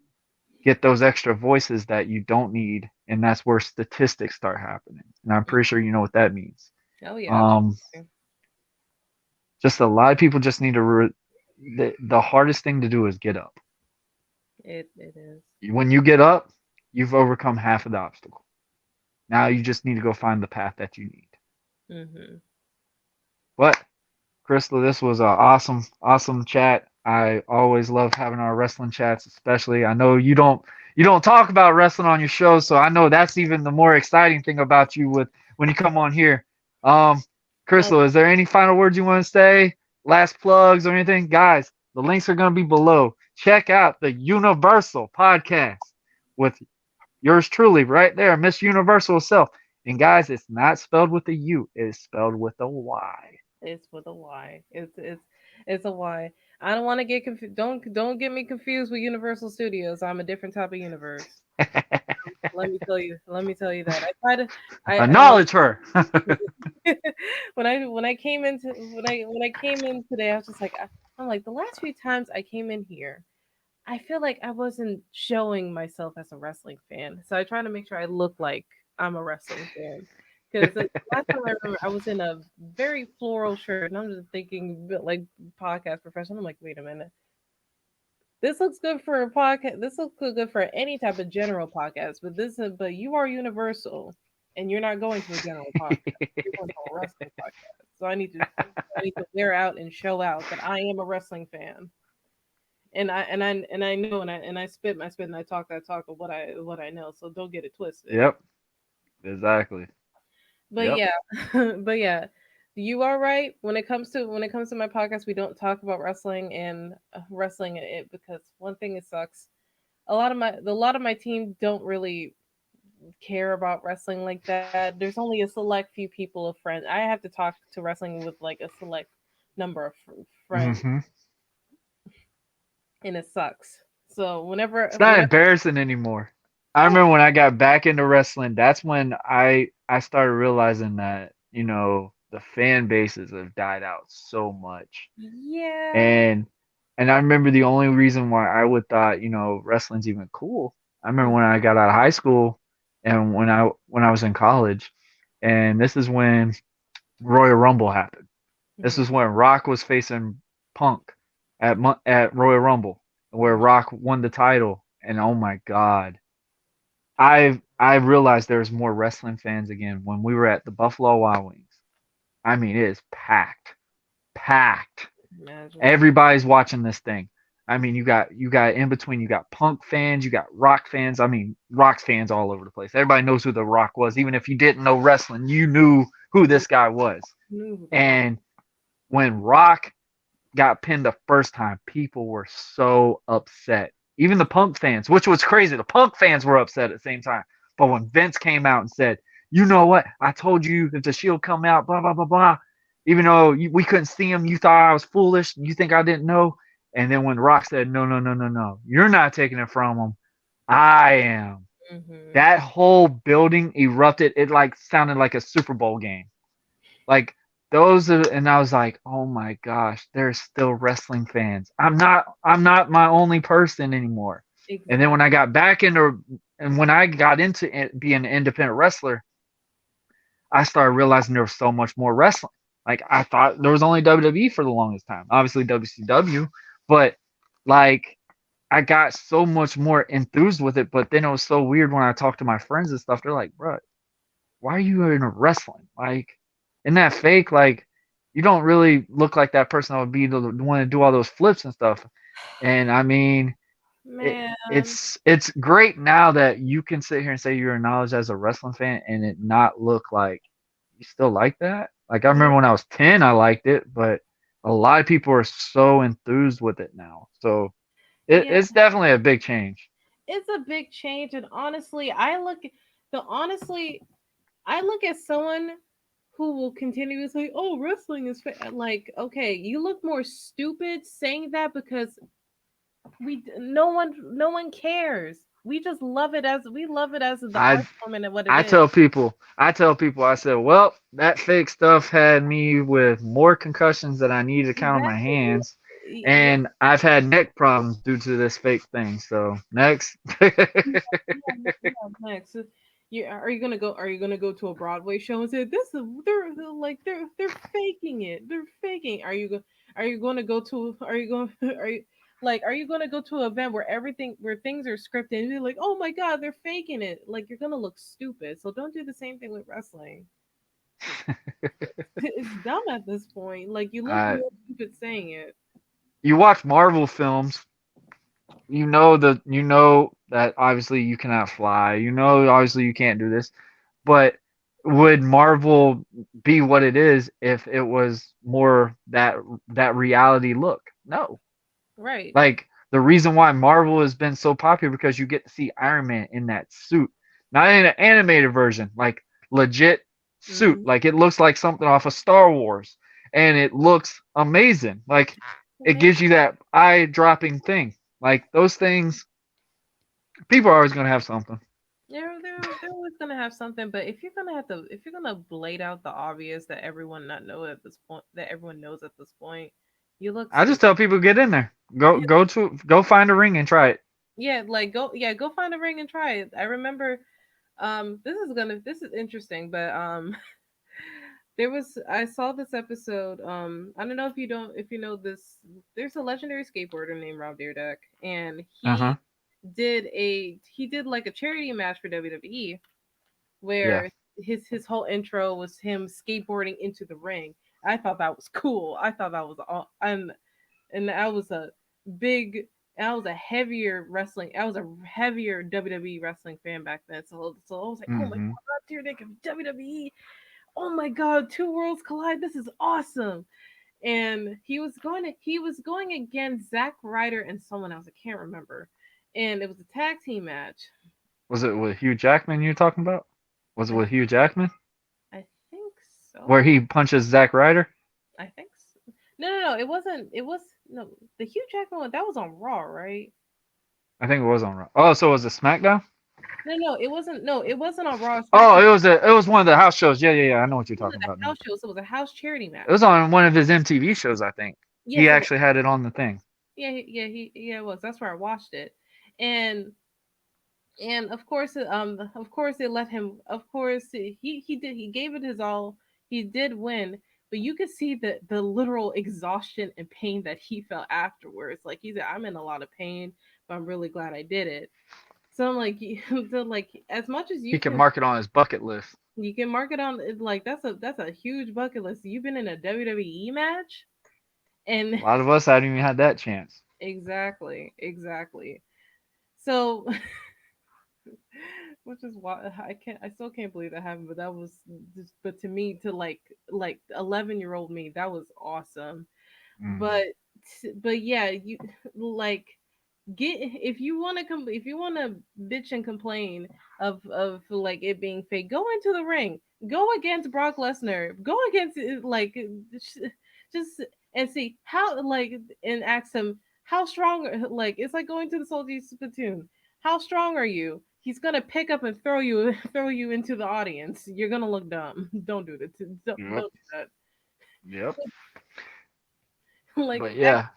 get those extra voices that you don't need, and that's where statistics start happening. And I'm pretty sure you know what that means. Oh yeah, Um, absolutely. just a lot of people just need to. The hardest thing to do is get up. It is. When you get up, you've overcome half of the obstacle. Now you just need to go find the path that you need. Mm-hmm. But Crystal, this was an awesome, awesome chat. I always love having our wrestling chats, especially. I know you don't talk about wrestling on your show, so I know that's even the more exciting thing about you with when you come on here. Um, Oh, Crystal, is there any final words you want to say? Last plugs or anything? Guys, the links are gonna be below. Check out the Yunaversol podcast with yours truly right there, Miss Universal herself. And guys, it's not spelled with a U, it is spelled with a Y. it's with a Y. It's a Y. I don't want to get confused. Don't get me confused with Universal Studios. I'm a different type of universe. Let me tell you. Let me tell you that. I try to. I like Acknowledge her. when I came into when I came in today, I was just like I'm like the last few times I came in here, I feel like I wasn't showing myself as a wrestling fan. So I try to make sure I look like I'm a wrestling fan. Because the last time I remember, I was in a very floral shirt, and I'm just thinking like podcast professional. I'm like, wait a minute, this looks good for a podcast. This looks good for any type of general podcast, but but you are Universal, and you're not going to a general podcast. You're going to a wrestling podcast. So I need to wear out and show out that I am a wrestling fan. And I know and I spit and I talk of what I know. So don't get it twisted. Yep. Exactly. But Yep. yeah, but yeah, you are right. When it comes to my podcast, we don't talk about wrestling and wrestling it because one thing it sucks. A lot of my team don't really care about wrestling like that. There's only a select few people of friends. I have to talk to wrestling with like a select number of friends, Hmm. and it sucks. So It's not whenever embarrassing anymore. I oh remember when I got back into wrestling, that's when I started realizing that, the fan bases have died out so much. yeah. And and I remember the only reason why I would thought, wrestling's even cool. I remember when I got out of high school and when I was in college, and this is when Royal Rumble happened. This Mhm, is when Rock was facing Punk at Royal Rumble, where mhm, Rock won the title, and oh my God, I realized there's more wrestling fans again when we were at the Buffalo Wild Wings. I mean, it is packed, packed. imagine. Everybody's watching this thing. I mean, you got in between, you got Punk fans, you got Rock fans. I mean, Rock fans all over the place. Everybody knows who the Rock was, even if you didn't know wrestling, you knew who Knew this guy was. knew who the rock. And when Rock got pinned the first time, people were so upset. Even the Punk fans, which was crazy. The Punk fans were upset at the same time. But when Vince came out and said, "You know what? I told you if the Shield come out, blah blah blah blah." Even though we couldn't see him, you thought I was foolish. You think I didn't know. And then when Rock said, "No, no, no, no, no, you're not taking it from him. I am." Hmm. That whole building erupted. It like sounded like a Super Bowl game. Like those are, and I was like, oh my gosh, there's still wrestling fans. I'm not my only person anymore. And then when I Exactly. got back into and when I got into being an independent wrestler, I started realizing there was so much more wrestling. Like I thought there was only WWE for the longest time. Obviously WCW, but like I got so much more enthused with it. But then it was so weird when I talked to my friends and stuff. They're like, bro, why are you in wrestling? Like, isn't that fake? Like, you don't really look like that person that would be the one to do all those flips and stuff. And I mean, Man. it's great now that you can sit here and say you're acknowledged as a wrestling fan and it not look like you still like that. Like I Yeah. remember when I was 10, I liked it, but a lot of people are so enthused with it now. So Yeah. it's definitely a big change. It's a big change, and honestly, I look at someone who will continue to say, "Oh, wrestling is like okay." You look more stupid saying that because no one cares. We love it as the art I form and what it I is. tell people, I said, well, that fake stuff had me with more concussions than I needed to count on my Exactly. hands, Yeah. and I've had neck problems due to this fake thing. So next, Next, are you gonna go? Are you gonna go to a Broadway show and say this is they're like they're faking it? They're faking. Are you going to go to? Are you going? Are you going to go to an event where where things are scripted and you're like, oh my god, they're faking it? Like you're gonna look stupid. So don't do the same thing with wrestling. It's dumb at this point. Like you look uh, more stupid saying it. you watch Marvel films, you know that obviously you cannot fly. You know obviously you can't do this, but would Marvel be what it is if it was more that reality look? No. Right. Like the reason why Marvel has been so popular because you get to see Iron Man in that suit, not in an animated version, like legit suit. Hmm. Like it looks like something off of Star Wars, and it looks amazing. Like it Yeah, gives you that eye dropping thing. Like those things, people are always gonna have something. they're always gonna have something, but if you're gonna blade out the obvious that everyone not know at this point, that everyone knows at this point, you look I just stupid. tell people get in there, go find a ring and try it. Yeah, like go find a ring and try it. I remember, this is interesting, but I saw this episode. I don't know if you know this. There's a legendary skateboarder named Rob Deerdeck, and Uh huh. he did like a charity match for WWE Yeah. where his whole intro was him skateboarding into the ring. I thought that was cool. I thought that was all. And I was a big, I was a heavier wrestling. I was a heavier WWE wrestling fan back then. So I was like, oh my Hmm. god, Rob Deerdeck of WWE. Oh my god, two worlds collide. This is awesome. And he was going against Zack Ryder and someone else. I can't remember. And it was a tag team match. Was it with Hugh Jackman you're talking about? Was it I with Hugh Jackman I think where so. he punches Zack Ryder? I think so. No. It wasn't. It was no the Hugh Jackman one. That was on Raw, right? I think it was on Raw. Oh, so it was a SmackDown? No, it wasn't. No, it wasn't on Raw or Oh, SmackDown. it was one of the house shows. Yeah. I know what you're It was talking at about a now. house show, so it was a house charity It was match. on one of his MTV shows, I think. Yeah, He so actually had it on the thing. it was. That's where I watched it, and of course they let him. Of course he did. He gave it his all. He did win, but you could see the literal exhaustion and pain that he felt afterwards. Like he said, I'm in a lot of pain, but I'm really glad I did it. So I'm like, so like as much as He could mark it on his bucket list. you can mark it on like that's a huge bucket list. You've been in a WWE match, and A lot of us haven't even had that chance. exactly. So, which is why I still can't believe that happened. But that was just, but to me, to like 11-year-old me, that was awesome. Hmm. But but yeah, you like get if you want to bitch and complain of like it being fake, go into the ring, go against Brock Lesnar, go against just and see how like and ask him how strong, like it's like going to the Salty Spittoon, how strong are you? He's gonna pick up and throw you throw you into the audience. You're gonna look dumb. Don't do that. Yep. Don't do that. Yep. Like But yeah,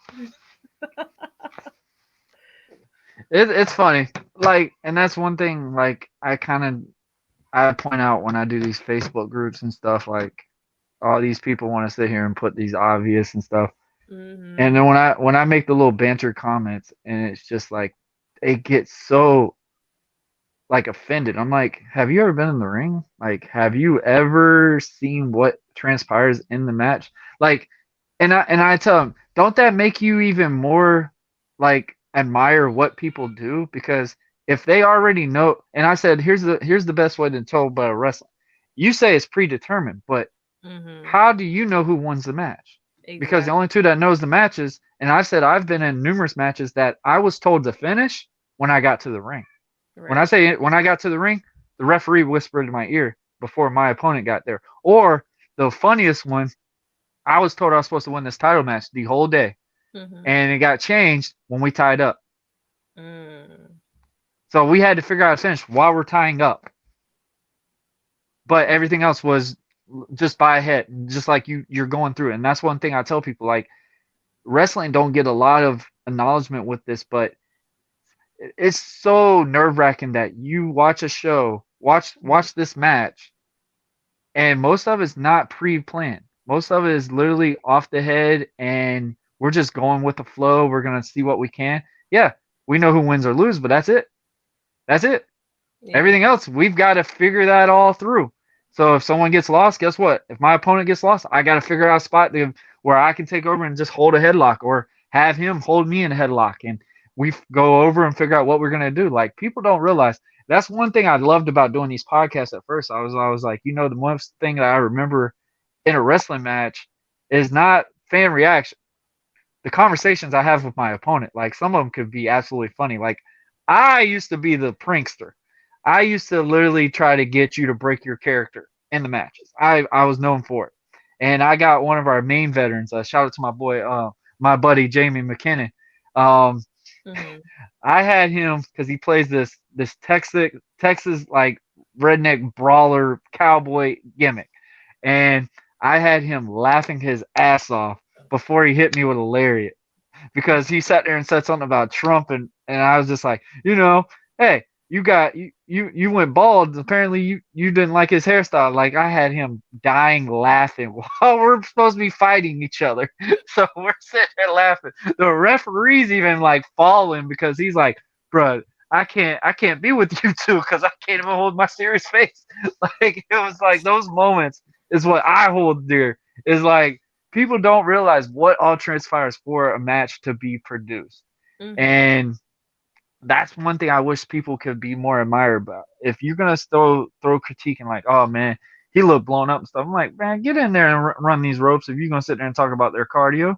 it's funny. Like, and that's one thing. Like, I point out when I do these Facebook groups and stuff. Like, all these people want to sit here and put these obvious and stuff. And mm-hmm. then when I make the little banter comments, and it's just like it gets so like offended. I'm like, have you ever been in the ring? Like, have you ever seen what transpires in the match? Like, and I tell them, don't that make you even more like admire what people do? Because if they already know, and I said, here's the best way to tell about wrestling. You say it's predetermined, but Mm-hmm. how do you know who wins the match? Because the Exactly. only two that knows the matches, and I said I've been in numerous matches that I was told to finish when I got to the ring. Right. When I got to the ring, the referee whispered in my ear before my opponent got there. Or the funniest one, I was told I was supposed to win this title match the whole day, Mm-hmm. and it got changed when we tied up. Mm. So we had to figure out a finish while we're tying up. But everything else was just by a hit, just like you're going through it. And that's one thing I tell people, like, wrestling don't get a lot of acknowledgement with this, but it's so nerve wracking that you watch a show, watch this match, and most of it's not pre-planned. Most of it is literally off the head, and we're just going with the flow. We're gonna see what we can. Yeah, we know who wins or loses, but that's it. That's it. Yeah. Everything else, we've got to figure that all through. So if someone gets lost, guess what? If my opponent gets lost, I got to figure out a spot where I can take over and just hold a headlock, or have him hold me in a headlock, and we go over and figure out what we're gonna do. Like, people don't realize that's one thing I loved about doing these podcasts at first. I was like, the most thing that I remember in a wrestling match is not fan reaction, the conversations I have with my opponent. Like, some of them could be absolutely funny. Like, I used to be the prankster. I used to literally try to get you to break your character in the matches. I was known for it. And I got one of our main veterans. Shout out to my boy my buddy Jamie McKinnon. Um, Mhm. I had him because he plays this Texas like redneck brawler cowboy gimmick, and I had him laughing his ass off before he hit me with a lariat because he sat there and said something about Trump, and I was just like, hey, you went bald. Apparently you didn't like his hairstyle. Like I had him dying laughing while we're supposed to be fighting each other. So we're sitting there laughing. The referee's even like falling because he's like, bro, I can't be with you two because I can't even hold my serious face. Like it was like those moments is what I hold dear. Is like people don't realize what all transpires for a match to be produced. Mhm. And that's one thing I wish people could be more admired about. If you're gonna throw critique and like, oh man, he looked blown up and stuff, I'm like, man, get in there and run these ropes. If you're gonna sit there and talk about their cardio,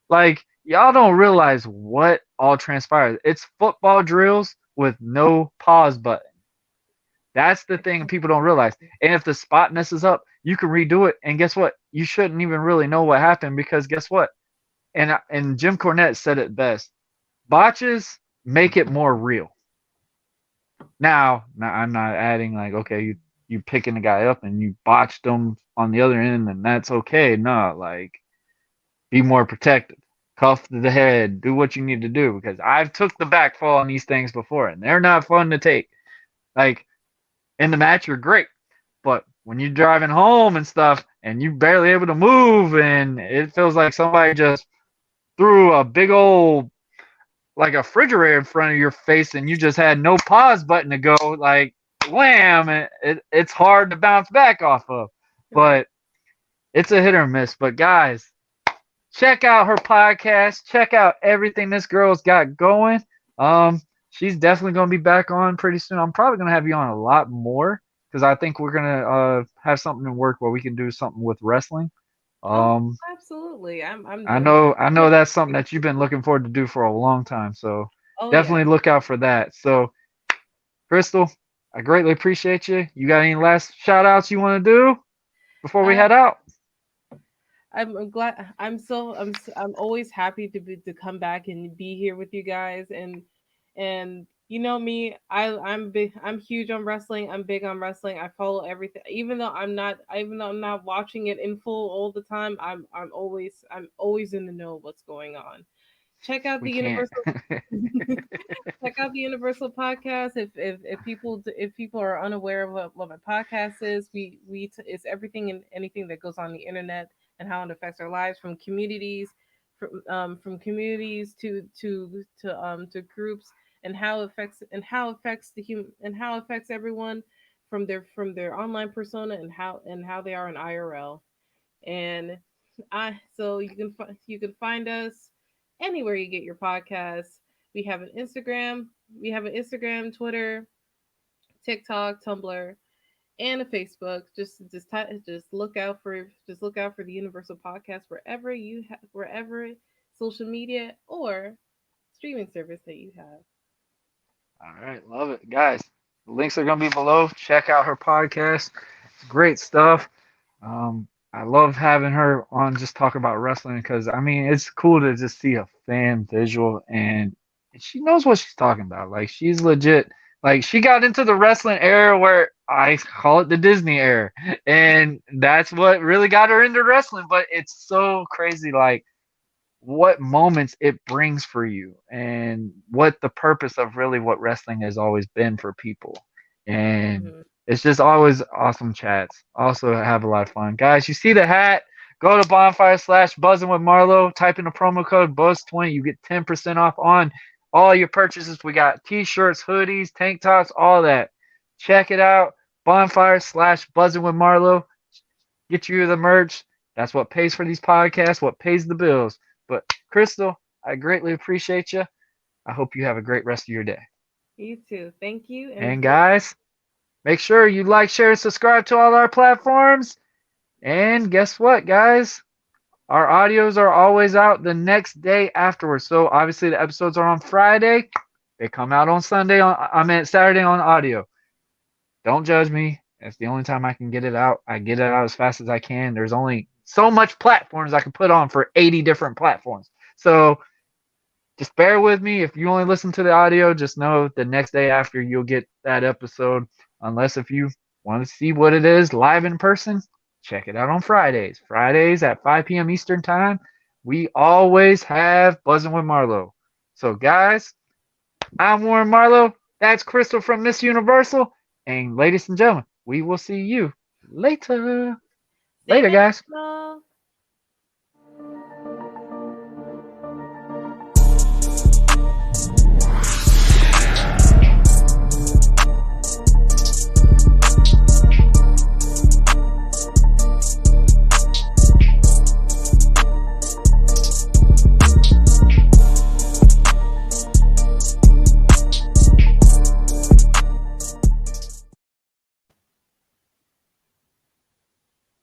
like y'all don't realize what all transpires. It's football drills with no pause button. That's the thing people don't realize. And if the spot messes up, you can redo it. And guess what? You shouldn't even really know what happened because guess what? And Jim Cornette said it best. Botches make it more real. Now I'm not adding like, okay, you picking the guy up and you botched him on the other end, and that's okay. No, like be more protective. Cuff to the head. Do what you need to do because I've took the back fall on these things before, and they're not fun to take. Like in the match, you're great, but when you're driving home and stuff, and you're barely able to move, and it feels like somebody just threw a big old like a refrigerator in front of your face and you just had no pause button to go like wham it's hard to bounce back off of, Right. but it's a hit or miss. But guys, check out her podcast, check out everything this girl's got going. She's definitely going to be back on pretty soon. I'm probably going to have you on a lot more because I think we're going to have something in work where we can do something with wrestling. Oh, um absolutely. I I'm know I know that's something that you've been looking forward to do for a long time. So Oh yeah. definitely look out for that. So Crystal, I greatly appreciate you. You got any last shout outs you want to do before we Uh, head out? I'm glad. I'm always happy to come back and be here with you guys. And you know me, I'm big. I'm huge on wrestling. I'm big on wrestling. I follow everything, even though I'm not watching it in full all the time. I'm always in the know of what's going on. Check out We the can't. Universal. Check out the Universal podcast. If people are unaware of what my podcast is, it's everything and anything that goes on the internet and how it affects our lives, from communities to groups, and how it affects the human and how it affects everyone from their online persona and how they are in IRL. And I so you can find us anywhere you get your podcasts. We have an Instagram, Twitter, TikTok, Tumblr, and a Facebook. Just look out for the Universal Podcast wherever social media or streaming service that you have. All right, love it, guys. The links are gonna be below. Check out her podcast. It's great stuff. I love having her on just talk about wrestling because I mean it's cool to just see a fan visual and she knows what she's talking about. Like she's legit. Like she got into the wrestling era where I call it the Disney era, and that's what really got her into wrestling. But it's so crazy, like what moments it brings for you and what the purpose of really what wrestling has always been for people. And Hmm. it's just always awesome chats. Also have a lot of fun. Guys, you see the hat? Go to bonfire/buzzing with Marlo, type in the promo code BUZZ20. You get 10% off on all your purchases. We got t-shirts, hoodies, tank tops, all that. Check it out. Bonfire/buzzing with Marlo. Get you the merch. That's what pays for these podcasts, what pays the bills. But Crystal, I greatly appreciate you. I hope you have a great rest of your day. You too. Thank you. And guys, make sure you like, share, and subscribe to all our platforms. And guess what, guys? Our audios are always out the next day afterwards. So obviously the episodes are on Friday. They come out on Saturday on audio. Don't judge me. That's the only time I can get it out. I get it out as fast as I can. There's only so much platforms I can put on for 80 different platforms. So just bear with me. If you only listen to the audio, just know the next day after you'll get that episode. Unless if you want to see what it is live in person, check it out on Fridays. Fridays at 5 p.m. Eastern Time. We always have Buzzing with Marlo. So, guys, I'm Warren Marlowe. That's Crystal from Miss Universal. And ladies and gentlemen, we will see you later. See you Later, next guys. time.